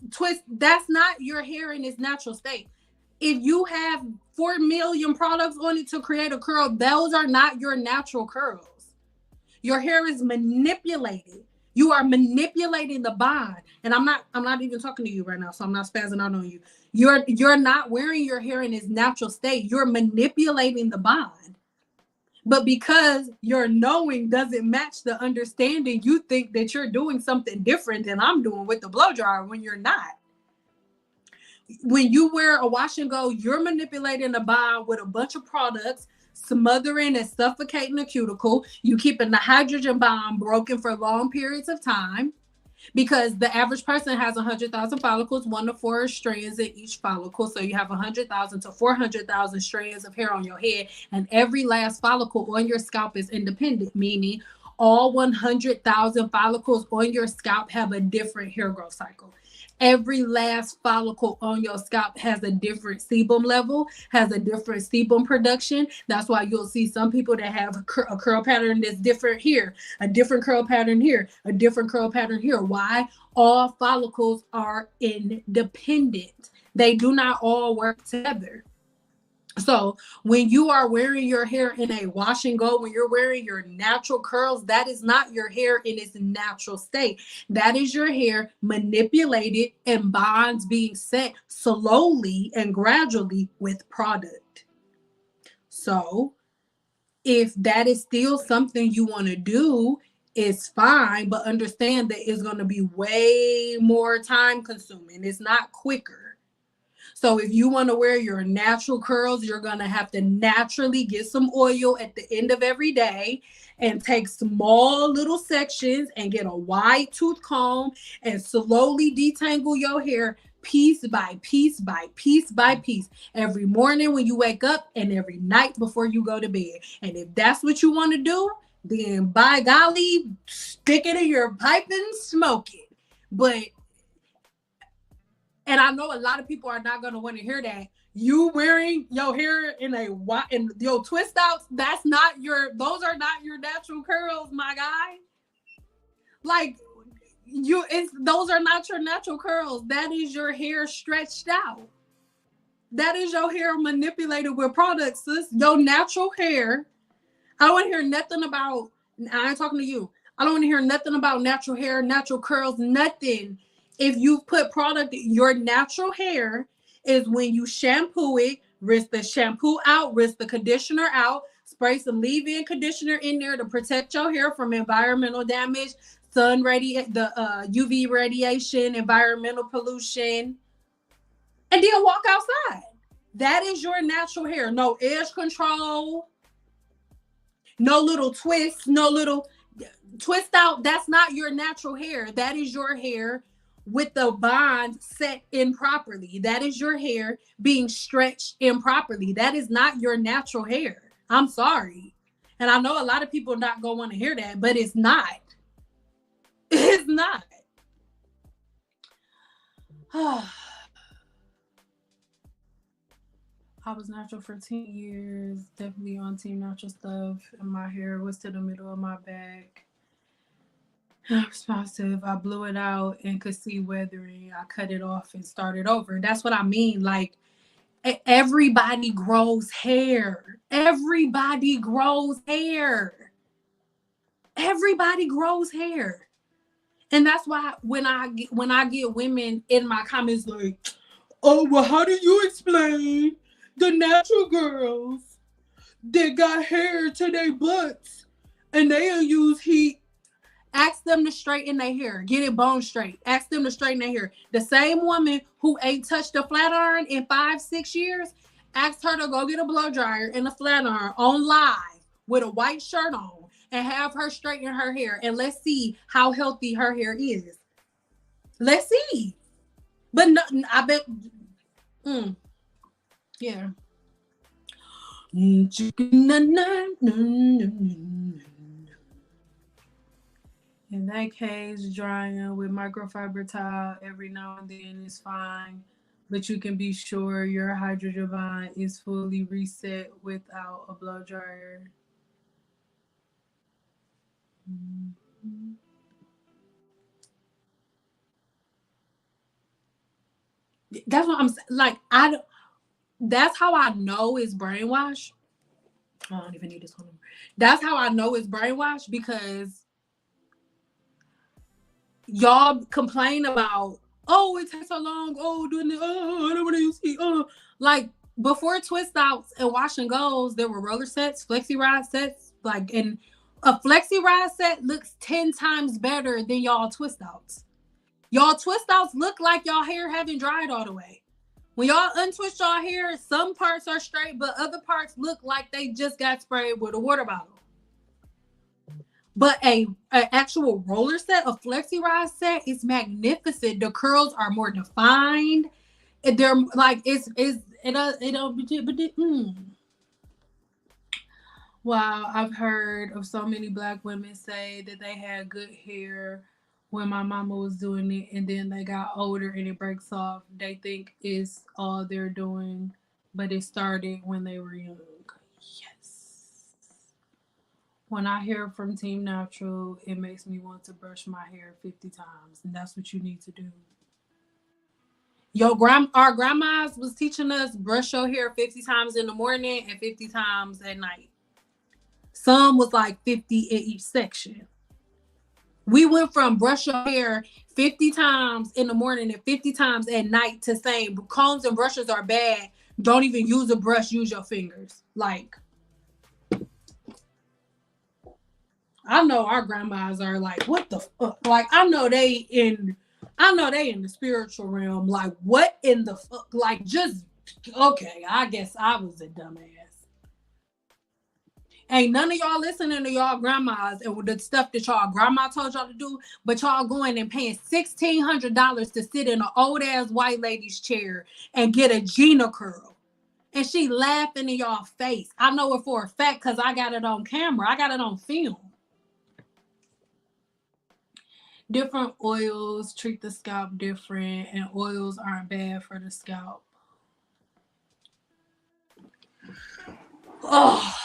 twist, that's not your hair in its natural state. If you have 4 million products on it to create a curl, those are not your natural curls. Your hair is manipulated. You are manipulating the bond. And I'm not even talking to you right now, so I'm not spazzing out on you. You're not wearing your hair in its natural state. You're manipulating the bond. But because your knowing doesn't match the understanding, you think that you're doing something different than I'm doing with the blow dryer when you're not. When you wear a wash and go, you're manipulating the bond with a bunch of products, smothering and suffocating the cuticle. You keeping the hydrogen bond broken for long periods of time, because the average person has 100,000 follicles, 1 to 4 strands in each follicle. So you have 100,000 to 400,000 strands of hair on your head, and every last follicle on your scalp is independent, meaning all 100,000 follicles on your scalp have a different hair growth cycle. Every last follicle on your scalp has a different sebum level, has a different sebum production. That's why you'll see some people that have a curl pattern that's different here, a different curl pattern here, a different curl pattern here. Why? All follicles are independent. They do not all work together. So when you are wearing your hair in a wash and go, when you're wearing your natural curls, that is not your hair in its natural state. That is your hair manipulated and bonds being set slowly and gradually with product. So if that is still something you want to do, it's fine, but understand that it's going to be way more time consuming. It's not quicker. So if you want to wear your natural curls, you're going to have to naturally get some oil at the end of every day and take small little sections and get a wide tooth comb and slowly detangle your hair piece by piece by piece by piece every morning when you wake up and every night before you go to bed. And if that's what you want to do, then by golly, stick it in your pipe and smoke it. And I know a lot of people are not going to want to hear that. You wearing your hair in your twist outs, those are not your natural curls, my guy. Like those are not your natural curls. That is your hair stretched out. That is your hair manipulated with products, sis. Your natural hair. I don't want to hear nothing about, I ain't talking to you. I don't want to hear nothing about natural hair, natural curls, nothing. If you put product, your natural hair is when you shampoo it, rinse the shampoo out, rinse the conditioner out, spray some leave-in conditioner in there to protect your hair from environmental damage, the UV radiation, environmental pollution, and then walk outside. That is your natural hair. No edge control, no little twists, no little twist out. That's not your natural hair. That is your hair with the bond set improperly. That is your hair being stretched improperly. That is not your natural hair. I'm sorry. And I know a lot of people not going to want to hear that, but it's not. It's not. I was natural for 10 years, definitely on Team Natural stuff, and my hair was to the middle of my back. Responsive. I blew it out and could see weathering. I cut it off and started over. That's what I mean. Like, everybody grows hair. Everybody grows hair. Everybody grows hair. And that's why when I get women in my comments like, oh, well, how do you explain the natural girls that got hair to their butts and they'll use heat? Ask them to straighten their hair. Get it bone straight. Ask them to straighten their hair. The same woman who ain't touched a flat iron in 5-6 years, ask her to go get a blow dryer and a flat iron on live with a white shirt on and have her straighten her hair. And let's see how healthy her hair is. Let's see. But no, I bet... Yeah. In that case, drying with microfiber towel every now and then is fine, but you can be sure your hydrogen bond is fully reset without a blow dryer. Mm-hmm. That's what I'm saying. Like, that's how I know it's brainwash. I don't even need this one. That's how I know it's brainwash, because y'all complain about, oh, it takes so long. Oh, doing it. Oh, I don't want to use heat. Oh, like before twist outs and wash and goes, there were roller sets, flexi ride sets. Like, and a flexi ride set looks 10 times better than y'all twist outs. Y'all twist outs look like y'all hair haven't dried all the way. When y'all untwist y'all hair, some parts are straight, but other parts look like they just got sprayed with a water bottle. But a actual roller set, a flexi ride set, is magnificent. The curls are more defined. They're like Wow, I've heard of so many Black women say that they had good hair when my mama was doing it, and then they got older and it breaks off. They think it's all they're doing, but it started when they were young. Yes. When I hear from Team Natural, it makes me want to brush my hair 50 times, and that's what you need to do. Our grandmas was teaching us brush your hair 50 times in the morning and 50 times at night. Some was like 50 in each section. We went from brush your hair 50 times in the morning and 50 times at night to saying combs and brushes are bad. Don't even use a brush, use your fingers. Like, I know our grandmas are like, what the fuck? Like, I know they in the spiritual realm. Like, what in the fuck? Like, just, okay, I guess I was a dumbass. Ain't none of y'all listening to y'all grandmas and the stuff that y'all grandma told y'all to do, but y'all going and paying $1,600 to sit in an old ass white lady's chair and get a Gina curl. And she laughing in y'all face. I know it for a fact because I got it on camera. I got it on film. Different oils treat the scalp different, and oils aren't bad for the scalp. Oh.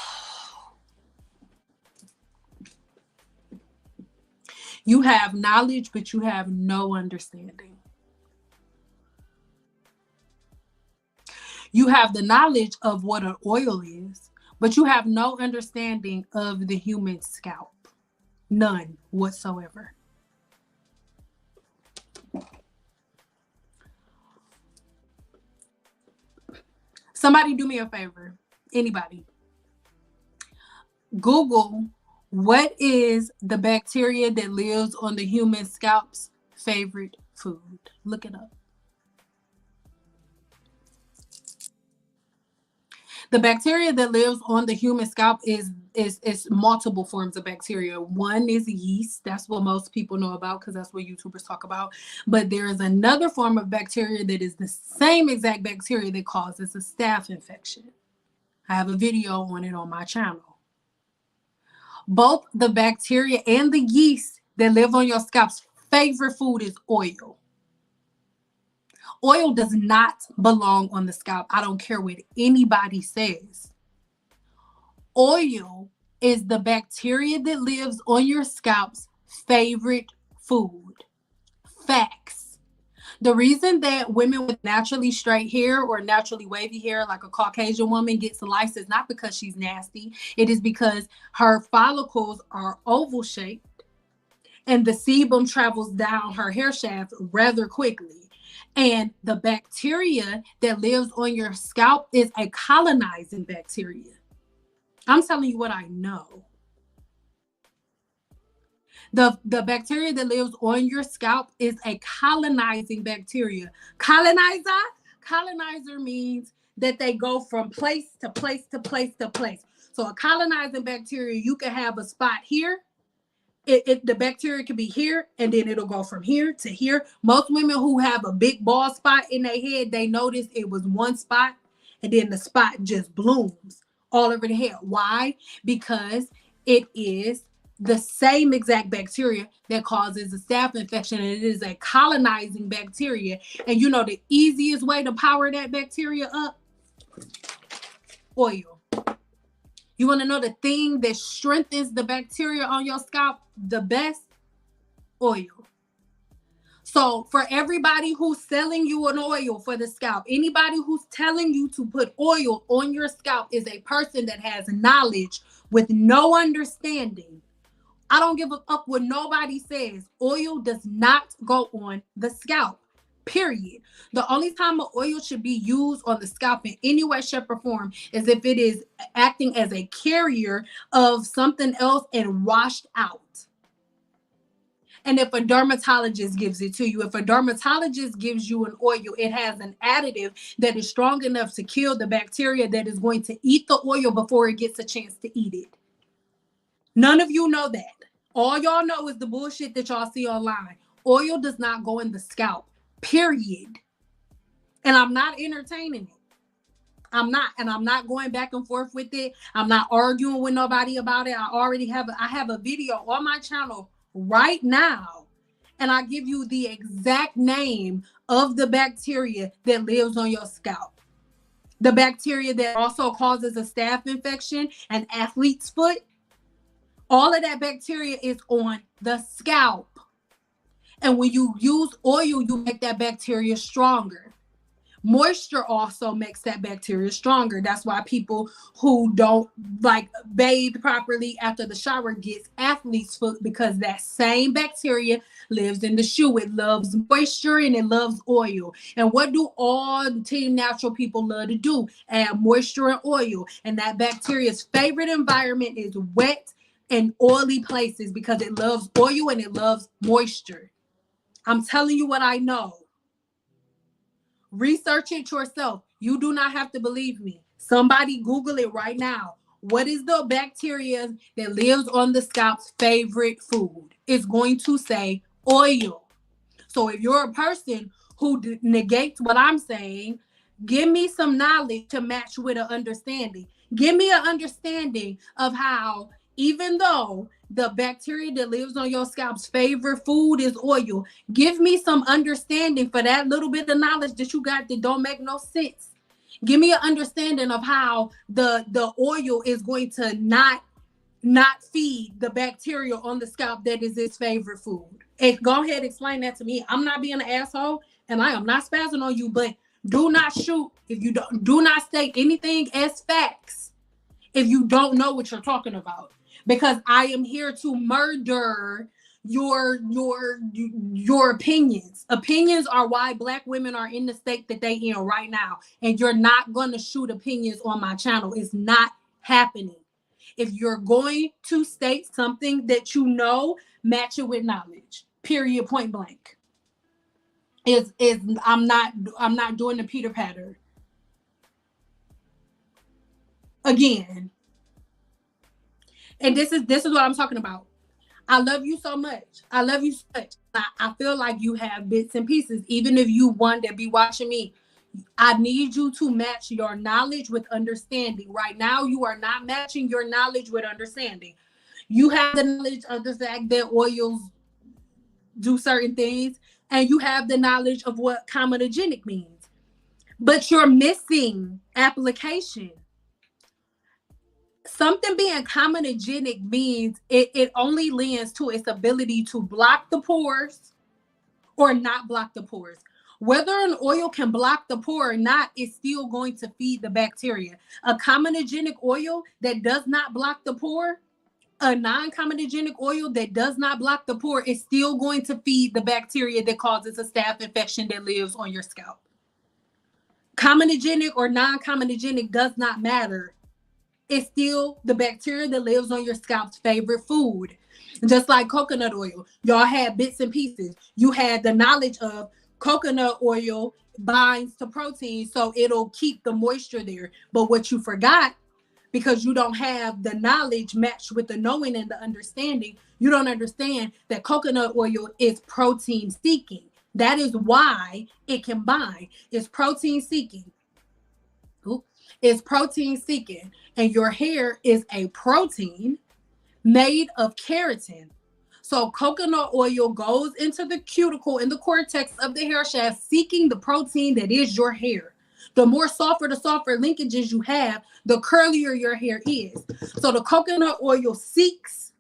You have knowledge, but you have no understanding. You have the knowledge of what an oil is, but you have no understanding of the human scalp. None whatsoever. Somebody do me a favor. Anybody. Google, what is the bacteria that lives on the human scalp's favorite food? Look it up. The bacteria that lives on the human scalp is multiple forms of bacteria. One is yeast. That's what most people know about because that's what YouTubers talk about. But there is another form of bacteria that is the same exact bacteria that causes a staph infection. I have a video on it on my channel. Both the bacteria and the yeast that live on your scalp's favorite food is oil. Oil does not belong on the scalp. I don't care what anybody says. Oil is the bacteria that lives on your scalp's favorite food. Facts. The reason that women with naturally straight hair or naturally wavy hair, like a Caucasian woman, gets lice is not because she's nasty. It is because her follicles are oval shaped and the sebum travels down her hair shaft rather quickly. And the bacteria that lives on your scalp is a colonizing bacteria. I'm telling you what I know. The bacteria that lives on your scalp is a colonizing bacteria. Colonizer means that they go from place to place to place to place. So a colonizing bacteria, you can have a spot here. The bacteria can be here, and then it'll go from here to here. Most women who have a big bald spot in their head, they notice it was one spot, and then the spot just blooms all over the head. Why? Because it is the same exact bacteria that causes a staph infection, and it is a colonizing bacteria. And you know the easiest way to power that bacteria up? Oil. You want to know the thing that strengthens the bacteria on your scalp the best? Oil. So for everybody who's selling you an oil for the scalp, anybody who's telling you to put oil on your scalp is a person that has knowledge with no understanding. I don't give a fuck what nobody says. Oil does not go on the scalp, period. The only time an oil should be used on the scalp in any way, shape, or form is if it is acting as a carrier of something else and washed out. And if a dermatologist gives it to you, if a dermatologist gives you an oil, it has an additive that is strong enough to kill the bacteria that is going to eat the oil before it gets a chance to eat it. None of you know that. All y'all know is the bullshit that y'all see online. Oil does not go in the scalp, period. And I'm not entertaining it. I'm not. And I'm not going back and forth with it. I'm not arguing with nobody about it. I have a video on my channel right now. And I give you the exact name of the bacteria that lives on your scalp. The bacteria that also causes a staph infection, an athlete's foot. All of that bacteria is on the scalp. And when you use oil, you make that bacteria stronger. Moisture also makes that bacteria stronger. That's why people who don't bathe properly after the shower gets athlete's foot, because that same bacteria lives in the shoe. It loves moisture and it loves oil. And what do all Team Natural people love to do? Add moisture and oil. And that bacteria's favorite environment is wet and oily places because it loves oil and it loves moisture. I'm telling you what I know. Research it yourself. You do not have to believe me. Somebody Google it right now. What is the bacteria that lives on the scalp's favorite food? It's going to say oil. So if you're a person who negates what I'm saying, give me some knowledge to match with an understanding. Give me an understanding of how, even though the bacteria that lives on your scalp's favorite food is oil, give me some understanding for that little bit of knowledge that you got that don't make no sense. Give me an understanding of how the oil is going to not feed the bacteria on the scalp that is its favorite food. Go ahead, explain that to me. I'm not being an asshole and I am not spazzing on you, but do not shoot if you do not state anything as facts if you don't know what you're talking about. Because I am here to murder your opinions. Opinions are why Black women are in the state that they in right now. And you're not going to shoot opinions on my channel. It's not happening. If you're going to state something that you know, match it with knowledge. Period. Point blank. I'm not doing the Peter patter. Again. And this is what I'm talking about. I love you so much. I love you so much. I feel like you have bits and pieces. Even if you one that be watching me, I need you to match your knowledge with understanding. Right now, you are not matching your knowledge with understanding. You have the knowledge of the fact that oils do certain things, and you have the knowledge of what comedogenic means. But you're missing application. Something being comedogenic means it only lends to its ability to block the pores or not block the pores. Whether an oil can block the pore or not is still going to feed the bacteria. A comedogenic oil that does not block the pore, a non-comedogenic oil that does not block the pore is still going to feed the bacteria that causes a staph infection that lives on your scalp. Comedogenic or non-comedogenic does not matter. It's still the bacteria that lives on your scalp's favorite food. Just like coconut oil. Y'all had bits and pieces. You had the knowledge of coconut oil binds to protein, so it'll keep the moisture there. But what you forgot, because you don't have the knowledge matched with the knowing and the understanding, you don't understand that coconut oil is protein seeking. That is why it can bind. It's protein seeking. It's protein seeking, and your hair is a protein made of keratin. So coconut oil goes into the cuticle in the cortex of the hair shaft, seeking the protein that is your hair. The softer linkages you have, the curlier your hair is. So the coconut oil seeks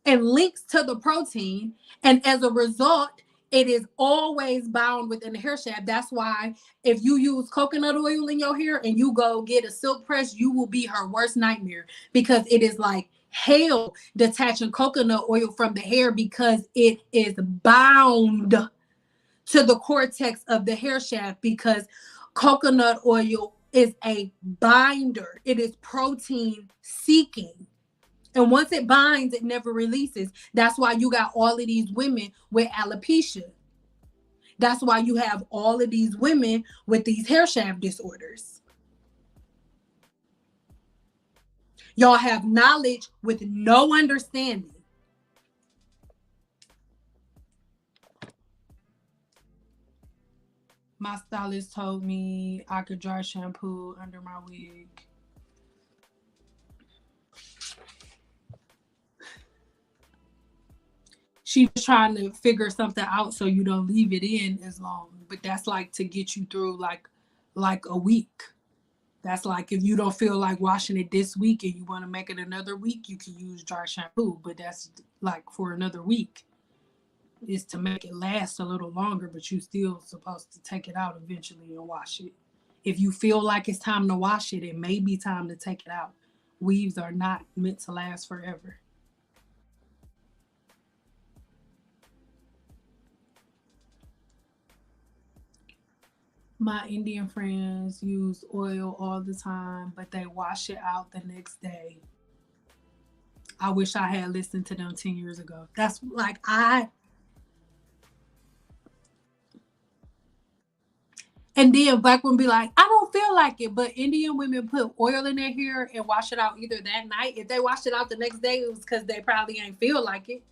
and links to the protein, and as a result, it is always bound within the hair shaft. That's why if you use coconut oil in your hair and you go get a silk press, you will be her worst nightmare, because it is like hell detaching coconut oil from the hair, because it is bound to the cortex of the hair shaft, because coconut oil is a binder. It is protein seeking. And once it binds, it never releases. That's why you got all of these women with alopecia. That's why you have all of these women with these hair shaft disorders. Y'all have knowledge with no understanding. My stylist told me I could dry shampoo under my wig. She's trying to figure something out so you don't leave it in as long. But that's like to get you through like a week. That's like if you don't feel like washing it this week and you want to make it another week, you can use dry shampoo. But that's like for another week. Is to make it last a little longer, but you still supposed to take it out eventually and wash it. If you feel like it's time to wash it, it may be time to take it out. Weaves are not meant to last forever. My Indian friends use oil all the time, but they wash it out the next day. I wish I had listened to them 10 years ago. That's like and then Black women be like, I don't feel like it. But Indian women put oil in their hair and wash it out either that night. If they washed it out the next day, it was because they probably ain't feel like it.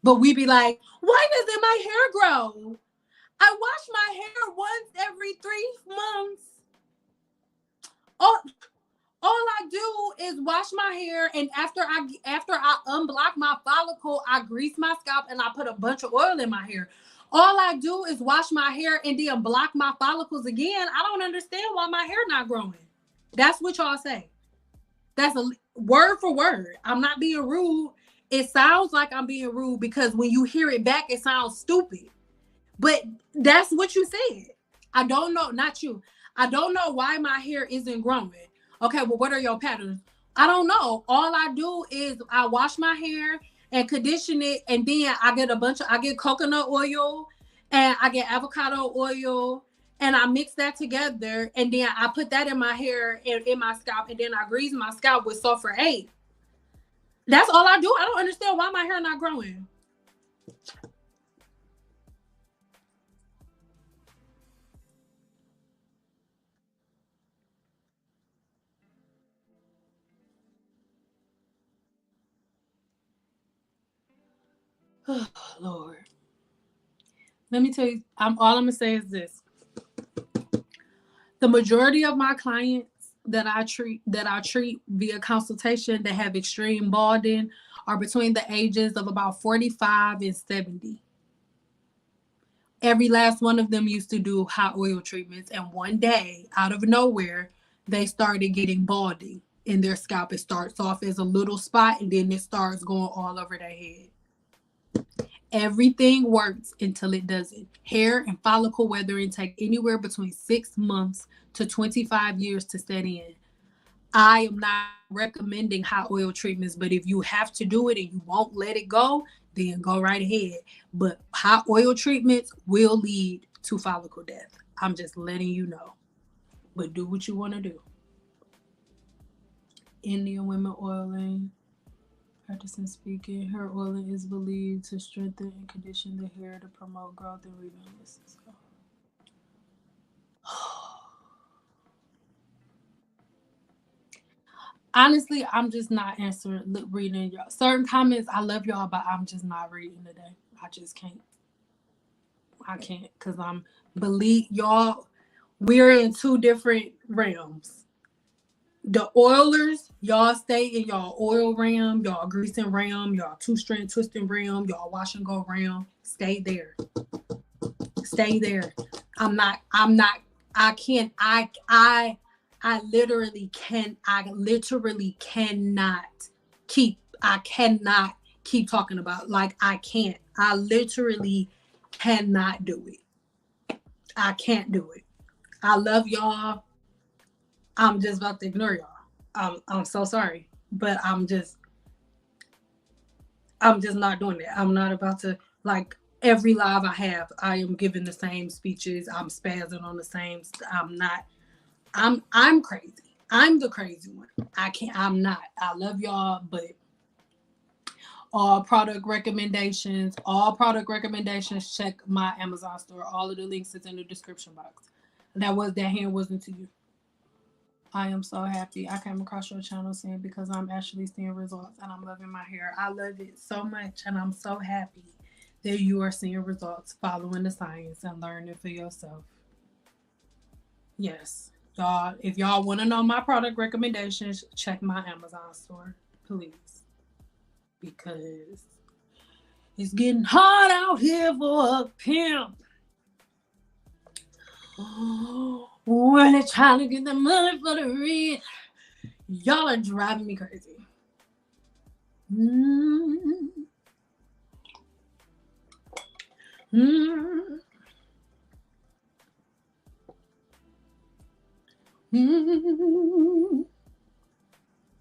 But we be like, why doesn't my hair grow? I wash my hair once every 3 months. All I do is wash my hair, and after I unblock my follicle, I grease my scalp and I put a bunch of oil in my hair. All I do is wash my hair and then block my follicles again. I don't understand why my hair not growing. That's what y'all say. That's a word for word. I'm not being rude. It sounds like I'm being rude because when you hear it back, it sounds stupid. But that's what you said. I don't know, not you. I don't know why my hair isn't growing. Okay, well, what are your patterns? I don't know. All I do is I wash my hair and condition it, and then I get coconut oil and I get avocado oil, and I mix that together, and then I put that in my hair and in my scalp, and then I grease my scalp with sulfur 8. That's all I do. I don't understand why my hair not growing. Oh, Lord. Let me tell you, all I'm gonna say is this. The majority of my clients that I treat via consultation that have extreme balding are between the ages of about 45 and 70. Every last one of them used to do hot oil treatments, and one day, out of nowhere, they started getting balding in their scalp. It starts off as a little spot, and then it starts going all over their head. Everything works until it doesn't. Hair and follicle weathering take anywhere between 6 months to 25 years to set in. I am not recommending hot oil treatments, but if you have to do it and you won't let it go, then go right ahead. But hot oil treatments will lead to follicle death. I'm just letting you know. But do what you want to do. Indian women oiling. Practicing speaking, hair oiling is believed to strengthen and condition the hair to promote growth and rebalancing. Honestly, I'm just not reading y'all. Certain comments, I love y'all, but I'm just not reading today. I just can't. I can't, because believe y'all, we're in two different realms. The oilers, y'all stay in y'all oil realm, y'all greasing realm, y'all two-strand twisting realm, y'all wash and go realm. Stay there. Stay there. I literally cannot keep talking about, like, I can't. I literally cannot do it. I can't do it. I love y'all. I'm just about to ignore y'all. I'm so sorry, but I'm just not doing that. I'm not about to, like, every live I have, I am giving the same speeches. I'm spazzing on the same. I'm crazy. I'm the crazy one. I'm not. I love y'all, but all product recommendations, check my Amazon store. All of the links is in the description box. That hand wasn't to you. I am so happy I came across your channel soon, because I'm actually seeing results and I'm loving my hair. I love it so much, and I'm so happy that you are seeing results, following the science and learning for yourself. Yes, y'all, if y'all want to know my product recommendations, check my Amazon store, please, because it's getting hard out here for a pimp. When they're trying to get the money for the rent, y'all are driving me crazy.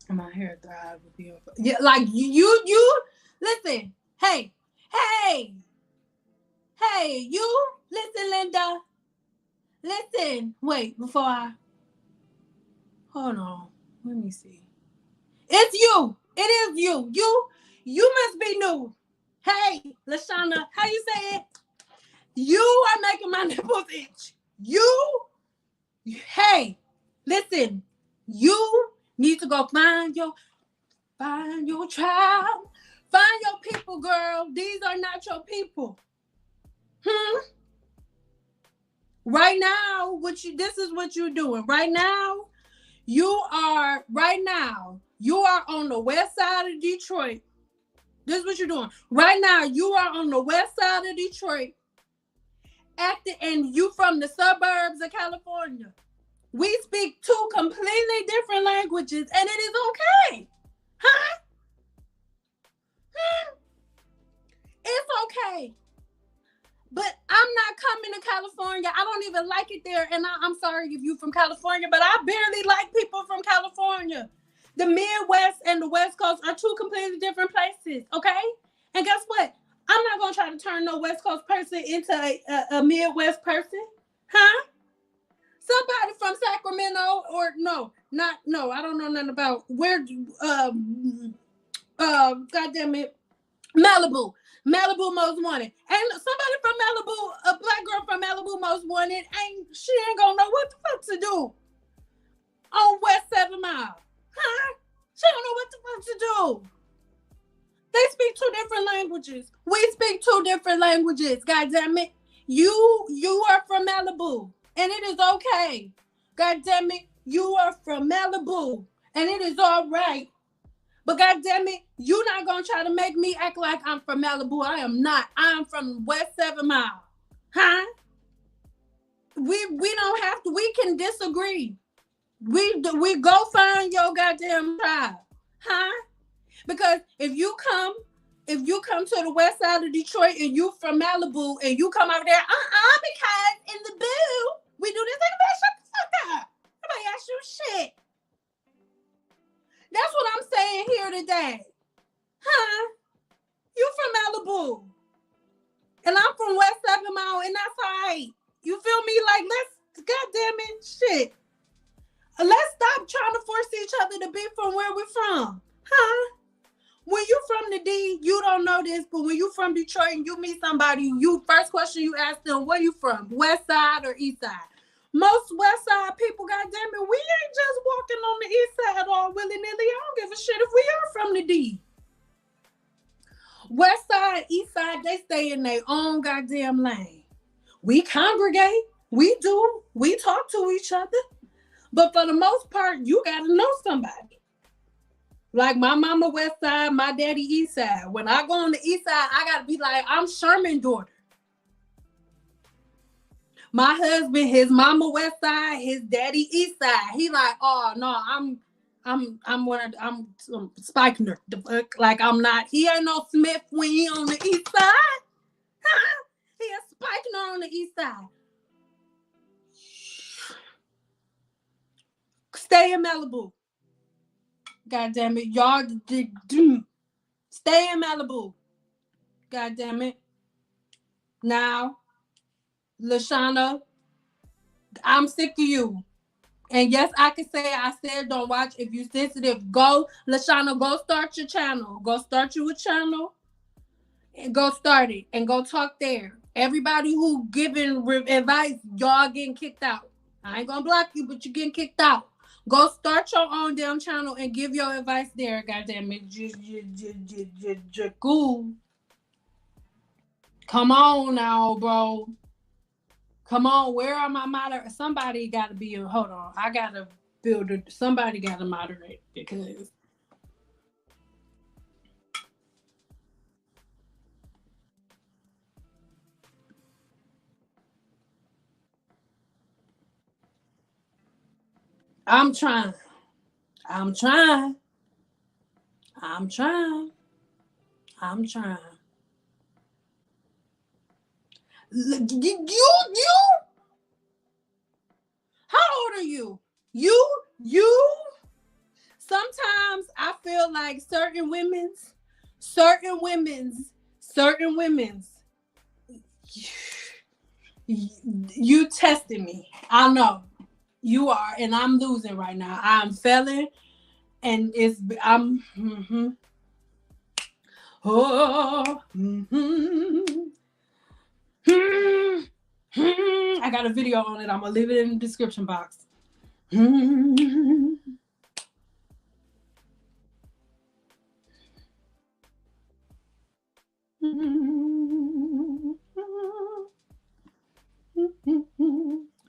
My hair thrive with you. Yeah, like you listen. Hey, you listen, Linda. Listen, wait, before I hold on. Let me see. It's you. It is you. You must be new. Hey, Lashana, how you say it? You are making my nipples itch. Hey, listen. You need to go find your tribe. Find your people, girl. These are not your people. Right now, this is what you're doing. Right now, you are on the west side of Detroit. This is what you're doing. Right now, you are on the west side of Detroit. And you from the suburbs of California. We speak two completely different languages, and it is okay. It's okay. But I'm not coming to California. I don't even like it there. And I'm sorry if you from California, but I barely like people from California. The Midwest and the West Coast are two completely different places, okay? And guess what? I'm not going to try to turn no West Coast person into a Midwest person. Huh? Somebody from Sacramento or no, I don't know nothing about where, goddamn it, Malibu. Malibu most wanted. And somebody from Malibu, a black girl from Malibu most wanted, she ain't gonna know what the fuck to do on West 7 Mile. Huh? She don't know what the fuck to do. They speak two different languages. We speak two different languages. God damn it. You are from Malibu. And it is okay. God damn it. You are from Malibu. And it is all right. But God damn it, you're not going to try to make me act like I'm from Malibu. I am not. I'm from West 7 Mile. Huh? We don't have to. We can disagree. We go find your goddamn tribe. Huh? Because if you come to the west side of Detroit and you from Malibu and you come over there, because in the boo, we do this thing, man, shut the fuck up. Nobody ask you shit. That's what I'm saying here today. Huh? You from Malibu. And I'm from West 7 Mile, and that's all right. You feel me? Like, let's, goddamn it, shit. Let's stop trying to force each other to be from where we're from. Huh? When you from the D, you don't know this, but when you from Detroit and you meet somebody, first question you ask them, where you from? West side or east side? Most West Side people, goddamn it, we ain't just walking on the East Side all willy-nilly. I don't give a shit if we are from the D. West Side, East Side, they stay in their own goddamn lane. We congregate. We do. We talk to each other. But for the most part, you got to know somebody. Like my mama West Side, my daddy East Side. When I go on the East Side, I got to be like, I'm Sherman's daughter. My husband, his mama West Side, his daddy East Side. He like, oh no, I'm Spikener. The fuck, like I'm not. He ain't no Smith when he on the East Side. He a Spikener on the East Side. Stay in Malibu. God damn it, y'all. Stay in Malibu. God damn it. Now. Lashana, I'm sick of you. And yes, I can say I said don't watch. If you're sensitive, go, Lashana, go start your channel. Go start you a channel and go start it and go talk there. Everybody who giving advice, y'all getting kicked out. I ain't gonna block you, but you're getting kicked out. Go start your own damn channel and give your advice there, goddamn it. Cool. Come on now, bro. Come on, where are my moderators? Somebody got to be, hold on. I got to build somebody got to moderate because. I'm trying. You how old are you? You sometimes I feel like certain women's you testing me. I know you are, and I'm losing right now. I'm failing, and I'm I got a video on it. I'm gonna leave it in the description box.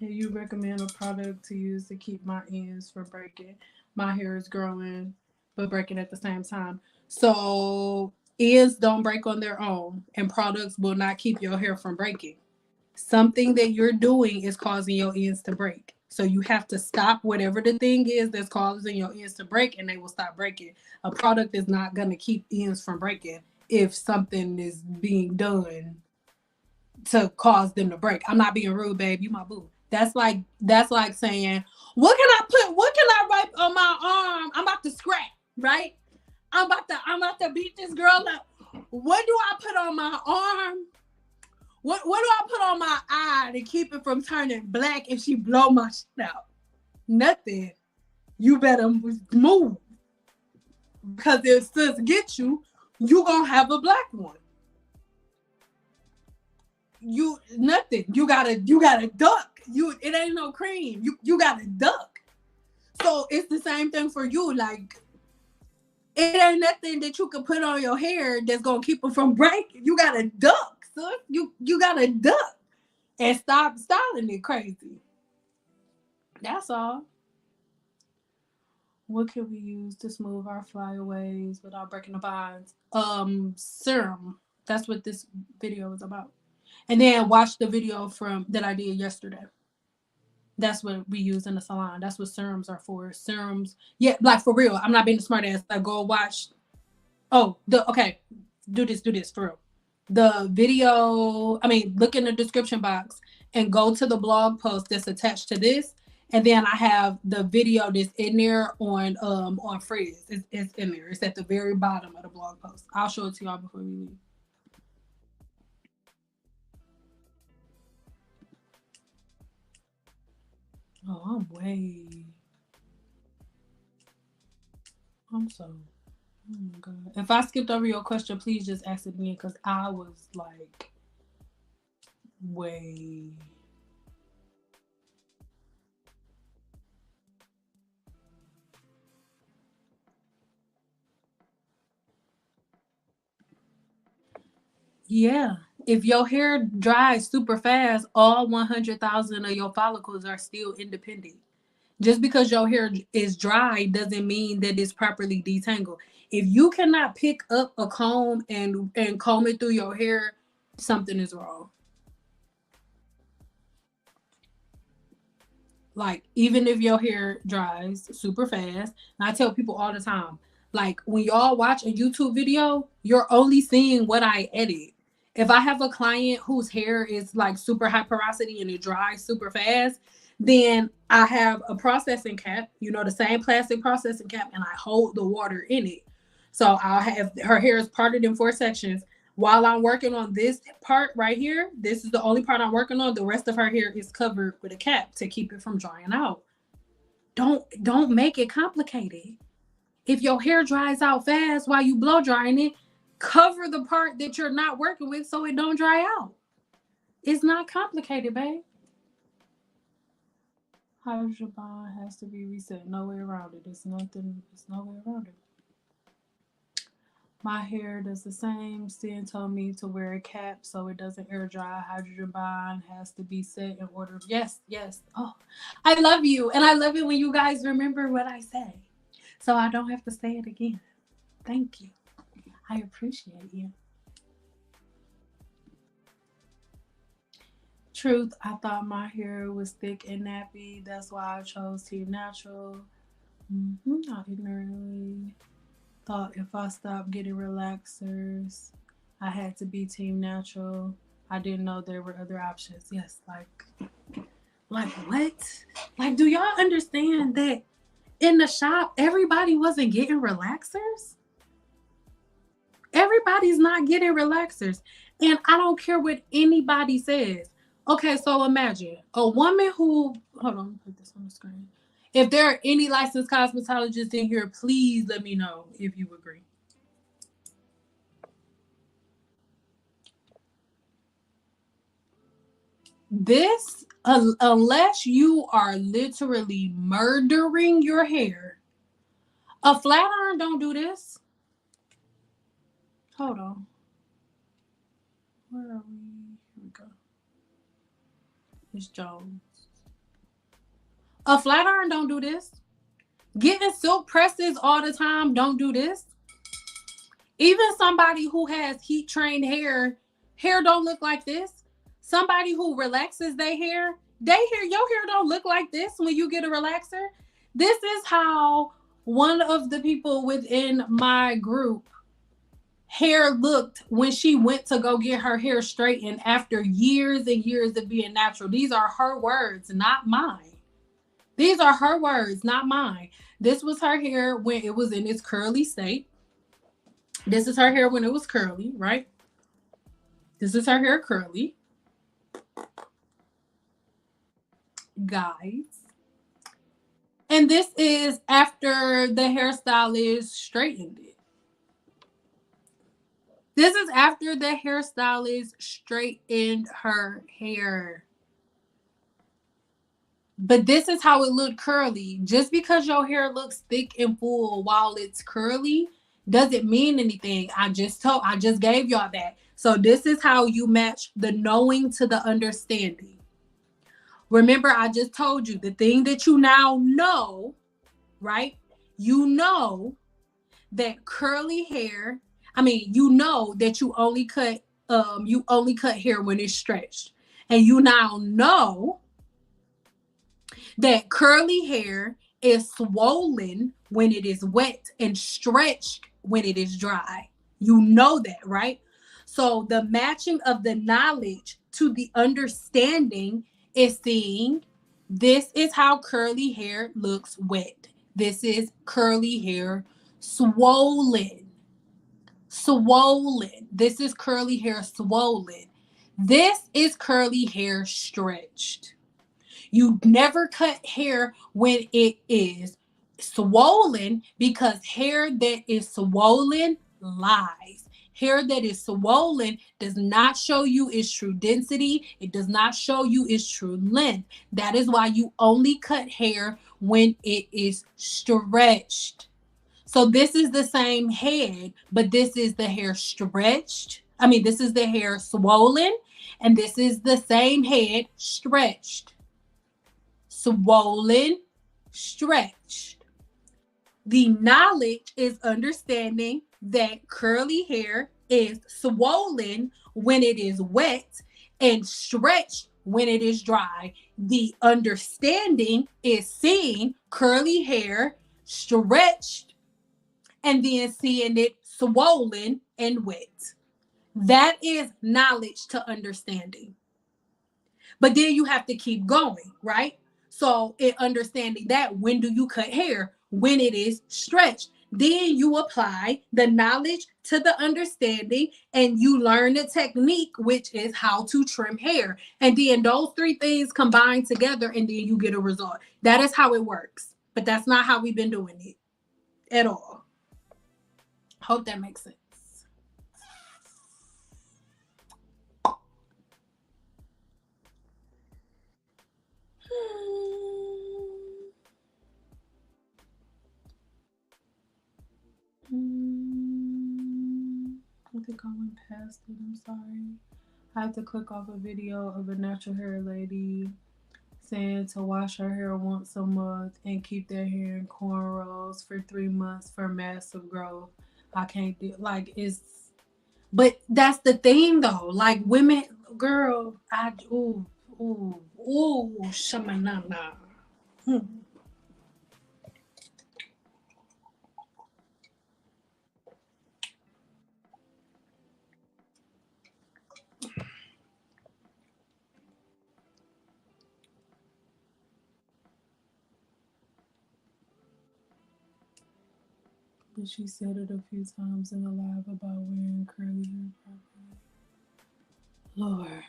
You recommend a product to use to keep my ends from breaking? My hair is growing, but breaking at the same time. So ends don't break on their own, and products will not keep your hair from breaking. Something that you're doing is causing your ends to break. So you have to stop whatever the thing is that's causing your ends to break, and they will stop breaking. A product is not going to keep ends from breaking if something is being done to cause them to break. I'm not being rude, babe. You my boo. That's like saying, what can I write on my arm? I'm about to scrap, right? I'm about to beat this girl up. What do I put on my arm? What do I put on my eye to keep it from turning black if she blow my shit out? Nothing. You better move. Because if sis get you, you gonna have a black one. Nothing. You gotta duck. It ain't no cream. You gotta duck. So it's the same thing for you. Like, it ain't nothing that you can put on your hair that's gonna keep it from breaking. You gotta duck, son. You gotta duck and stop styling it crazy. That's all. What can we use to smooth our flyaways without breaking the bonds? Serum. That's what this video is about. And then watch the video that I did yesterday. That's what we use in the salon. That's what serums are for. Serums. Yeah, like for real. I'm not being a smart ass. Like, go watch. Okay. Do this for real. The video, look in the description box and go to the blog post that's attached to this. And then I have the video that's in there on Frizz. It's in there. It's at the very bottom of the blog post. I'll show it to y'all before we leave. Oh, I'm so. Oh my God. If I skipped over your question, please just ask it again because I was like, way. Yeah. If your hair dries super fast, all 100,000 of your follicles are still independent. Just because your hair is dry doesn't mean that it's properly detangled. If you cannot pick up a comb and comb it through your hair, something is wrong. Like, even if your hair dries super fast, and I tell people all the time, like, when y'all watch a YouTube video, you're only seeing what I edit. If I have a client whose hair is like super high porosity and it dries super fast, then I have a processing cap, the same plastic processing cap, and I hold the water in it. So I'll have her hair is parted in 4 sections. While I'm working on this part right here, this is the only part I'm working on. The rest of her hair is covered with a cap to keep it from drying out. Don't make it complicated. If your hair dries out fast while you blow drying it, cover the part that you're not working with so it don't dry out. It's not complicated, babe. Hydrogen bond has to be reset. No way around it. It's no way around it. My hair does the same. Stan told me to wear a cap so it doesn't air dry. Hydrogen bond has to be set in order. Yes. Oh, I love you. And I love it when you guys remember what I say, so I don't have to say it again. Thank you. I appreciate you. Truth, I thought my hair was thick and nappy. That's why I chose Team Natural. I ignorantly thought if I stopped getting relaxers, I had to be Team Natural. I didn't know there were other options. Yes, like what? Like, do y'all understand that in the shop, everybody wasn't getting relaxers? Everybody's not getting relaxers. And I don't care what anybody says. Okay, so imagine a woman who, hold on, put this on the screen. If there are any licensed cosmetologists in here, please let me know if you agree. This, unless you are literally murdering your hair, a flat iron don't do this. Hold on. Where are we? Here we go. It's Jones. A flat iron don't do this. Getting silk presses all the time don't do this. Even somebody who has heat trained hair don't look like this. Somebody who relaxes their hair, your hair don't look like this when you get a relaxer. This is how one of the people within my group hair looked when she went to go get her hair straightened after years and years of being natural. These are her words, not mine. These are her words, not mine. This was her hair when it was in its curly state. This is her hair when it was curly, right? This is her hair curly. Guys. And this is after the hairstylist straightened it. This is after the hairstylist straightened her hair. But this is how it looked curly. Just because your hair looks thick and full while it's curly doesn't mean anything. I just gave y'all that. So this is how you match the knowing to the understanding. Remember, I just told you the thing that you now know, right? You know that curly hair, you know that you only cut hair when it's stretched. And you now know that curly hair is swollen when it is wet and stretched when it is dry. You know that, right? So the matching of the knowledge to the understanding is seeing this is how curly hair looks wet. This is curly hair swollen. Swollen. This is curly hair swollen. This is curly hair stretched. You never cut hair when it is swollen, because hair that is swollen lies. Hair that is swollen does not show you its true density. It does not show you its true length. That is why you only cut hair when it is stretched. So this is the same head, but this is the hair stretched. This is the hair swollen, and this is the same head stretched. Swollen, stretched. The knowledge is understanding that curly hair is swollen when it is wet and stretched when it is dry. The understanding is seeing curly hair stretched and then seeing it swollen and wet. That is knowledge to understanding. But then you have to keep going, right? So in understanding that, when do you cut hair? When it is stretched. Then you apply the knowledge to the understanding and you learn the technique, which is how to trim hair. And then those three things combine together and then you get a result. That is how it works. But that's not how we've been doing it at all. Hope that makes sense. I think I went past it. I'm sorry. I have to click off a video of a natural hair lady saying to wash her hair once a month and keep their hair in cornrows for 3 months for massive growth. I can't do but that's the thing though. Like women, girl, shamanana. But she said it a few times in the live about wearing curly hair properly. Lord.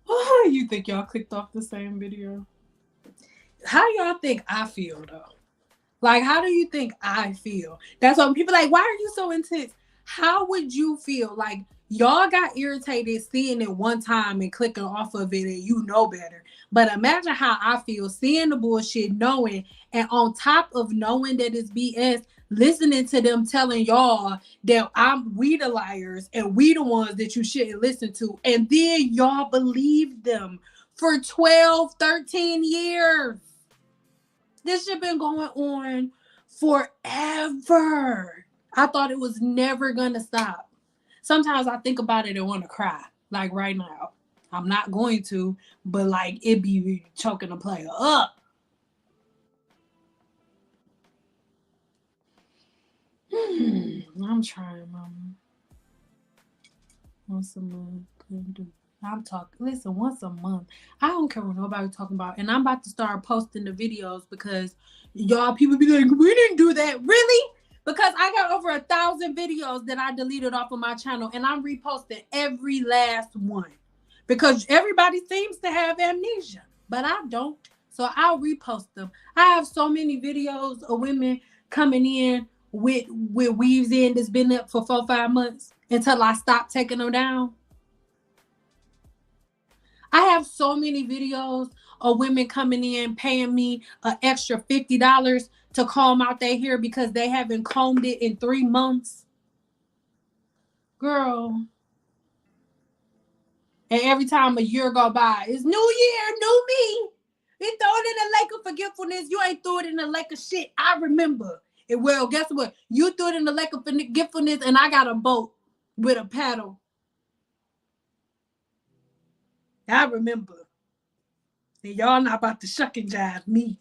Oh, you think y'all clicked off the same video? How y'all think I feel though? Like, how do you think I feel? That's what people like, why are you so intense? How would you feel? Like, y'all got irritated seeing it one time and clicking off of it and you know better. But imagine how I feel seeing the bullshit, knowing, and on top of knowing that it's BS, listening to them telling y'all that we the liars and we the ones that you shouldn't listen to. And then y'all believe them for 12, 13 years. This shit been going on forever. I thought it was never gonna stop. Sometimes I think about it and want to cry. Like right now. I'm not going to, but like it be choking a player up. I'm trying, mama. Once a month. Couldn't do. I'm talking. Listen, once a month. I don't care what nobody talking about. And I'm about to start posting the videos because y'all people be like, we didn't do that. Really? Because I got over 1,000 videos that I deleted off of my channel, and I'm reposting every last one because everybody seems to have amnesia, but I don't. So I'll repost them. I have so many videos of women coming in with weaves in that's been up for 4-5 months until I stop taking them down. I have so many videos of women coming in paying me an extra $50 to comb out their hair because they haven't combed it in 3 months. Girl. And every time a year go by, it's new year, new me. You throw it in the lake of forgetfulness. You ain't threw it in the lake of shit. I remember. And well, guess what? You threw it in the lake of forgetfulness, and I got a boat with a paddle. I remember. And y'all not about to shuck and jive me.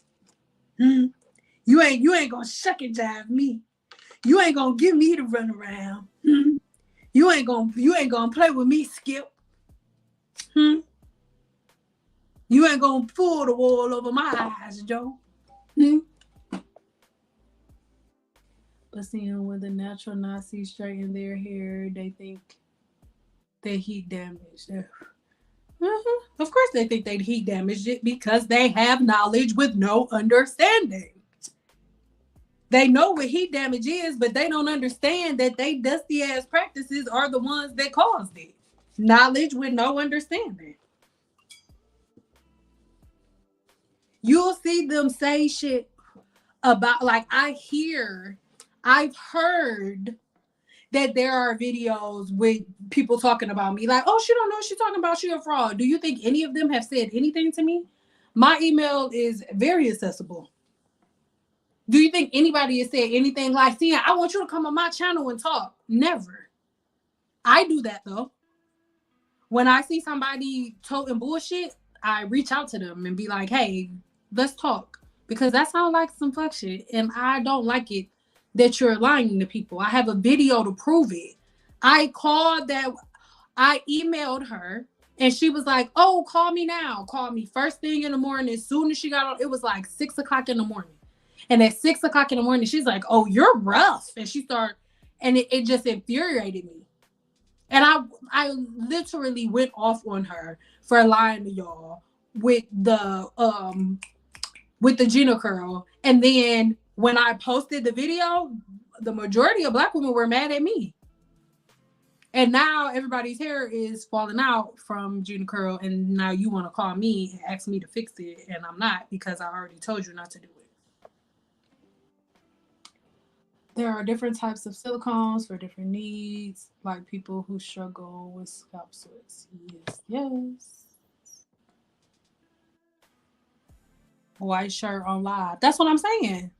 You ain't gonna shuck and jive me. You ain't gonna give me the run around. You ain't gonna play with me, Skip. You ain't gonna pull the wool over my eyes, Joe. But seeing when the natural Nazis straighten their hair, they think they heat damaged. Of course they think they heat damaged it because they have knowledge with no understanding. They know what heat damage is, but they don't understand that they dusty ass practices are the ones that caused it. Knowledge with no understanding. You'll see them say shit about, like, I've heard that there are videos with people talking about me like, oh, she don't know what she's talking about, she a fraud. Do you think any of them have said anything to me? My email is very accessible. Do you think anybody has said anything like, see, I want you to come on my channel and talk? Never. I do that though. When I see somebody toting bullshit, I reach out to them and be like, hey, let's talk. Because that sounds like some fuck shit. And I don't like it that you're lying to people. I have a video to prove it. I emailed her and she was like, oh, call me now. Call me first thing in the morning. As soon as she got on, it was like 6 o'clock in the morning. And at 6 o'clock in the morning, she's like, oh, you're rough. And she started, and it just infuriated me. And I literally went off on her for lying to y'all with the Gina curl. And then when I posted the video, the majority of Black women were mad at me. And now everybody's hair is falling out from Gina curl. And now you want to call me and ask me to fix it. And I'm not, because I already told you not to do it. There are different types of silicones for different needs, like people who struggle with scalp sweats. Yes. White shirt on live. That's what I'm saying.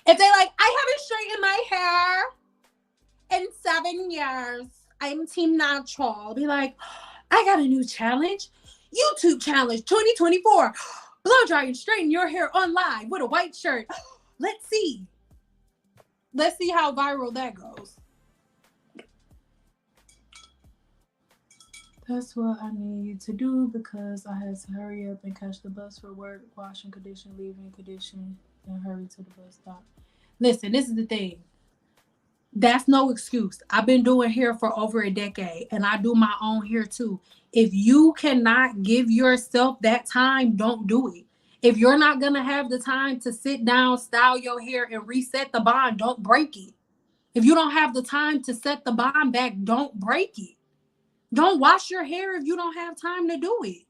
If they like, I haven't straightened my hair in 7 years, I'm team natural. Be like, I got a new challenge. YouTube challenge 2024. Blow dry and straighten your hair on live with a white shirt. Let's see. Let's see how viral that goes. That's what I need to do because I had to hurry up and catch the bus for work, wash and condition, leave and condition, and hurry to the bus stop. Listen, this is the thing. That's no excuse. I've been doing hair for over a decade, and I do my own hair too. If you cannot give yourself that time, don't do it. If you're not going to have the time to sit down, style your hair, and reset the bond, don't break it. If you don't have the time to set the bond back, don't break it. Don't wash your hair if you don't have time to do it.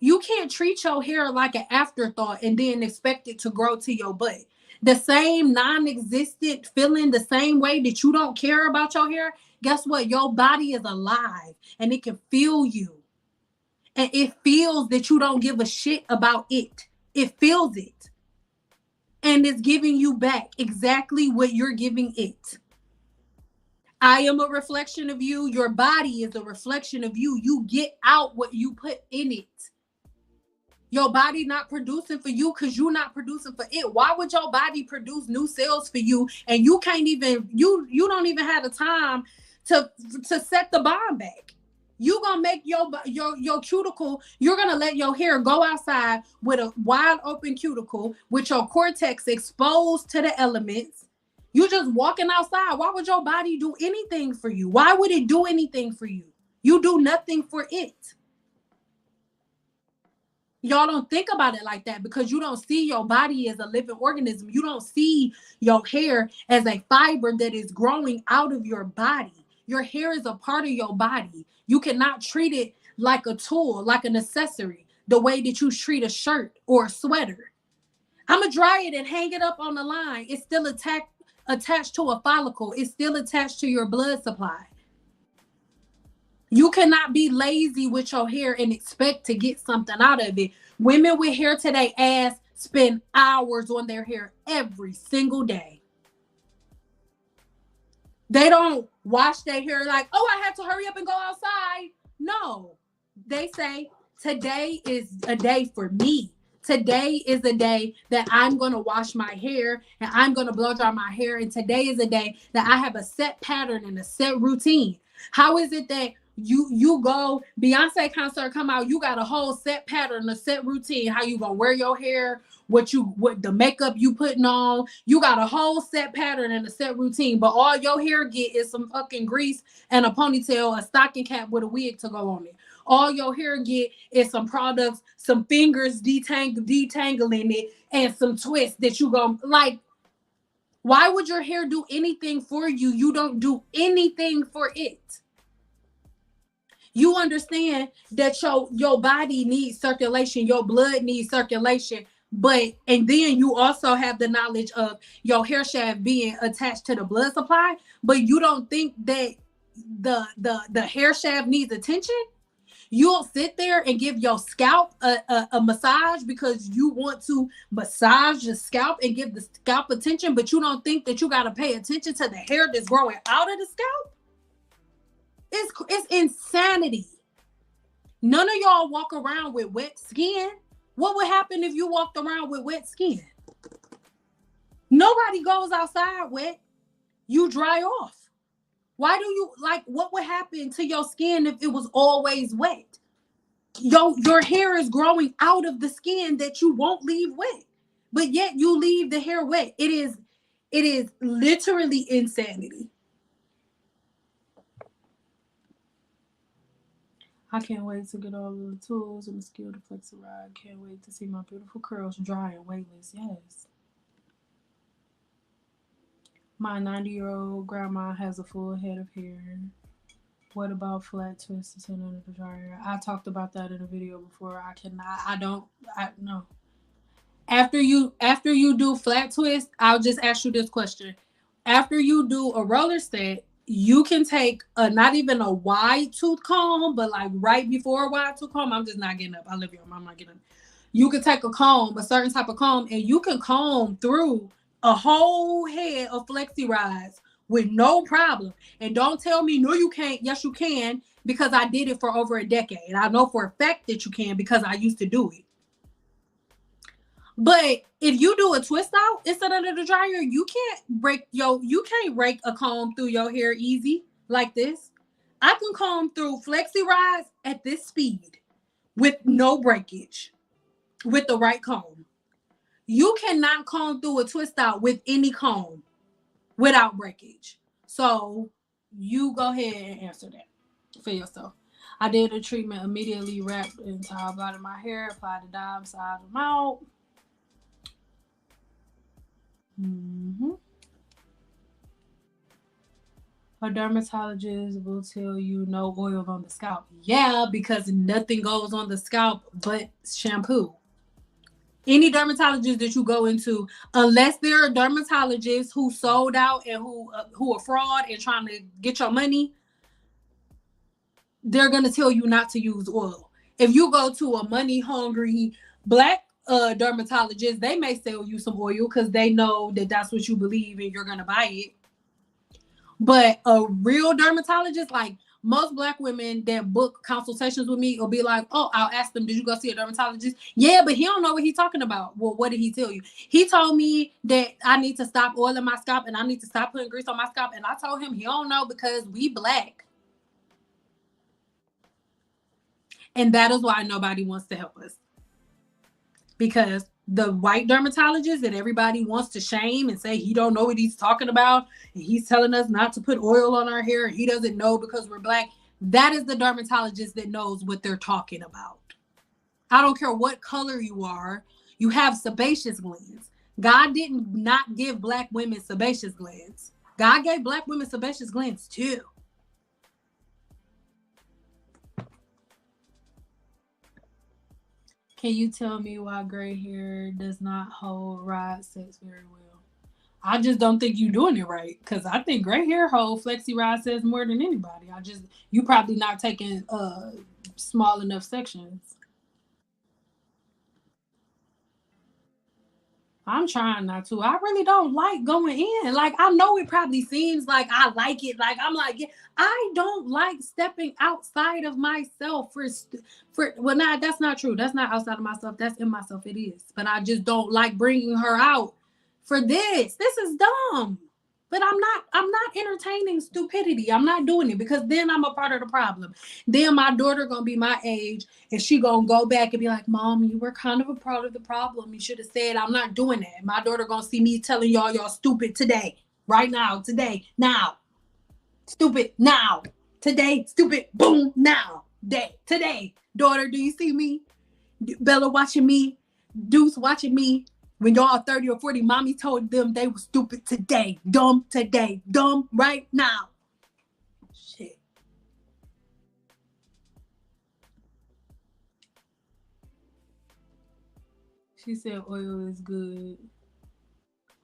You can't treat your hair like an afterthought and then expect it to grow to your butt. The same non-existent feeling, the same way that you don't care about your hair, guess what? Your body is alive and it can feel you. And it feels that you don't give a shit about it. It feels it. And it's giving you back exactly what you're giving it. I am a reflection of you. Your body is a reflection of you. You get out what you put in it. Your body not producing for you because you're not producing for it. Why would your body produce new cells for you and you can't even you don't even have the time to set the bond back? You gonna make your cuticle, you're gonna let your hair go outside with a wide open cuticle with your cortex exposed to the elements. You just walking outside. Why would your body do anything for you? Why would it do anything for you? You do nothing for it. Y'all don't think about it like that because you don't see your body as a living organism. You don't see your hair as a fiber that is growing out of your body. Your hair is a part of your body. You cannot treat it like a tool, like an accessory, the way that you treat a shirt or a sweater. I'm going to dry it and hang it up on the line. It's still attached to a follicle. It's still attached to your blood supply. You cannot be lazy with your hair and expect to get something out of it. Women with hair today ass spend hours on their hair every single day. They don't wash their hair like, oh, I have to hurry up and go outside. No, they say today is a day for me. Today is a day that I'm going to wash my hair and I'm going to blow dry my hair. And today is a day that I have a set pattern and a set routine. How is it that you go Beyonce concert come out, you got a whole set pattern, a set routine, how you gonna wear your hair, what the makeup you putting on, you got a whole set pattern and a set routine, but all your hair get is some fucking grease and a ponytail, a stocking cap with a wig to go on it. All your hair get is some products, some fingers detangling it, and some twists that you go like. Why would your hair do anything for you? You don't do anything for it. You understand that your body needs circulation, your blood needs circulation, and then you also have the knowledge of your hair shaft being attached to the blood supply, but you don't think that the hair shaft needs attention. You'll sit there and give your scalp a massage because you want to massage the scalp and give the scalp attention, but you don't think that you got to pay attention to the hair that's growing out of the scalp. It's insanity. None of y'all walk around with wet skin. What would happen if you walked around with wet skin? Nobody goes outside wet. You dry off. Why do you what would happen to your skin if it was always wet? Your hair is growing out of the skin that you won't leave wet, but yet you leave the hair wet. It is literally insanity. I can't wait to get all of the tools and the skill to flex a ride. Can't wait to see my beautiful curls dry and weightless. Yes. My 90-year-old grandma has a full head of hair. What about flat twists to send under the dryer? I talked about that in a video before. No. After you do flat twist, I'll just ask you this question. After you do a roller set, you can take not even a wide tooth comb, but like right before a wide tooth comb. I'm just not getting up. I love you. I'm not getting up. You can take a comb, a certain type of comb, and you can comb through a whole head of flexi rides with no problem. And don't tell me, no, you can't. Yes, you can, because I did it for over a decade. I know for a fact that you can because I used to do it. But if you do a twist out instead under the dryer, you can't rake a comb through your hair easy like this. I can comb through flexi rides at this speed with no breakage with the right comb. You cannot comb through a twist out with any comb without breakage. So you go ahead and answer that for yourself. I did a treatment immediately, wrapped in towel, blotted my hair, applied the dye inside the mouth. A dermatologist will tell you no oil on the scalp. Yeah, because nothing goes on the scalp but shampoo. Any dermatologist that you go into, unless they're a dermatologist who sold out and who are fraud and trying to get your money, they're going to tell you not to use oil. If you go to a money-hungry black dermatologist, they may sell you some oil because they know that that's what you believe and you're going to buy it. But a real dermatologist, like Most Black women that book consultations with me will be like, oh, I'll ask them, did you go see a dermatologist? Yeah, but he don't know what he's talking about. Well, what did he tell you? He told me that I need to stop oiling my scalp and I need to stop putting grease on my scalp. And I told him he don't know because we Black. And that is why nobody wants to help us. Because the white dermatologist that everybody wants to shame and say he don't know what he's talking about, and he's telling us not to put oil on our hair, and he doesn't know because we're Black. That is the dermatologist that knows what they're talking about. I don't care what color you are, you have sebaceous glands. God didn't not give Black women sebaceous glands. God gave Black women sebaceous glands too. Can you tell me why gray hair does not hold rod sets very well? I just don't think you're doing it right, because I think gray hair hold flexi rod sets more than anybody. You probably not taking small enough sections. I'm trying not to. I really don't like going in. Like, I know it probably seems like I like it. Like, I'm like, yeah, I don't like stepping outside of myself well, that's not true. That's not outside of myself. That's in myself. It is. But I just don't like bringing her out for this. This is dumb. But I'm not entertaining stupidity. I'm not doing it, because then I'm a part of the problem. Then my daughter gonna be my age and she gonna go back and be like, Mom, you were kind of a part of the problem. You should have said. I'm not doing that. My daughter gonna see me telling y'all stupid today, right now, today, now. Stupid now. Today, stupid, boom, now. Day, today. Daughter, do you see me? Bella watching me? Deuce watching me? When y'all 30 or 40, mommy told them they were stupid today, dumb right now. Shit. She said oil is good.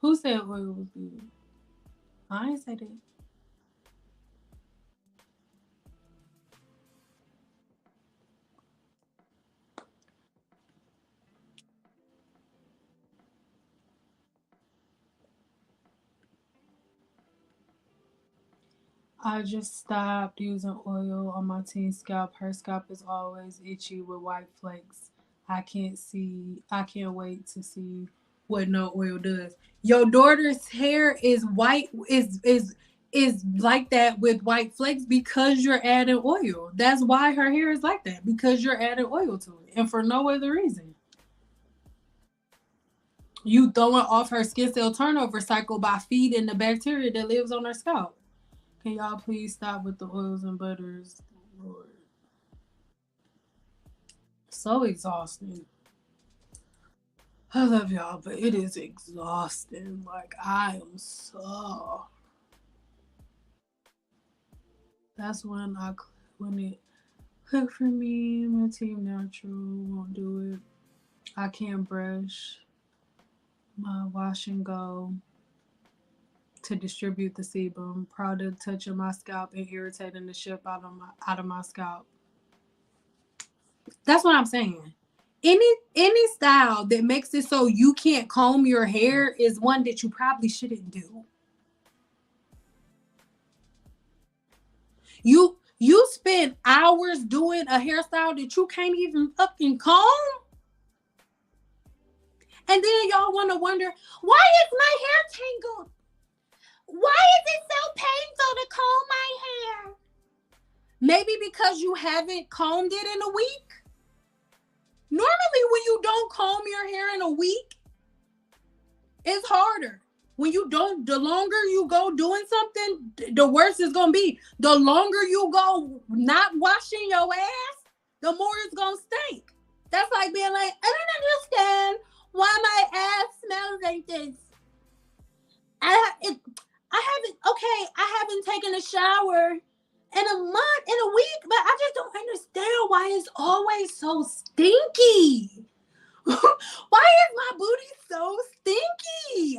Who said oil was good? I ain't say that. I just stopped using oil on my teen's scalp. Her scalp is always itchy with white flakes. I can't wait to see what no oil does. Your daughter's hair is white, is like that with white flakes because you're adding oil. That's why her hair is like that, because you're adding oil to it, and for no other reason. You throwing off her skin cell turnover cycle by feeding the bacteria that lives on her scalp. Can y'all please stop with the oils and butters? Lord. So exhausting. I love y'all, but it is exhausting. Like, I am so. That's when it clicked for me. My Team Natural won't do it. I can't brush my wash and go to distribute the sebum. Product touching my scalp and irritating the shit out of my scalp. That's what I'm saying. Any style that makes it so you can't comb your hair is one that you probably shouldn't do. You spend hours doing a hairstyle that you can't even fucking comb, and then y'all want to wonder, why is my hair tangled? Why is it so painful to comb my hair? Maybe because you haven't combed it in a week. Normally, when you don't comb your hair in a week, it's harder. When you don't, the longer you go doing something, the worse it's going to be. The longer you go not washing your ass, the more it's going to stink. That's like being like, I don't understand why my ass smells like this. I haven't taken a shower in a month, in a week, but I just don't understand why it's always so stinky. Why is my booty so stinky?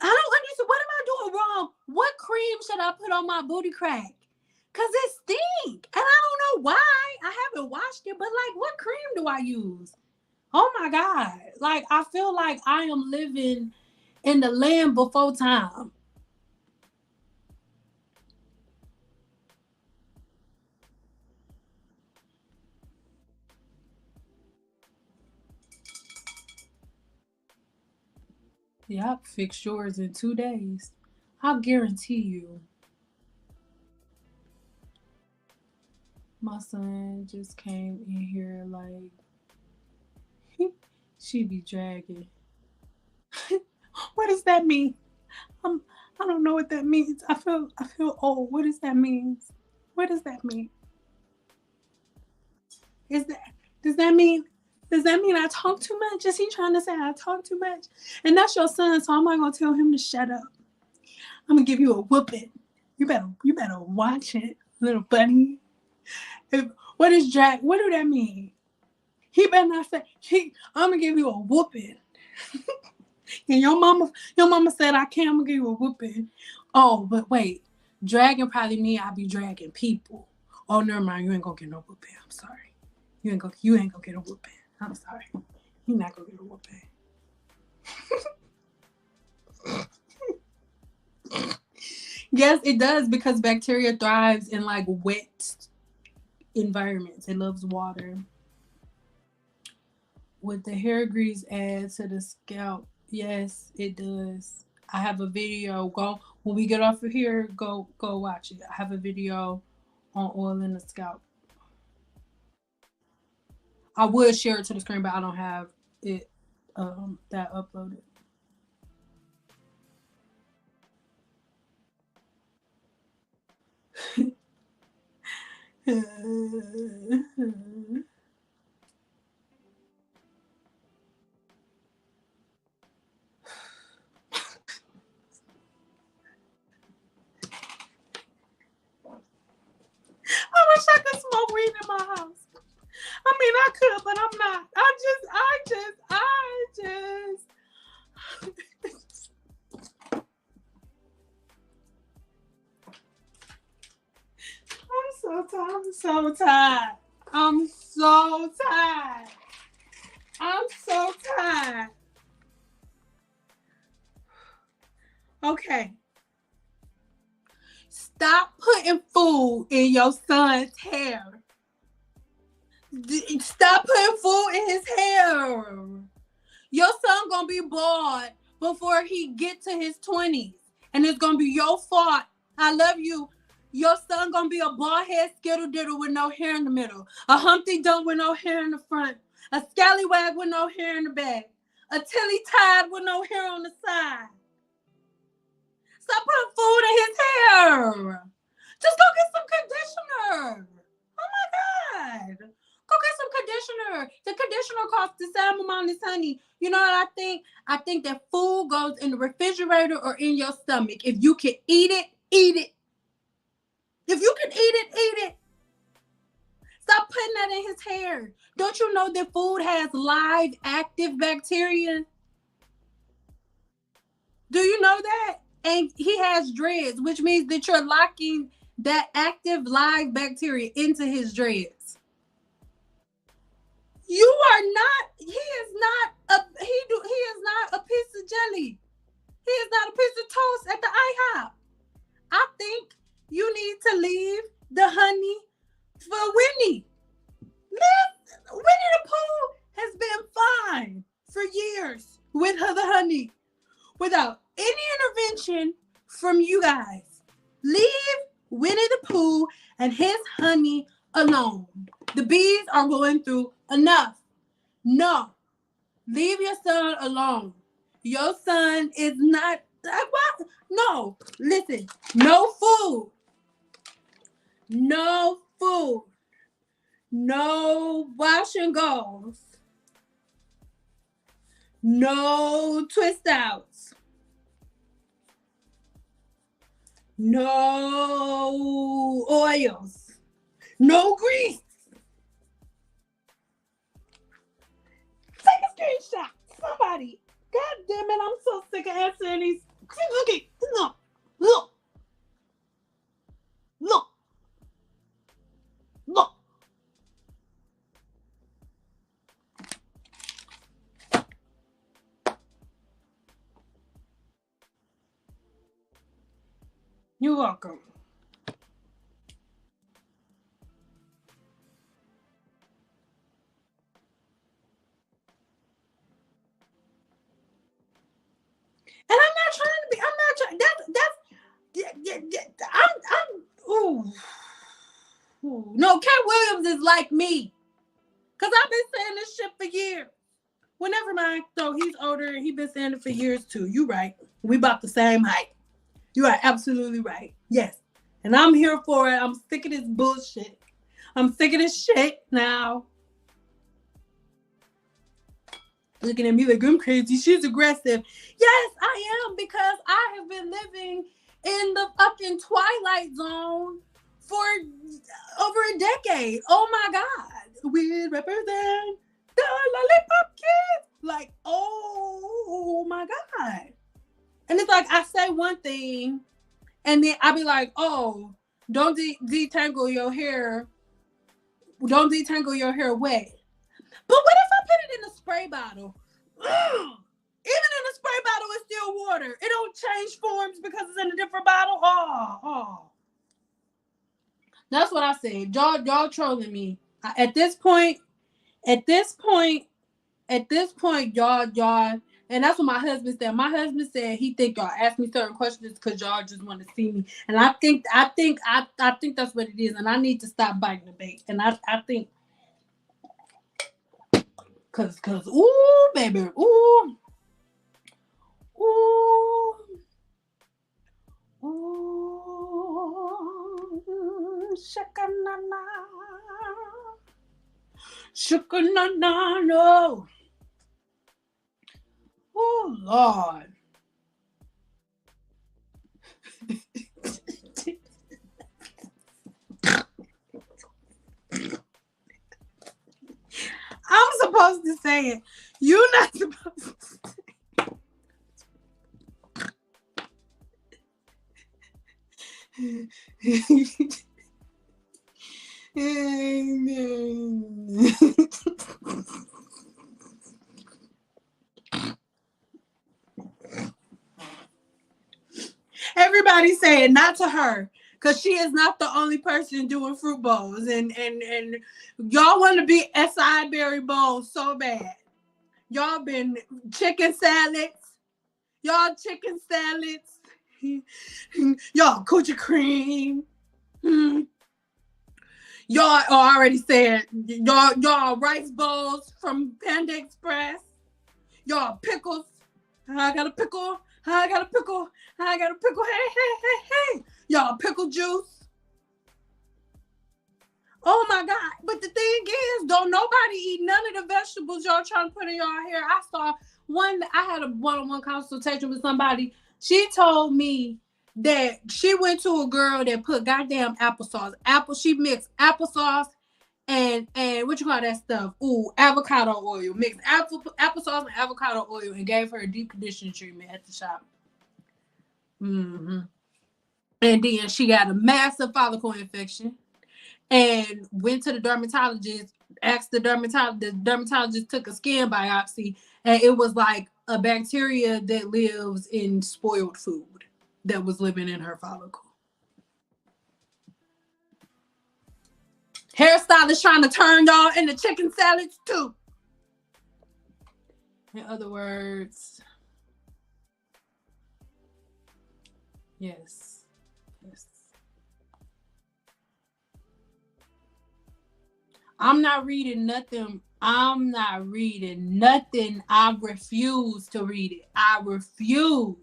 I don't understand. What am I doing wrong? What cream should I put on my booty crack? Because it stink. And I don't know why. I haven't washed it, but like, what cream do I use? Oh my God. Like, I feel like I am living in the land before time. Yep, fix yours in 2 days. I'll guarantee you. My son just came in here like she be dragging. What does that mean? Um, I don't know what that means. I feel old. What does that mean? What does that mean? Is that does that mean does that mean I talk too much? Is he trying to say I talk too much? And that's your son, so I'm not gonna tell him to shut up. I'm gonna give you a whooping. You better watch it, little bunny. If, what is drag? What do that mean? He better not say I'm gonna give you a whooping. And your mama said I can't. I'm gonna give you a whooping. Oh, but wait, dragging probably mean I be dragging people. Oh, never mind. You ain't gonna get no whooping. I'm sorry. You ain't gonna get a whooping. I'm sorry. You're not gonna get a whooping. Yes, it does because bacteria thrives in like wet environments. It loves water. Would the hair grease add to the scalp? Yes, it does. I have a video. Go when we get off of here. Go watch it. I have a video on oil in the scalp. I would share it to the screen, but I don't have it that uploaded. I wish I could smoke weed in my house. I mean, I could, but I'm not. I'm so tired. I'm so tired. I'm so tired. I'm so tired. Okay. Stop putting food in your son's hair. Stop putting food in his hair. Your son gonna be bald before he get to his 20s. And it's gonna be your fault. I love you. Your son gonna be a bald head skittle diddle with no hair in the middle. A Humpty Dump with no hair in the front. A scallywag with no hair in the back. A tilly tied with no hair on the side. Stop putting food in his hair. Just go get some conditioner. Oh my God. Go get some conditioner. The conditioner costs the same amount as honey. You know what I think? I think that food goes in the refrigerator or in your stomach. If you can eat it, eat it. If you can eat it, eat it. Stop putting that in his hair. Don't you know that food has live active bacteria? Do you know that? And he has dreads, which means that you're locking that active live bacteria into his dreads. You are not. He is not a. He is not a piece of jelly. He is not a piece of toast at the IHOP. I think you need to leave the honey for Winnie. Winnie the Pooh has been fine for years with her the honey without any intervention from you guys. Leave Winnie the Pooh and his honey alone. The bees are going through enough. No, leave your son alone. Your son is not. What? No, listen. No food. No food. No wash and goes. No twist outs. No oils. No grease. Take a screenshot. Somebody. God damn it, I'm so sick of answering these. Look at look. Look. Look. Look. You're welcome. Ooh. No, Cat Williams is like me. Because I've been saying this shit for years. Well, never mind. So he's older and he's been saying it for years too. You right. We about the same height. You are absolutely right. Yes. And I'm here for it. I'm sick of this bullshit. I'm sick of this shit now. Looking at me like I'm crazy. She's aggressive. Yes, I am, because I have been living in the fucking Twilight Zone for over a decade. Oh my God. We represent the Lollipop Kids. Like, oh my God. And it's like I say one thing and then I be like, oh, don't detangle your hair. Don't detangle your hair wet. But what if I put it in a spray bottle? Even in a spray bottle, it's still water. It don't change forms because it's in a different bottle. Oh. That's what I said. Y'all trolling me. At this point, y'all, and that's what my husband said. My husband said he think y'all ask me certain questions because y'all just want to see me. And I think that's what it is. And I need to stop biting the bait. And I think cause ooh, baby, ooh, shaka-na-na, no. Oh, Lord. I'm supposed to say it. You're not supposed to say it. Everybody say it, not to her, because she is not the only person doing fruit bowls, and y'all want to be SI berry bowls so bad. Y'all been chicken salads, y'all coochie cream. Y'all already said y'all rice bowls from Panda Express. Y'all pickles. I got a pickle. Hey. Y'all pickle juice. Oh my God. But the thing is, don't nobody eat none of the vegetables y'all trying to put in y'all hair. I saw I had a one-on-one consultation with somebody. She told me that she went to a girl that put goddamn applesauce. She mixed applesauce and what you call that stuff? Ooh, avocado oil. Mixed applesauce and avocado oil and gave her a deep conditioning treatment at the shop. Mm-hmm. And then she got a massive follicle infection and went to the dermatologist, asked the dermatologist took a skin biopsy, and it was like a bacteria that lives in spoiled food that was living in her follicle. Hairstylist trying to turn y'all into chicken salads too. In other words, yes. I'm not reading nothing. I refuse to read it. I refuse.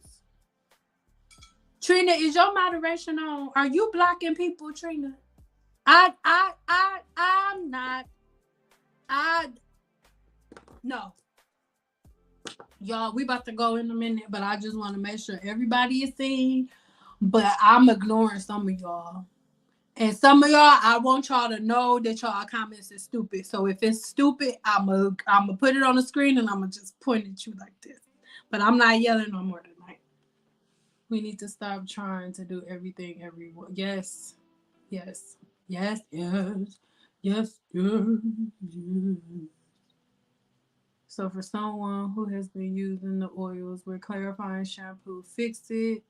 Trina, is your moderation on? Are you blocking people, Trina? I'm not. No. Y'all, we about to go in a minute, but I just want to make sure everybody is seen. But I'm ignoring some of y'all. And some of y'all, I want y'all to know that y'all comments is stupid. So if it's stupid, I'm gonna put it on the screen and I'm gonna just point at you like this. But I'm not yelling no more tonight. We need to stop trying to do everything everyone. Yes. So for someone who has been using the oils with clarifying shampoo, fix it.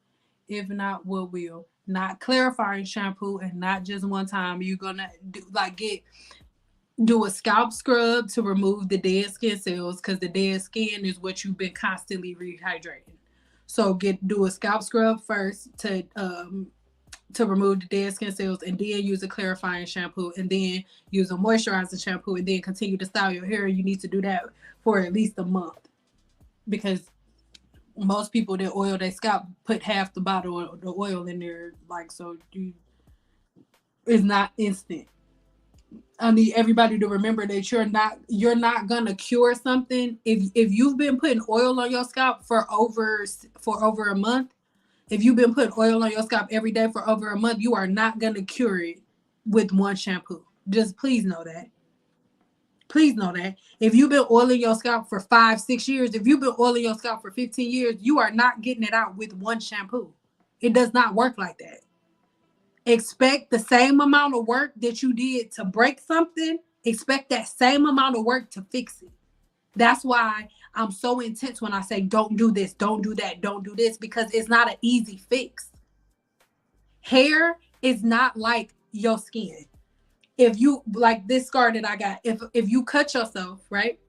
If not, what will? Not clarifying shampoo and not just one time. You're gonna do a scalp scrub to remove the dead skin cells, because the dead skin is what you've been constantly rehydrating. So do a scalp scrub first to to remove the dead skin cells, and then use a clarifying shampoo, and then use a moisturizing shampoo, and then continue to style your hair. You need to do that for at least a month, because most people that oil their scalp put half the bottle of the oil in there, like, so it's not instant. I need everybody to remember that you're not gonna cure something if you've been putting oil on your scalp for over a month. If you've been putting oil on your scalp every day for over a month, you are not gonna cure it with one shampoo. Just please know that. Please know that. If you've been oiling your scalp for 5-6 years, if you've been oiling your scalp for 15 years, you are not getting it out with one shampoo. It does not work like that. Expect the same amount of work that you did to break something, expect that same amount of work to fix it. That's why I'm so intense when I say don't do this, don't do that, don't do this, because it's not an easy fix. Hair is not like your skin. If you, like this scar that I got, if you cut yourself, right?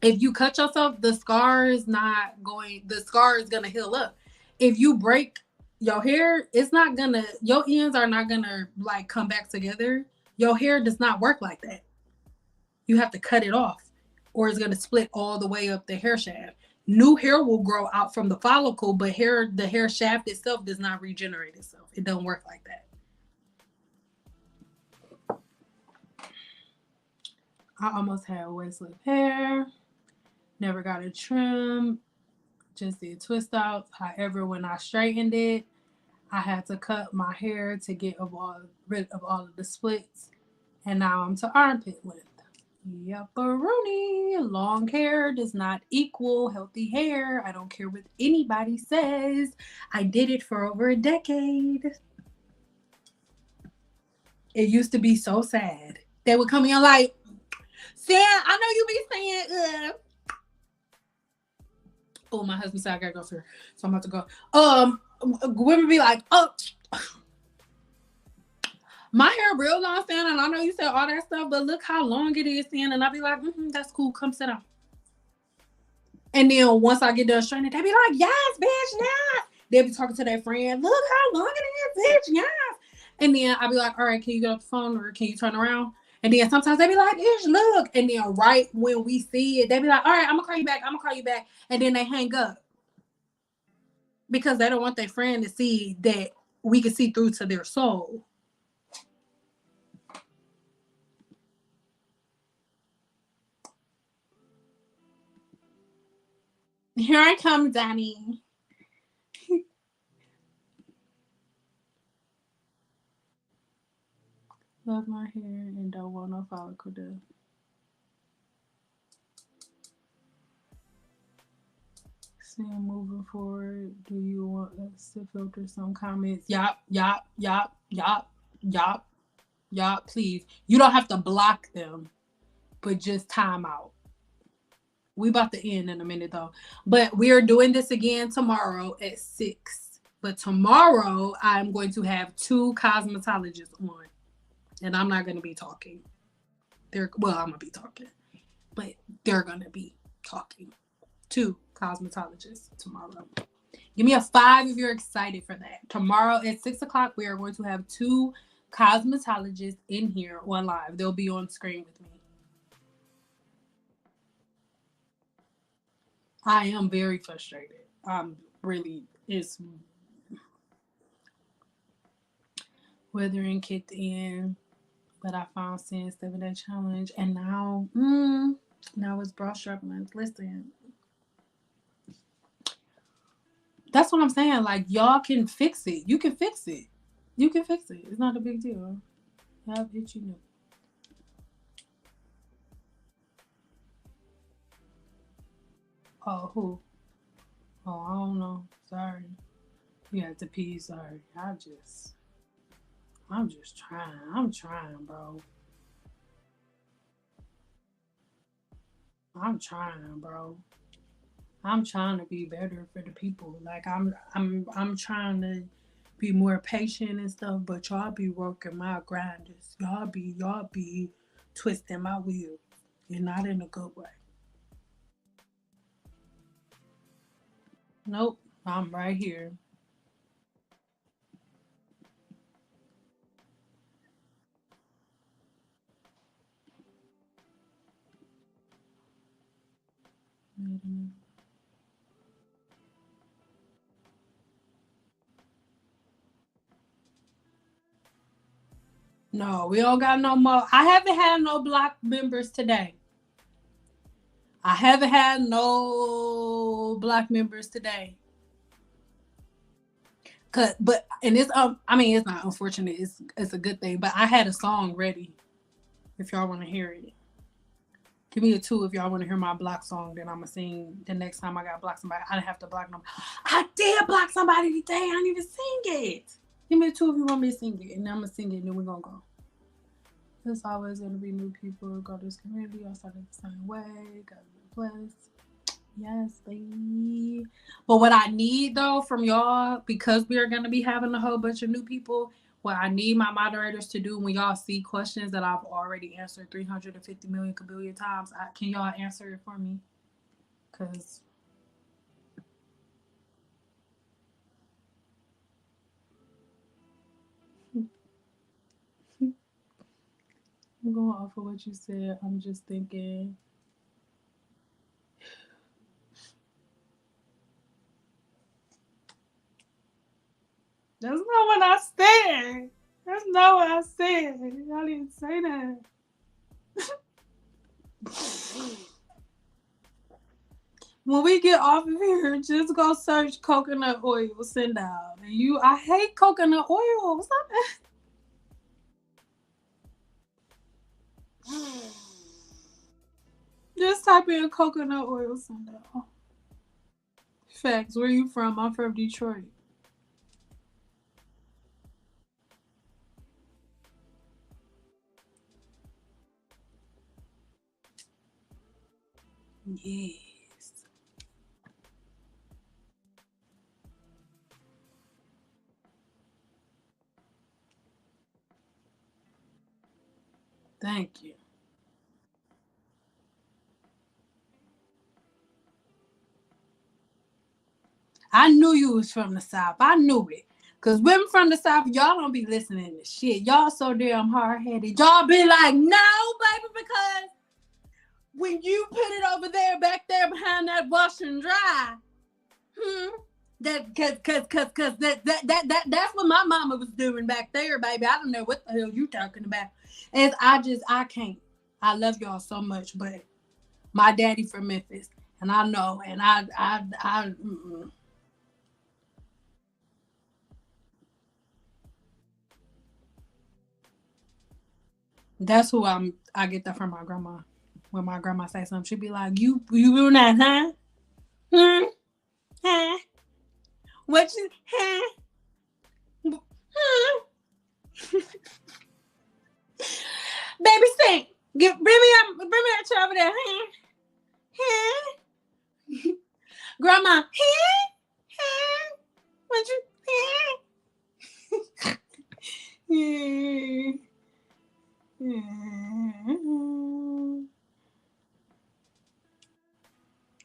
If you cut yourself, the scar is gonna heal up. If you break your hair, your ends are not gonna like come back together. Your hair does not work like that. You have to cut it off, or it's gonna split all the way up the hair shaft. New hair will grow out from the follicle, but the hair shaft itself does not regenerate itself. It don't work like that. I almost had waist length hair. Never got a trim. Just did twist outs. However, when I straightened it, I had to cut my hair to get rid of all of the splits. And now I'm to armpit length. Yupperoonie. Long hair does not equal healthy hair. I don't care what anybody says. I did it for over a decade. It used to be so sad. They would come in like, Sam, I know you be saying, oh, my husband said I gotta go for her, so I'm about to go. Women be like, oh, my hair real long, Sam, and I know you said all that stuff, but look how long it is, Sam. And I'll be like, that's cool, come sit down. And then once I get done straightening, they be like, yes, bitch, yes. They be talking to their friend, look how long it is, bitch, yes. And then I'll be like, all right, can you get off the phone, or can you turn around? And then sometimes they be like, bitch, look. And then right when we see it, they be like, all right, I'm gonna call you back. And then they hang up, because they don't want their friend to see that we can see through to their soul. Here I come, Danny. Love my hair and don't want no follicle death. Sam, moving forward, do you want us to filter some comments? Yup. Please. You don't have to block them, but just time out. We about to end in a minute though. But we are doing this again tomorrow at 6. But tomorrow I'm going to have 2 cosmetologists on. And I'm not going to be talking. I'm going to be talking. But they're going to be talking. 2 cosmetologists tomorrow. Give me a 5 if you're excited for that. Tomorrow at 6 o'clock, we are going to have 2 cosmetologists in here on live. They'll be on screen with me. I am very frustrated. It's weathering kicked in, but I found Sin 7-day challenge, and now it's bra strap month. Listen, that's what I'm saying. Like, y'all can fix it. You can fix it. It's not a big deal. I'll hit you. Oh, who? Oh, I don't know. Sorry. You had to pee. Sorry. I'm just trying. I'm trying, bro. I'm trying to be better for the people. Like, I'm trying to be more patient and stuff, but y'all be working my grinders. Y'all be twisting my wheels, and not in a good way. Nope, I'm right here. No, we don't got no more. I haven't had no block members today. I haven't had no black members today. And it's I mean it's not unfortunate. It's a good thing. But I had a song ready. If y'all want to hear it, give me a 2 if y'all want to hear my block song. Then I'ma sing the next time I got block somebody. I didn't have to block them. I did block somebody today. I didn't even sing it. Give me a 2 if you want me to sing it, and then I'm gonna sing it, and then we're gonna go. There's always gonna be new people. Go to this community. I started the same way. Gotta be blessed. Yes, baby. But what I need though from y'all, because we are gonna be having a whole bunch of new people, what I need my moderators to do when y'all see questions that I've already answered 350 million kabillion times, can y'all answer it for me? Cause I'm going off of what you said. I'm just thinking. That's not what I said. That's not what I said. Y'all didn't say that. When we get off of here, just go search coconut oil send out. And I hate coconut oil. Stop that. Just type in coconut oil send out. Facts. Where you from? I'm from Detroit. Yes. Thank you. I knew you was from the South. I knew it. Because women from the South, y'all don't be listening to shit. Y'all so damn hard-headed. Y'all be like, no, baby, because when you put it over there, back there behind that wash and dry, that's what my mama was doing back there, baby. I don't know what the hell you talking about. And I can't. I love y'all so much, but my daddy from Memphis, and I know, and that's who I get that from my grandma. When my grandma say something, she'd be like, "You doing that, huh? Huh? What you, huh? Baby, sing. Bring me that chair over there, huh? Grandma, what you,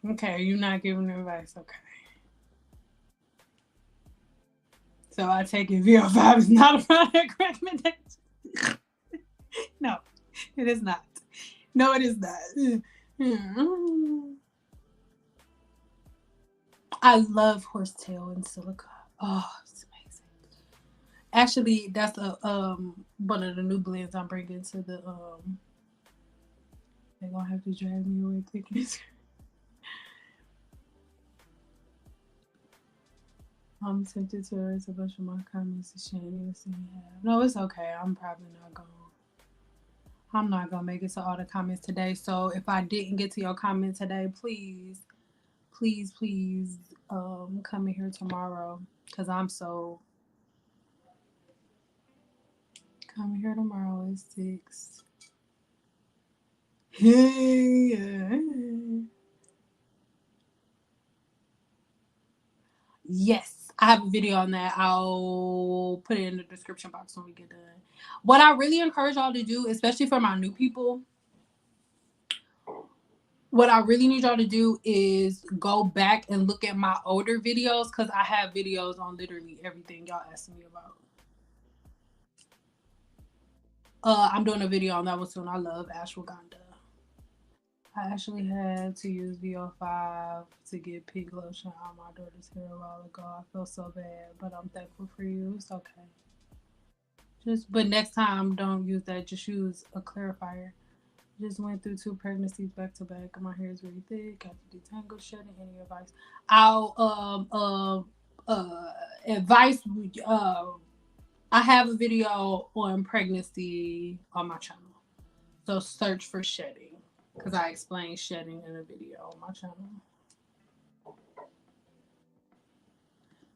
Okay, you're not giving advice. Okay. So I take it VO5 is not a product recommendation. No, it is not. No, it is not. I love horsetail and silica. Oh, it's amazing. Actually, that's one of the new blends I'm bringing to the They're gonna have to drag me away quickly. I'm tempted to erase a bunch of my comments to shame you. No, it's okay. I'm probably not gonna. I'm not gonna make it to all the comments today. So if I didn't get to your comment today, please come in here tomorrow, because I'm so. Come here tomorrow at 6. Yes, I have a video on that. I'll put it in the description box when we get done. What I really encourage y'all to do, especially for my new people, what I really need y'all to do is go back and look at my older videos, because I have videos on literally everything y'all asking me about. I'm doing a video on that one soon. I love ashwagandha. I actually had to use VO5 to get pink lotion on my daughter's hair a while ago. I feel so bad, but I'm thankful for you. It's okay. But next time, don't use that. Just use a clarifier. Just went through 2 pregnancies back to back. My hair is really thick. Got to detangle, shedding. Any advice? I'll advice. I have a video on pregnancy on my channel, so search for shedding because I explain shedding in a video on my channel.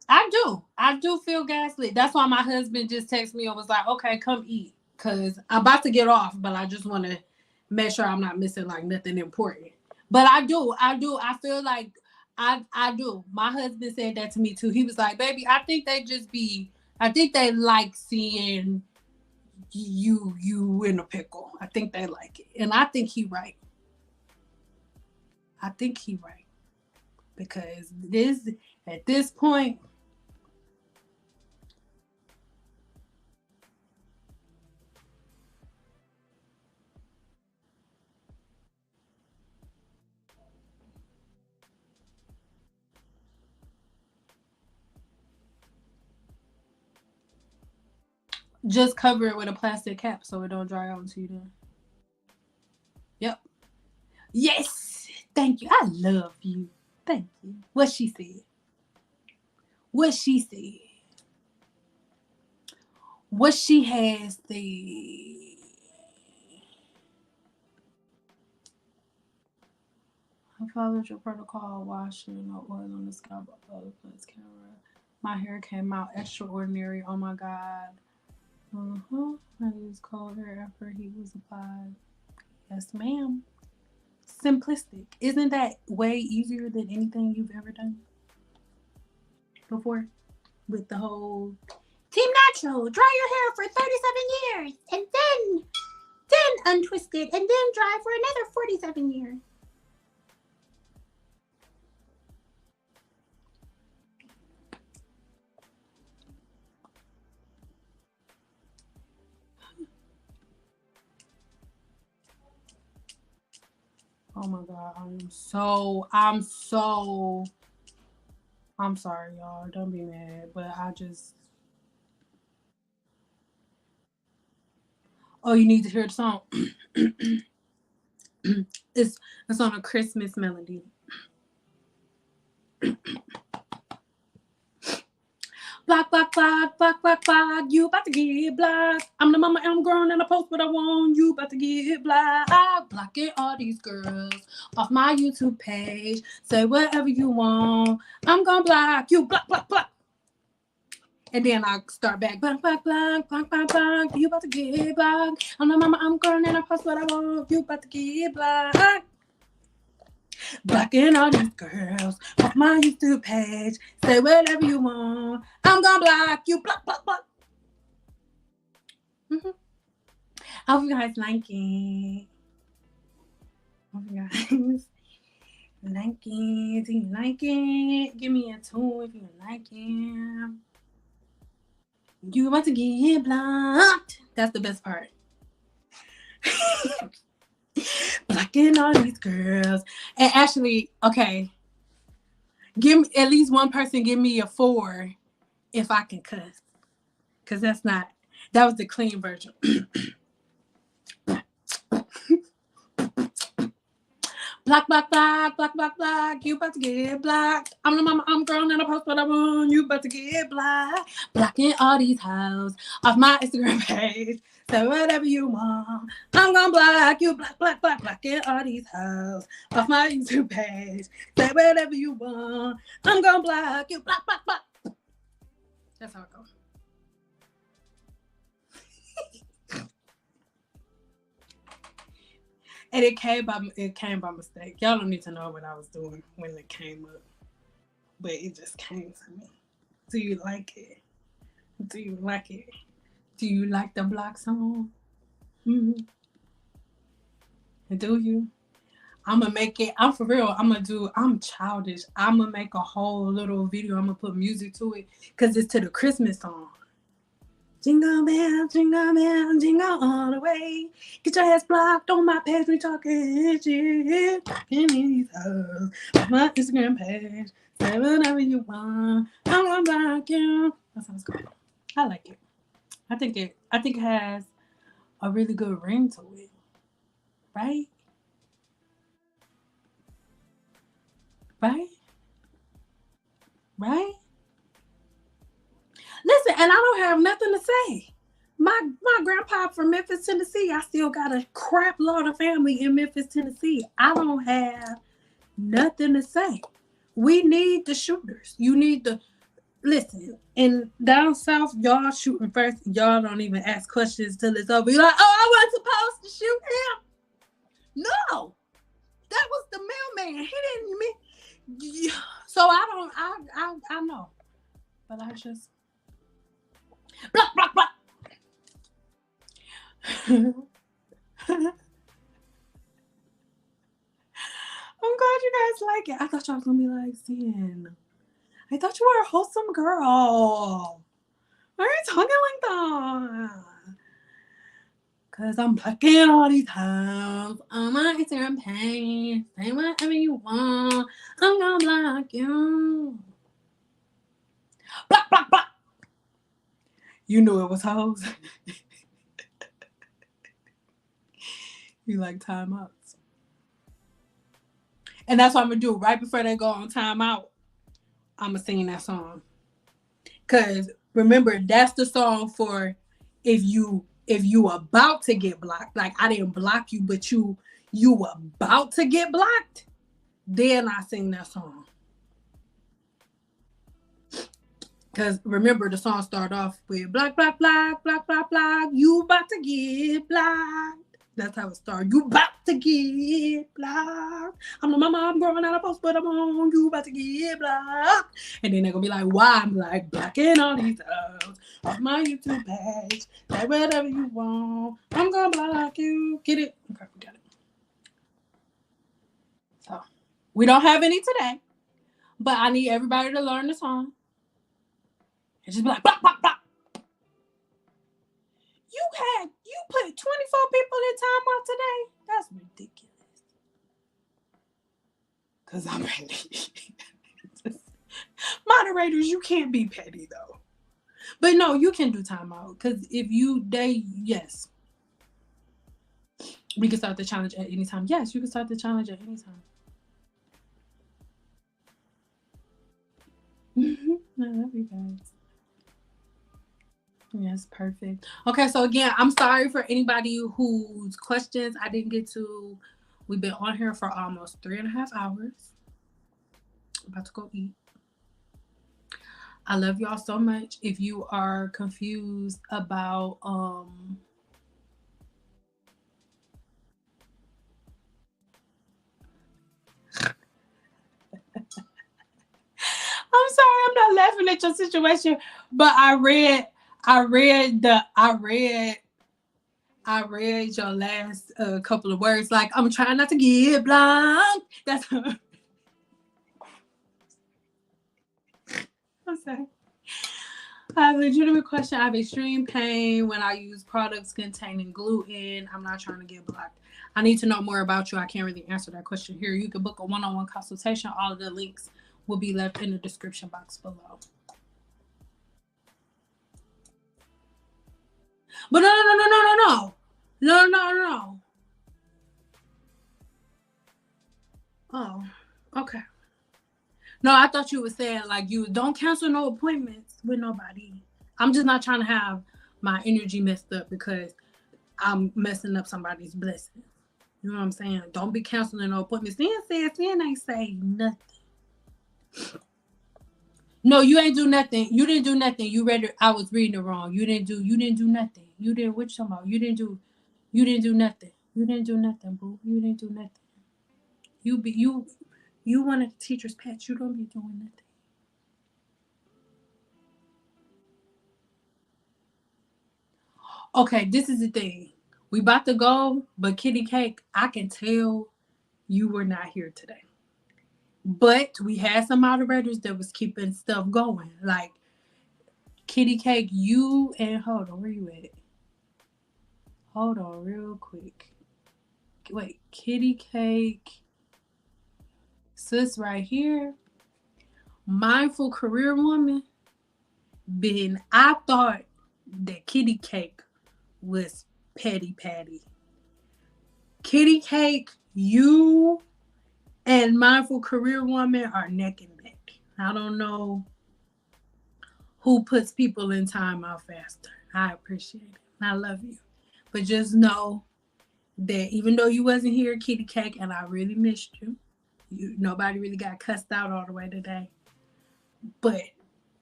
I do feel gaslit. That's why my husband just texted me and was like, "Okay, come eat," because I'm about to get off, but I just want to make sure I'm not missing like nothing important. But I do. I feel like I do. My husband said that to me too. He was like, "Baby, I think they like seeing you in a pickle. I think they like it." And I think he right. I think he right. Because at this point, just cover it with a plastic cap so it don't dry out until you done. Yep. Yes. Thank you. I love you. Thank you. What she said. What she said. What she has said. I followed your protocol, washing no oil on the scalp, plus camera. My hair came out extraordinary. Oh my god. I used cold hair after he was applied. Yes, ma'am. Simplistic. Isn't that way easier than anything you've ever done before? With the whole Team Natural, dry your hair for 37 years and then untwist it and then dry for another 47 years. Oh my god, I'm sorry, y'all. Don't be mad, but oh, you need to hear the song. it's on a Christmas melody. Block, block, block, block, block, block. You about to get blocked. I'm the mama, I'm grown, and I post what I want. You about to get blocked. I'm blocking all these girls off my YouTube page. Say whatever you want. I'm gonna block you. Block, block, block. And then I start back. Block, block, block, block, block, block. You about to get blocked. I'm the mama, I'm grown, and I post what I want. You about to get blocked. Blocking all these girls off my YouTube page. Say whatever you want. I'm gonna block you. Block, block, block. I hope you guys like it. I hope you guys like it. Do you like it? Give me a 2 if you like it. You about to get blocked. That's the best part. Blocking all these girls. And actually, okay, give me at least one person give me a 4 if I can cuss. Because that was the clean version. Block, block, block, block, block, block. You about to get blocked. I'm the mama, I'm grown, and I post what I want. You about to get blocked. Blocking all these hoes off my Instagram page. Say whatever you want. I'm gonna block you. Block, block, block. Blocking all these hoes off my YouTube page. Say whatever you want. I'm gonna block you. Block, block, block. That's how it goes. And it came by mistake. Y'all don't need to know what I was doing when it came up. But it just came to me. Do you like it? Do you like it? Do you like the block song? Mm-hmm. Do you? I'm gonna make it. I'm for real. I'm childish. I'm gonna make a whole little video. I'm gonna put music to it because it's to the Christmas song. Jingle bell, jingle all the way. Get your ass blocked on my page. We talking shit. Talking these hoes. My Instagram page. Say whatever you want. I'm gonna block you. That sounds good. I like it. I think it has a really good ring to it. Right? Right? Right? Listen, and I don't have nothing to say. My grandpa from Memphis, Tennessee. I still got a crap load of family in Memphis, Tennessee. I don't have nothing to say. We need the shooters. You need the listen. And down south, y'all shooting first. Y'all don't even ask questions till it's over. You're like, oh, I wasn't supposed to shoot him. No, that was the mailman. He didn't mean. So I don't. I know, but I just block, block, block. I'm glad you guys like it. I thought y'all was gonna be like, Sin, I thought you were a wholesome girl. Why are you talking like that? Cause I'm blocking all these times on my Instagram page. Say whatever you want. I'm gonna block you. Block, block, block. You knew it was hoes. You like timeouts. And that's what I'm gonna do right before they go on timeout. I'm gonna sing that song. Cause remember, that's the song for if you about to get blocked. Like I didn't block you, but you about to get blocked. Then I sing that song. Cause remember the song start off with block, block, block, block, block, block. You about to get blocked. That's how it started. You about to get blocked. I'm the mama, I'm growing out of post, but I'm on. You about to get blocked. And then they're gonna be like, why? I'm like, blocking all these hoes off my YouTube page. Say whatever you want. I'm gonna block you. Get it? Okay, we got it. So we don't have any today, but I need everybody to learn the song. And just be like, block, block, block. You put 24 people in timeout today? That's ridiculous. Cause I'm petty. Moderators, you can't be petty though. But no, you can do timeout. Cause if yes. We can start the challenge at any time. Yes, you can start the challenge at any time. I love you guys. Yes, perfect. Okay, so again, I'm sorry for anybody whose questions I didn't get to. We've been on here for almost 3.5 hours. I'm about to go eat. I love y'all so much. If you are confused about I'm sorry, I'm not laughing at your situation, but I read your last couple of words. Like, I'm trying not to get blocked. That's I'm sorry. I have a legitimate question. I have extreme pain when I use products containing gluten. I'm not trying to get blocked. I need to know more about you. I can't really answer that question here. You can book a one-on-one consultation. All of the links will be left in the description box below. But no. Oh, okay. No, I thought you were saying like you don't cancel no appointments with nobody. I'm just not trying to have my energy messed up because I'm messing up somebody's blessing. You know what I'm saying? Don't be canceling no appointments. Then ain't say nothing. No, you ain't do nothing. You didn't do nothing. You read it. I was reading it wrong. You didn't do nothing. You didn't what you talking about? You didn't do nothing. You didn't do nothing, boo. You didn't do nothing. You one of the teacher's pets. You don't be doing nothing. Okay, this is the thing. We about to go, but Kitty Cake, I can tell you were not here today. But we had some moderators that was keeping stuff going. Like Kitty Cake, you and hold on, where you at? Hold on, real quick. Wait, Kitty Cake, sis, right here. Mindful career woman. I thought that Kitty Cake was Petty Patty. Kitty Cake, you and Mindful Career Woman are neck and neck. I don't know who puts people in time out faster. I appreciate it. I love you. But just know that even though you wasn't here, Kitty Cake, and I really missed you, nobody really got cussed out all the way today. But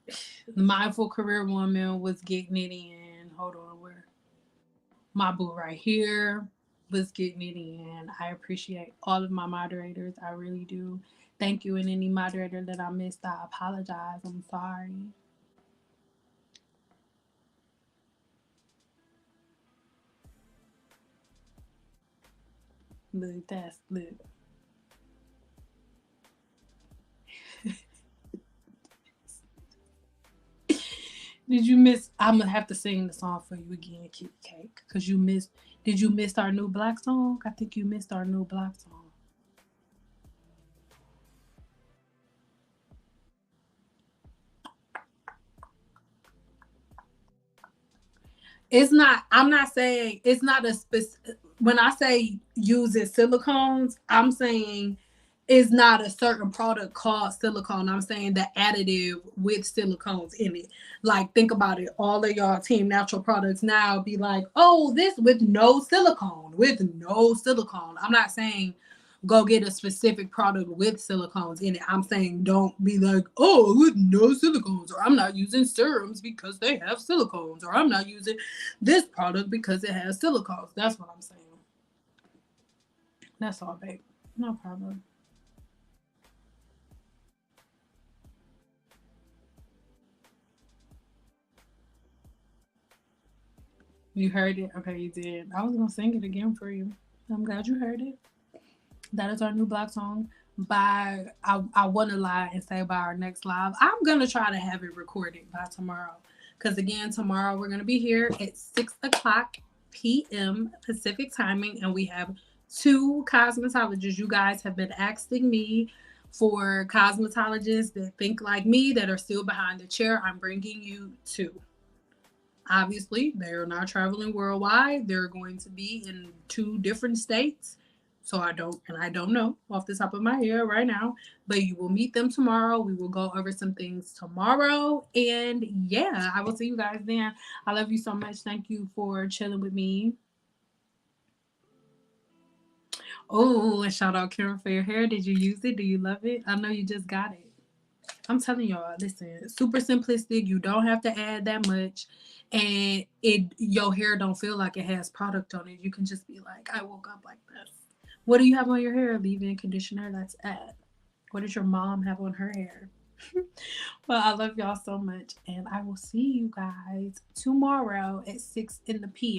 the Mindful Career Woman was getting it in. Hold on, where my boo right here was getting it in. I appreciate all of my moderators. I really do. Thank you. And any moderator that I missed, I apologize. I'm sorry. Look, that's look. Did you miss? I'm gonna have to sing the song for you again, Kitty Cake, because you missed. Did you miss our new Black song? I think you missed our new Black song. It's not. I'm not saying it's not a specific. When I say using silicones, I'm saying it's not a certain product called silicone. I'm saying the additive with silicones in it. Like, think about it. All of y'all Team Natural products now be like, oh, this with no silicone, with no silicone. I'm not saying go get a specific product with silicones in it. I'm saying don't be like, oh, with no silicones, or I'm not using serums because they have silicones, or I'm not using this product because it has silicones. That's what I'm saying. That's all, babe. No problem. You heard it? Okay, you did. I was gonna sing it again for you. I'm glad you heard it. That is our new Black song. I want to lie and say by our next live, I'm gonna try to have it recorded by tomorrow. Because again, tomorrow we're gonna be here at 6:00 p.m. Pacific timing, and we have 2 cosmetologists. You guys have been asking me for cosmetologists that think like me, that are still behind the chair. I'm bringing you 2. Obviously, they're not traveling worldwide. They're going to be in 2 different states. So I don't know off the top of my head right now, but you will meet them tomorrow. We will go over some things tomorrow. And yeah, I will see you guys then. I love you so much. Thank you for chilling with me. Oh, and shout out Karen for your hair. Did you use it? Do you love it? I know you just got it. I'm telling y'all, listen, super simplistic. You don't have to add that much. And your hair don't feel like it has product on it. You can just be like, I woke up like this. What do you have on your hair? Leave-in conditioner. That's add. What does your mom have on her hair? Well, I love y'all so much. And I will see you guys tomorrow at 6 in the p.m.